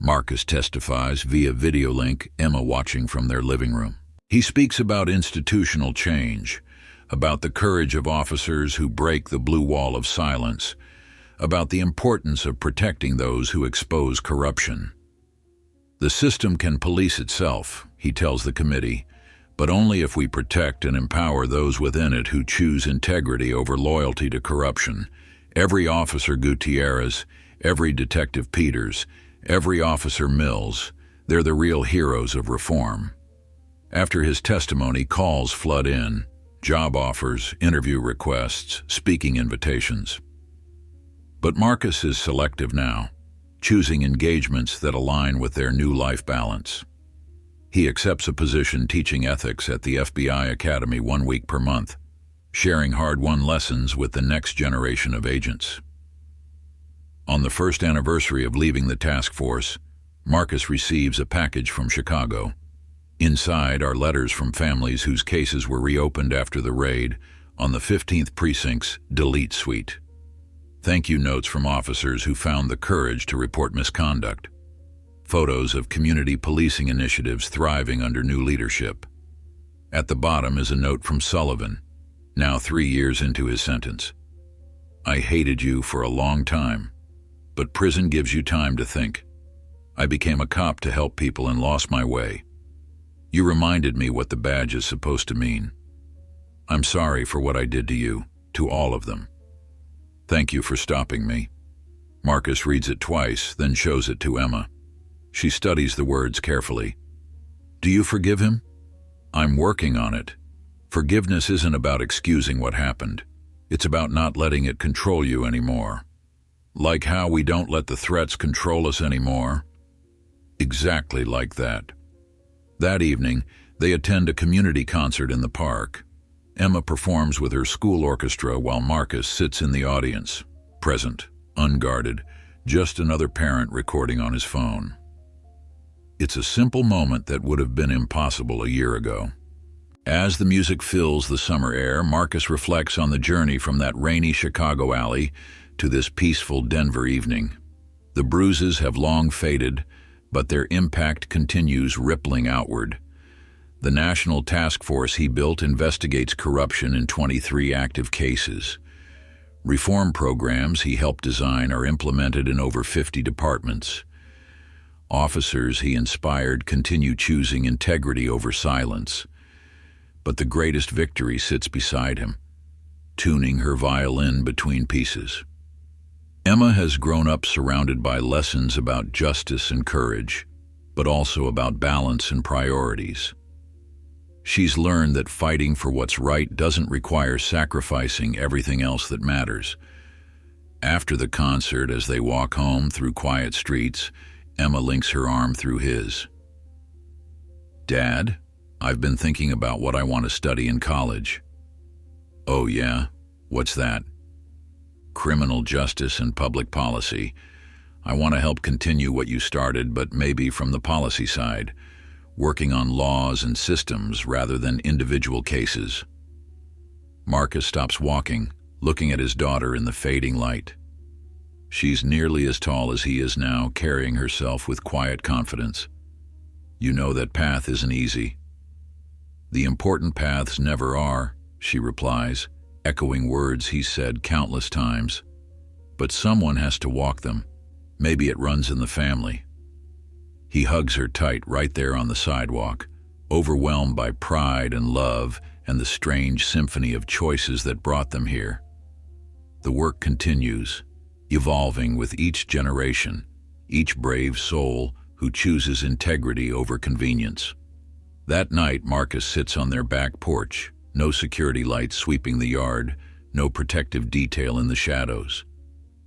Marcus testifies via video link, Emma watching from their living room. He speaks about institutional change, about the courage of officers who break the blue wall of silence, about the importance of protecting those who expose corruption. The system can police itself, he tells the committee, but only if we protect and empower those within it who choose integrity over loyalty to corruption. Every Officer Gutierrez, every Detective Peters, every Officer Mills, they're the real heroes of reform. After his testimony, calls flood in, job offers, interview requests, speaking invitations. But Marcus is selective now, choosing engagements that align with their new life balance. He accepts a position teaching ethics at the FBI Academy 1 week per month, sharing hard-won lessons with the next generation of agents. On the first anniversary of leaving the task force, Marcus receives a package from Chicago. Inside are letters from families whose cases were reopened after the raid on the 15th Precinct's Delete Suite. Thank you notes from officers who found the courage to report misconduct. Photos of community policing initiatives thriving under new leadership. At the bottom is a note from Sullivan, now 3 years into his sentence. I hated you for a long time, but prison gives you time to think. I became a cop to help people and lost my way. You reminded me what the badge is supposed to mean. I'm sorry for what I did to you, to all of them. Thank you for stopping me. Marcus reads it twice, then shows it to Emma. She studies the words carefully. Do you forgive him? I'm working on it. Forgiveness isn't about excusing what happened. It's about not letting it control you anymore. Like how we don't let the threats control us anymore. Exactly like that. That evening, they attend a community concert in the park. Emma performs with her school orchestra while Marcus sits in the audience, present, unguarded, just another parent recording on his phone. It's a simple moment that would have been impossible a year ago. As the music fills the summer air, Marcus reflects on the journey from that rainy Chicago alley to this peaceful Denver evening. The bruises have long faded, but their impact continues rippling outward. The national task force he built investigates corruption in 23 active cases. Reform programs he helped design are implemented in over 50 departments. Officers he inspired continue choosing integrity over silence. But the greatest victory sits beside him, tuning her violin between pieces. Emma has grown up surrounded by lessons about justice and courage, but also about balance and priorities. She's learned that fighting for what's right doesn't require sacrificing everything else that matters. After the concert, as they walk home through quiet streets, Emma links her arm through his. Dad, I've been thinking about what I want to study in college. Oh yeah? What's that? Criminal justice and public policy. I want to help continue what you started, but maybe from the policy side. working on laws and systems rather than individual cases. Marcus stops walking, looking at his daughter in the fading light. She's nearly as tall as he is now, carrying herself with quiet confidence. "You know that path isn't easy." "The important paths never are," she replies, echoing words he said countless times. "But someone has to walk them. Maybe it runs in the family." He hugs her tight right there on the sidewalk, overwhelmed by pride and love and the strange symphony of choices that brought them here. The work continues, evolving with each generation, each brave soul who chooses integrity over convenience. That night, Marcus sits on their back porch, no security lights sweeping the yard, no protective detail in the shadows.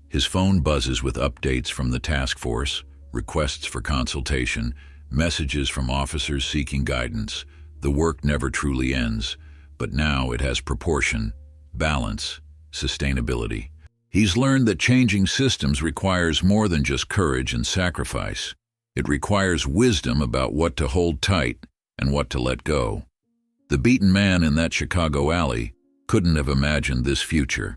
His phone buzzes with updates from the task force, requests for consultation, messages from officers seeking guidance. The work never truly ends, but now it has proportion, balance, sustainability. He's learned that changing systems requires more than just courage and sacrifice. It requires wisdom about what to hold tight and what to let go. The beaten man in that Chicago alley couldn't have imagined this future,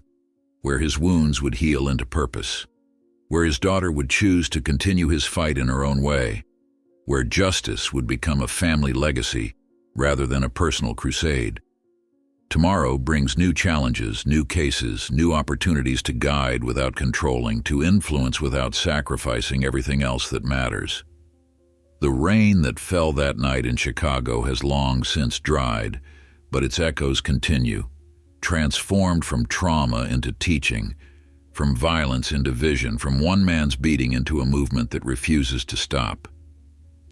where his wounds would heal into purpose, where his daughter would choose to continue his fight in her own way, where justice would become a family legacy rather than a personal crusade. Tomorrow brings new challenges, new cases, new opportunities to guide without controlling, to influence without sacrificing everything else that matters. The rain that fell that night in Chicago has long since dried, but its echoes continue, transformed from trauma into teaching, from violence into vision, from one man's beating into a movement that refuses to stop.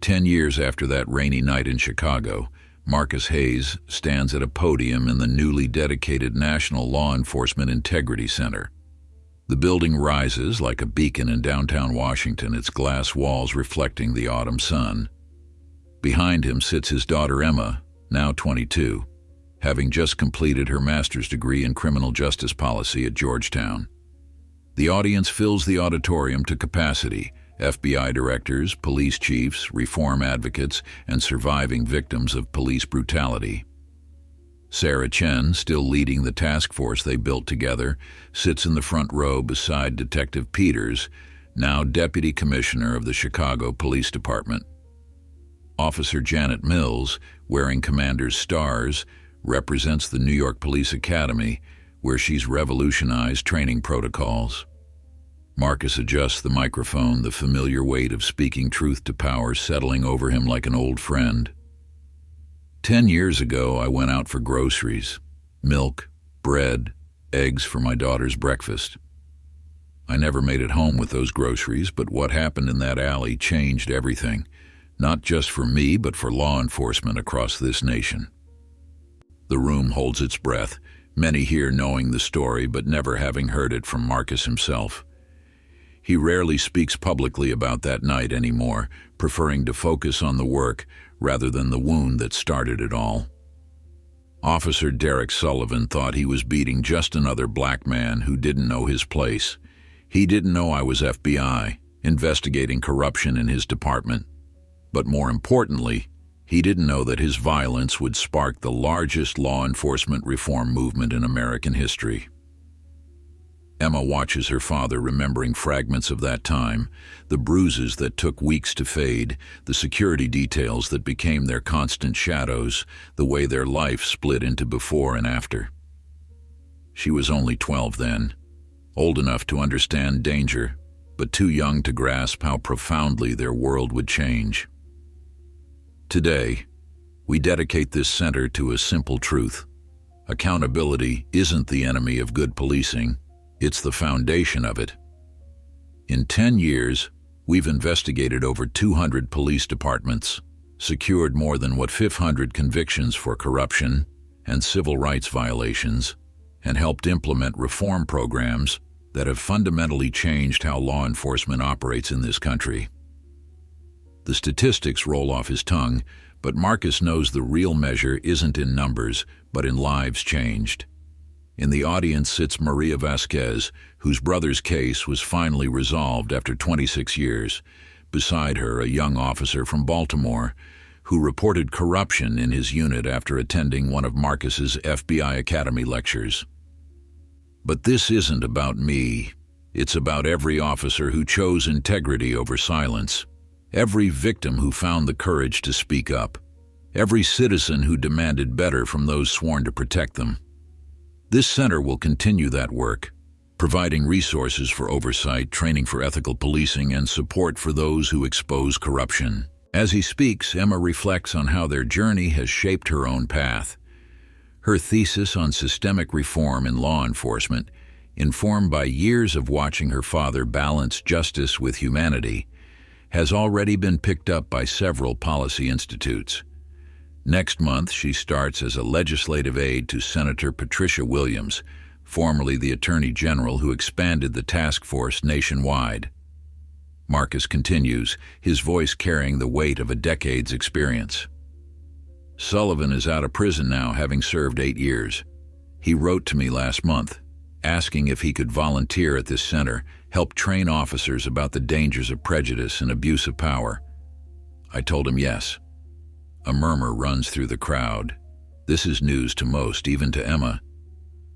10 years after that rainy night in Chicago, Marcus Hayes stands at a podium in the newly dedicated National Law Enforcement Integrity Center. The building rises like a beacon in downtown Washington, its glass walls reflecting the autumn sun. Behind him sits his daughter Emma, now 22, having just completed her master's degree in criminal justice policy at Georgetown. The audience fills the auditorium to capacity. FBI directors, police chiefs, reform advocates, and surviving victims of police brutality. Sarah Chen, still leading the task force they built together, sits in the front row beside Detective Peters, now Deputy Commissioner of the Chicago Police Department. Officer Janet Mills, wearing commander's stars, represents the New York Police Academy, where she's revolutionized training protocols. Marcus adjusts the microphone, the familiar weight of speaking truth to power settling over him like an old friend. 10 years ago, I went out for groceries, milk, bread, eggs for my daughter's breakfast. I never made it home with those groceries, but what happened in that alley changed everything, not just for me, but for law enforcement across this nation. The room holds its breath, many here knowing the story but never having heard it from Marcus himself. He rarely speaks publicly about that night anymore, preferring to focus on the work rather than the wound that started it all. Officer Derek Sullivan thought he was beating just another black man who didn't know his place. He didn't know I was FBI, investigating corruption in his department. But more importantly, he didn't know that his violence would spark the largest law enforcement reform movement in American history. Emma watches her father, remembering fragments of that time, the bruises that took weeks to fade, the security details that became their constant shadows, the way their life split into before and after. She was only 12 then, old enough to understand danger, but too young to grasp how profoundly their world would change. Today, we dedicate this center to a simple truth. Accountability isn't the enemy of good policing. It's the foundation of it. In 10 years, we've investigated over 200 police departments, secured more than 500 convictions for corruption and civil rights violations, and helped implement reform programs that have fundamentally changed how law enforcement operates in this country. The statistics roll off his tongue, but Marcus knows the real measure isn't in numbers, but in lives changed. In the audience sits Maria Vasquez, whose brother's case was finally resolved after 26 years. Beside her, a young officer from Baltimore, who reported corruption in his unit after attending one of Marcus's FBI Academy lectures. But this isn't about me. It's about every officer who chose integrity over silence, every victim who found the courage to speak up, every citizen who demanded better from those sworn to protect them. This center will continue that work, providing resources for oversight, training for ethical policing, and support for those who expose corruption. As he speaks, Emma reflects on how their journey has shaped her own path. Her thesis on systemic reform in law enforcement, informed by years of watching her father balance justice with humanity, has already been picked up by several policy institutes. Next month, she starts as a legislative aide to Senator Patricia Williams, formerly the Attorney General who expanded the task force nationwide. Marcus continues, his voice carrying the weight of a decade's experience. Sullivan is out of prison now, having served 8 years. He wrote to me last month, asking if he could volunteer at this center, help train officers about the dangers of prejudice and abuse of power. I told him yes. A murmur runs through the crowd. This is news to most, even to Emma.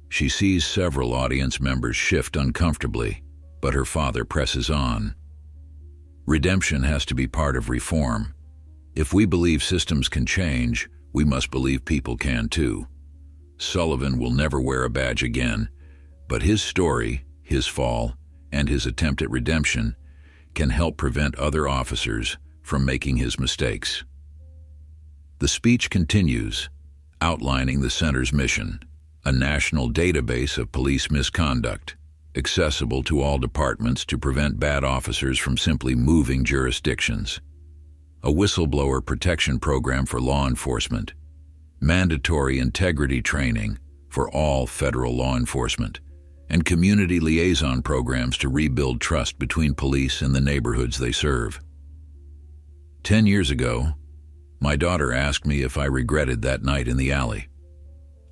She sees several audience members shift uncomfortably, but her father presses on. Redemption has to be part of reform. If we believe systems can change, we must believe people can too. Sullivan will never wear a badge again, but his story, his fall, and his attempt at redemption can help prevent other officers from making his mistakes. The speech continues, outlining the center's mission, a national database of police misconduct, accessible to all departments to prevent bad officers from simply moving jurisdictions, a whistleblower protection program for law enforcement, mandatory integrity training for all federal law enforcement, and community liaison programs to rebuild trust between police and the neighborhoods they serve. 10 years ago, my daughter asked me if I regretted that night in the alley.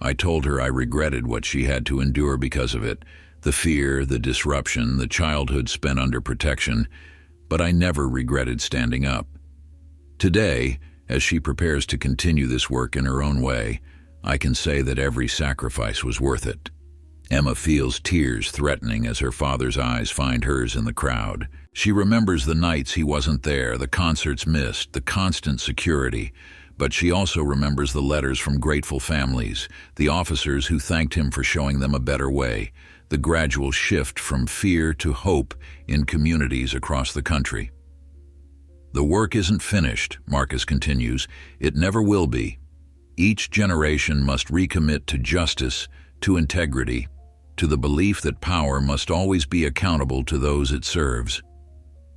I told her I regretted what she had to endure because of it, the fear, the disruption, the childhood spent under protection, but I never regretted standing up. Today, as she prepares to continue this work in her own way, I can say that every sacrifice was worth it. Emma feels tears threatening as her father's eyes find hers in the crowd. She remembers the nights he wasn't there, the concerts missed, the constant security, but she also remembers the letters from grateful families, the officers who thanked him for showing them a better way, the gradual shift from fear to hope in communities across the country. The work isn't finished, Marcus continues. It never will be. Each generation must recommit to justice, to integrity, to the belief that power must always be accountable to those it serves.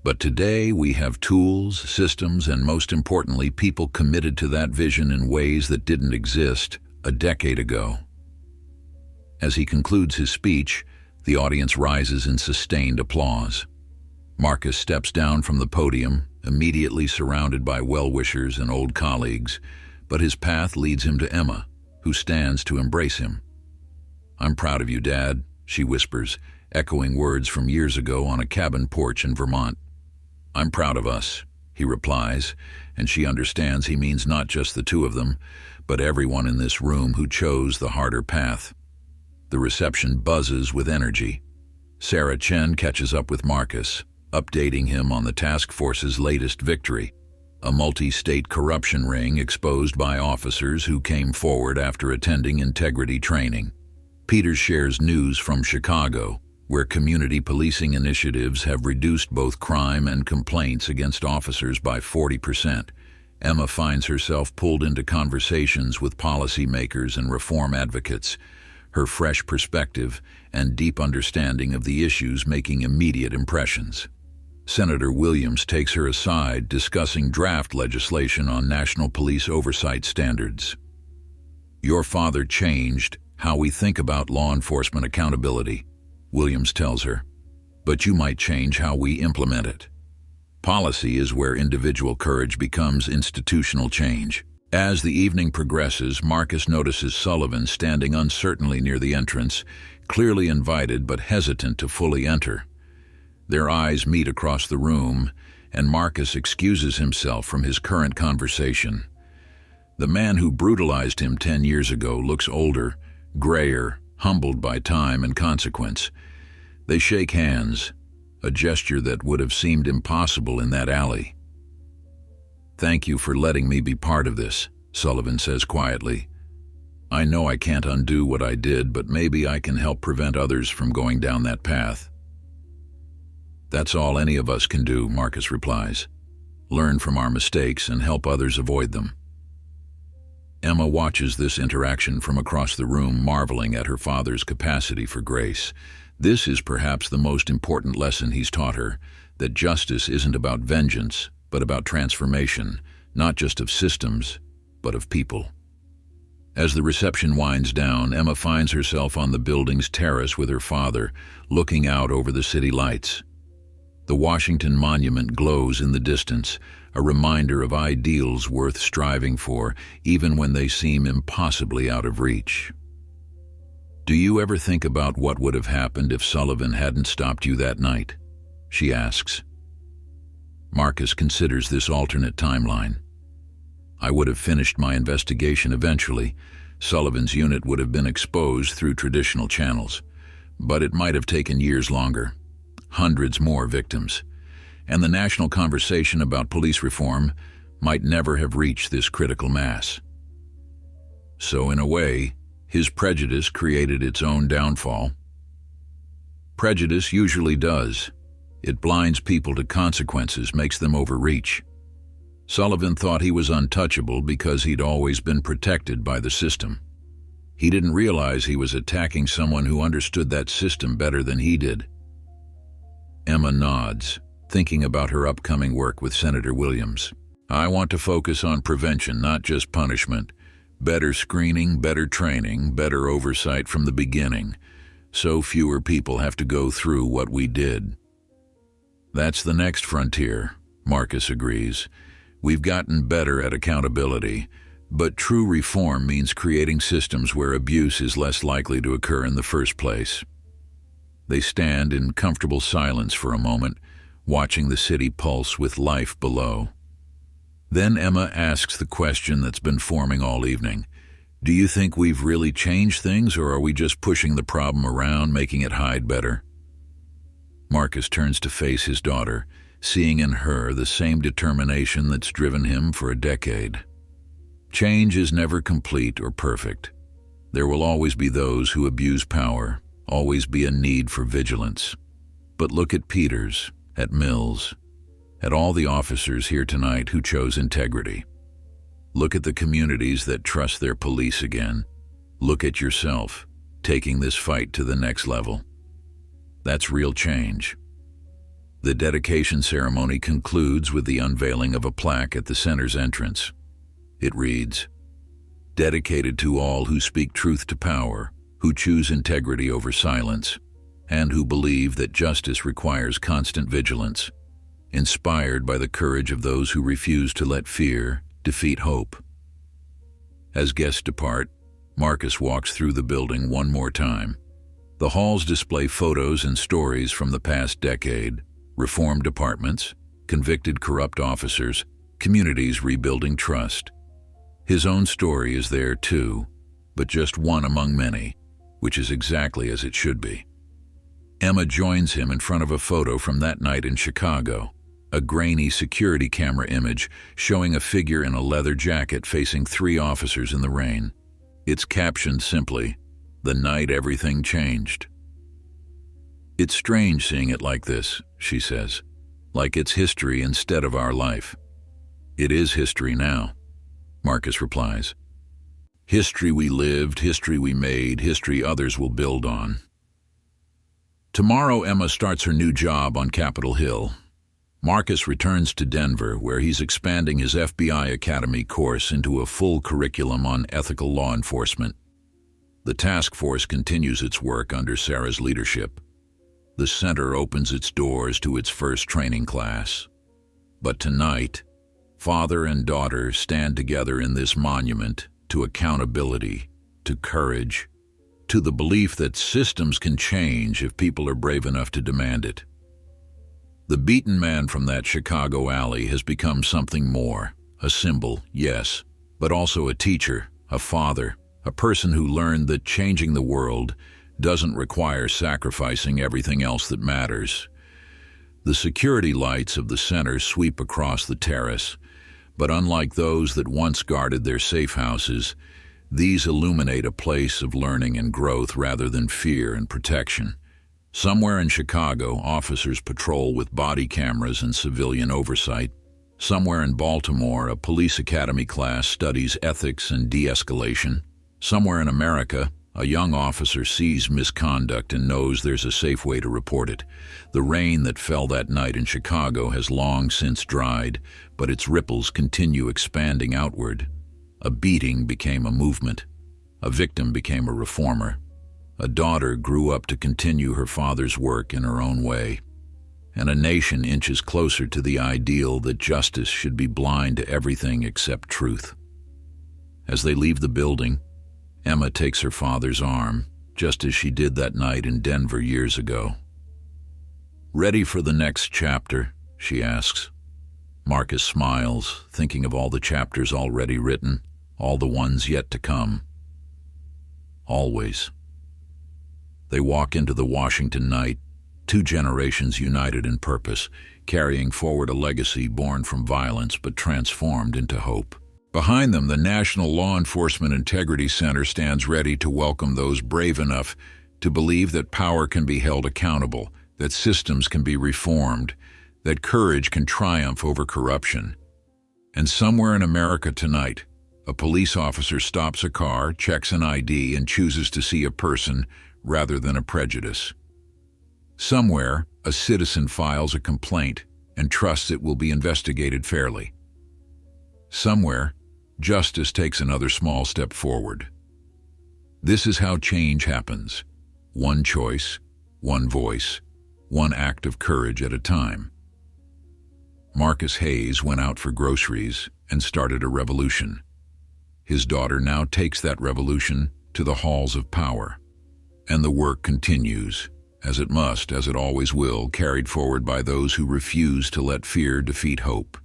But today we have tools, systems, and most importantly, people committed to that vision in ways that didn't exist a decade ago. As he concludes his speech, the audience rises in sustained applause. Marcus steps down from the podium, immediately surrounded by well-wishers and old colleagues, but his path leads him to Emma, who stands to embrace him. "I'm proud of you, Dad," she whispers, echoing words from years ago on a cabin porch in Vermont. "I'm proud of us," he replies, and she understands he means not just the two of them, but everyone in this room who chose the harder path. The reception buzzes with energy. Sarah Chen catches up with Marcus, updating him on the task force's latest victory, a multi-state corruption ring exposed by officers who came forward after attending integrity training. Peter shares news from Chicago, where community policing initiatives have reduced both crime and complaints against officers by 40%. Emma finds herself pulled into conversations with policymakers and reform advocates, her fresh perspective and deep understanding of the issues making immediate impressions. Senator Williams takes her aside, discussing draft legislation on national police oversight standards. "Your father changed how we think about law enforcement accountability," Williams tells her, "but you might change how we implement it." Policy is where individual courage becomes institutional change. As the evening progresses, Marcus notices Sullivan standing uncertainly near the entrance, clearly invited but hesitant to fully enter. Their eyes meet across the room, and Marcus excuses himself from his current conversation. The man who brutalized him 10 years ago looks older, grayer, humbled by time and consequence. They shake hands, a gesture that would have seemed impossible in that alley. "Thank you for letting me be part of this," Sullivan says quietly. "I know I can't undo what I did, but maybe I can help prevent others from going down that path." "That's all any of us can do," Marcus replies. "Learn from our mistakes and help others avoid them." Emma watches this interaction from across the room, marveling at her father's capacity for grace. This is perhaps the most important lesson he's taught her, that justice isn't about vengeance, but about transformation, not just of systems, but of people. As the reception winds down, Emma finds herself on the building's terrace with her father, looking out over the city lights. The Washington Monument glows in the distance, a reminder of ideals worth striving for, even when they seem impossibly out of reach. "Do you ever think about what would have happened if Sullivan hadn't stopped you that night?" she asks. Marcus considers this alternate timeline. "I would have finished my investigation eventually. Sullivan's unit would have been exposed through traditional channels, but it might have taken years longer. Hundreds more victims. And the national conversation about police reform might never have reached this critical mass." So in a way, his prejudice created its own downfall. Prejudice usually does. It blinds people to consequences, makes them overreach. Sullivan thought he was untouchable because he'd always been protected by the system. He didn't realize he was attacking someone who understood that system better than he did. Emma nods, thinking about her upcoming work with Senator Williams. "I want to focus on prevention, not just punishment. Better screening, better training, better oversight from the beginning, so fewer people have to go through what we did." "That's the next frontier," Marcus agrees. "We've gotten better at accountability, but true reform means creating systems where abuse is less likely to occur in the first place." They stand in comfortable silence for a moment, watching the city pulse with life below. Then Emma asks the question that's been forming all evening. "Do you think we've really changed things, or are we just pushing the problem around, making it hide better?" Marcus turns to face his daughter, seeing in her the same determination that's driven him for a decade. Change is never complete or perfect. There will always be those who abuse power, always be a need for vigilance. But look at Peters, at Mills, at all the officers here tonight who chose integrity. Look at the communities that trust their police again. Look at yourself, taking this fight to the next level. That's real change. The dedication ceremony concludes with the unveiling of a plaque at the center's entrance. It reads, "Dedicated to all who speak truth to power, who choose integrity over silence, and who believe that justice requires constant vigilance. Inspired by the courage of those who refuse to let fear defeat hope." As guests depart, Marcus walks through the building one more time. The halls display photos and stories from the past decade, reform departments, convicted corrupt officers, communities rebuilding trust. His own story is there too, but just one among many, which is exactly as it should be. Emma joins him in front of a photo from that night in Chicago, a grainy security camera image showing a figure in a leather jacket facing 3 officers in the rain. It's captioned simply, "The night everything changed." "It's strange seeing it like this," she says, "like it's history instead of our life." "It is history now," Marcus replies. "History we lived, history we made, history others will build on." Tomorrow, Emma starts her new job on Capitol Hill. Marcus returns to Denver, where he's expanding his FBI Academy course into a full curriculum on ethical law enforcement. The task force continues its work under Sarah's leadership. The center opens its doors to its first training class. But tonight, father and daughter stand together in this monument to accountability, to courage, to the belief that systems can change if people are brave enough to demand it. The beaten man from that Chicago alley has become something more, a symbol, yes, but also a teacher, a father, a person who learned that changing the world doesn't require sacrificing everything else that matters. The security lights of the center sweep across the terrace, but unlike those that once guarded their safe houses, these illuminate a place of learning and growth rather than fear and protection. Somewhere in Chicago, officers patrol with body cameras and civilian oversight. Somewhere in Baltimore, a police academy class studies ethics and de-escalation. Somewhere in America, a young officer sees misconduct and knows there's a safe way to report it. The rain that fell that night in Chicago has long since dried, but its ripples continue expanding outward. A beating became a movement. A victim became a reformer. A daughter grew up to continue her father's work in her own way. And a nation inches closer to the ideal that justice should be blind to everything except truth. As they leave the building, Emma takes her father's arm, just as she did that night in Denver years ago. "Ready for the next chapter?" she asks. Marcus smiles, thinking of all the chapters already written, all the ones yet to come. Always. They walk into the Washington night, two generations united in purpose, carrying forward a legacy born from violence but transformed into hope. Behind them, the National Law Enforcement Integrity Center stands ready to welcome those brave enough to believe that power can be held accountable, that systems can be reformed, that courage can triumph over corruption. And somewhere in America tonight, a police officer stops a car, checks an ID, and chooses to see a person rather than a prejudice. Somewhere, a citizen files a complaint and trusts it will be investigated fairly. Somewhere, justice takes another small step forward. This is how change happens. One choice, one voice, one act of courage at a time. Marcus Hayes went out for groceries and started a revolution. His daughter now takes that revolution to the halls of power. And the work continues, as it must, as it always will, carried forward by those who refuse to let fear defeat hope.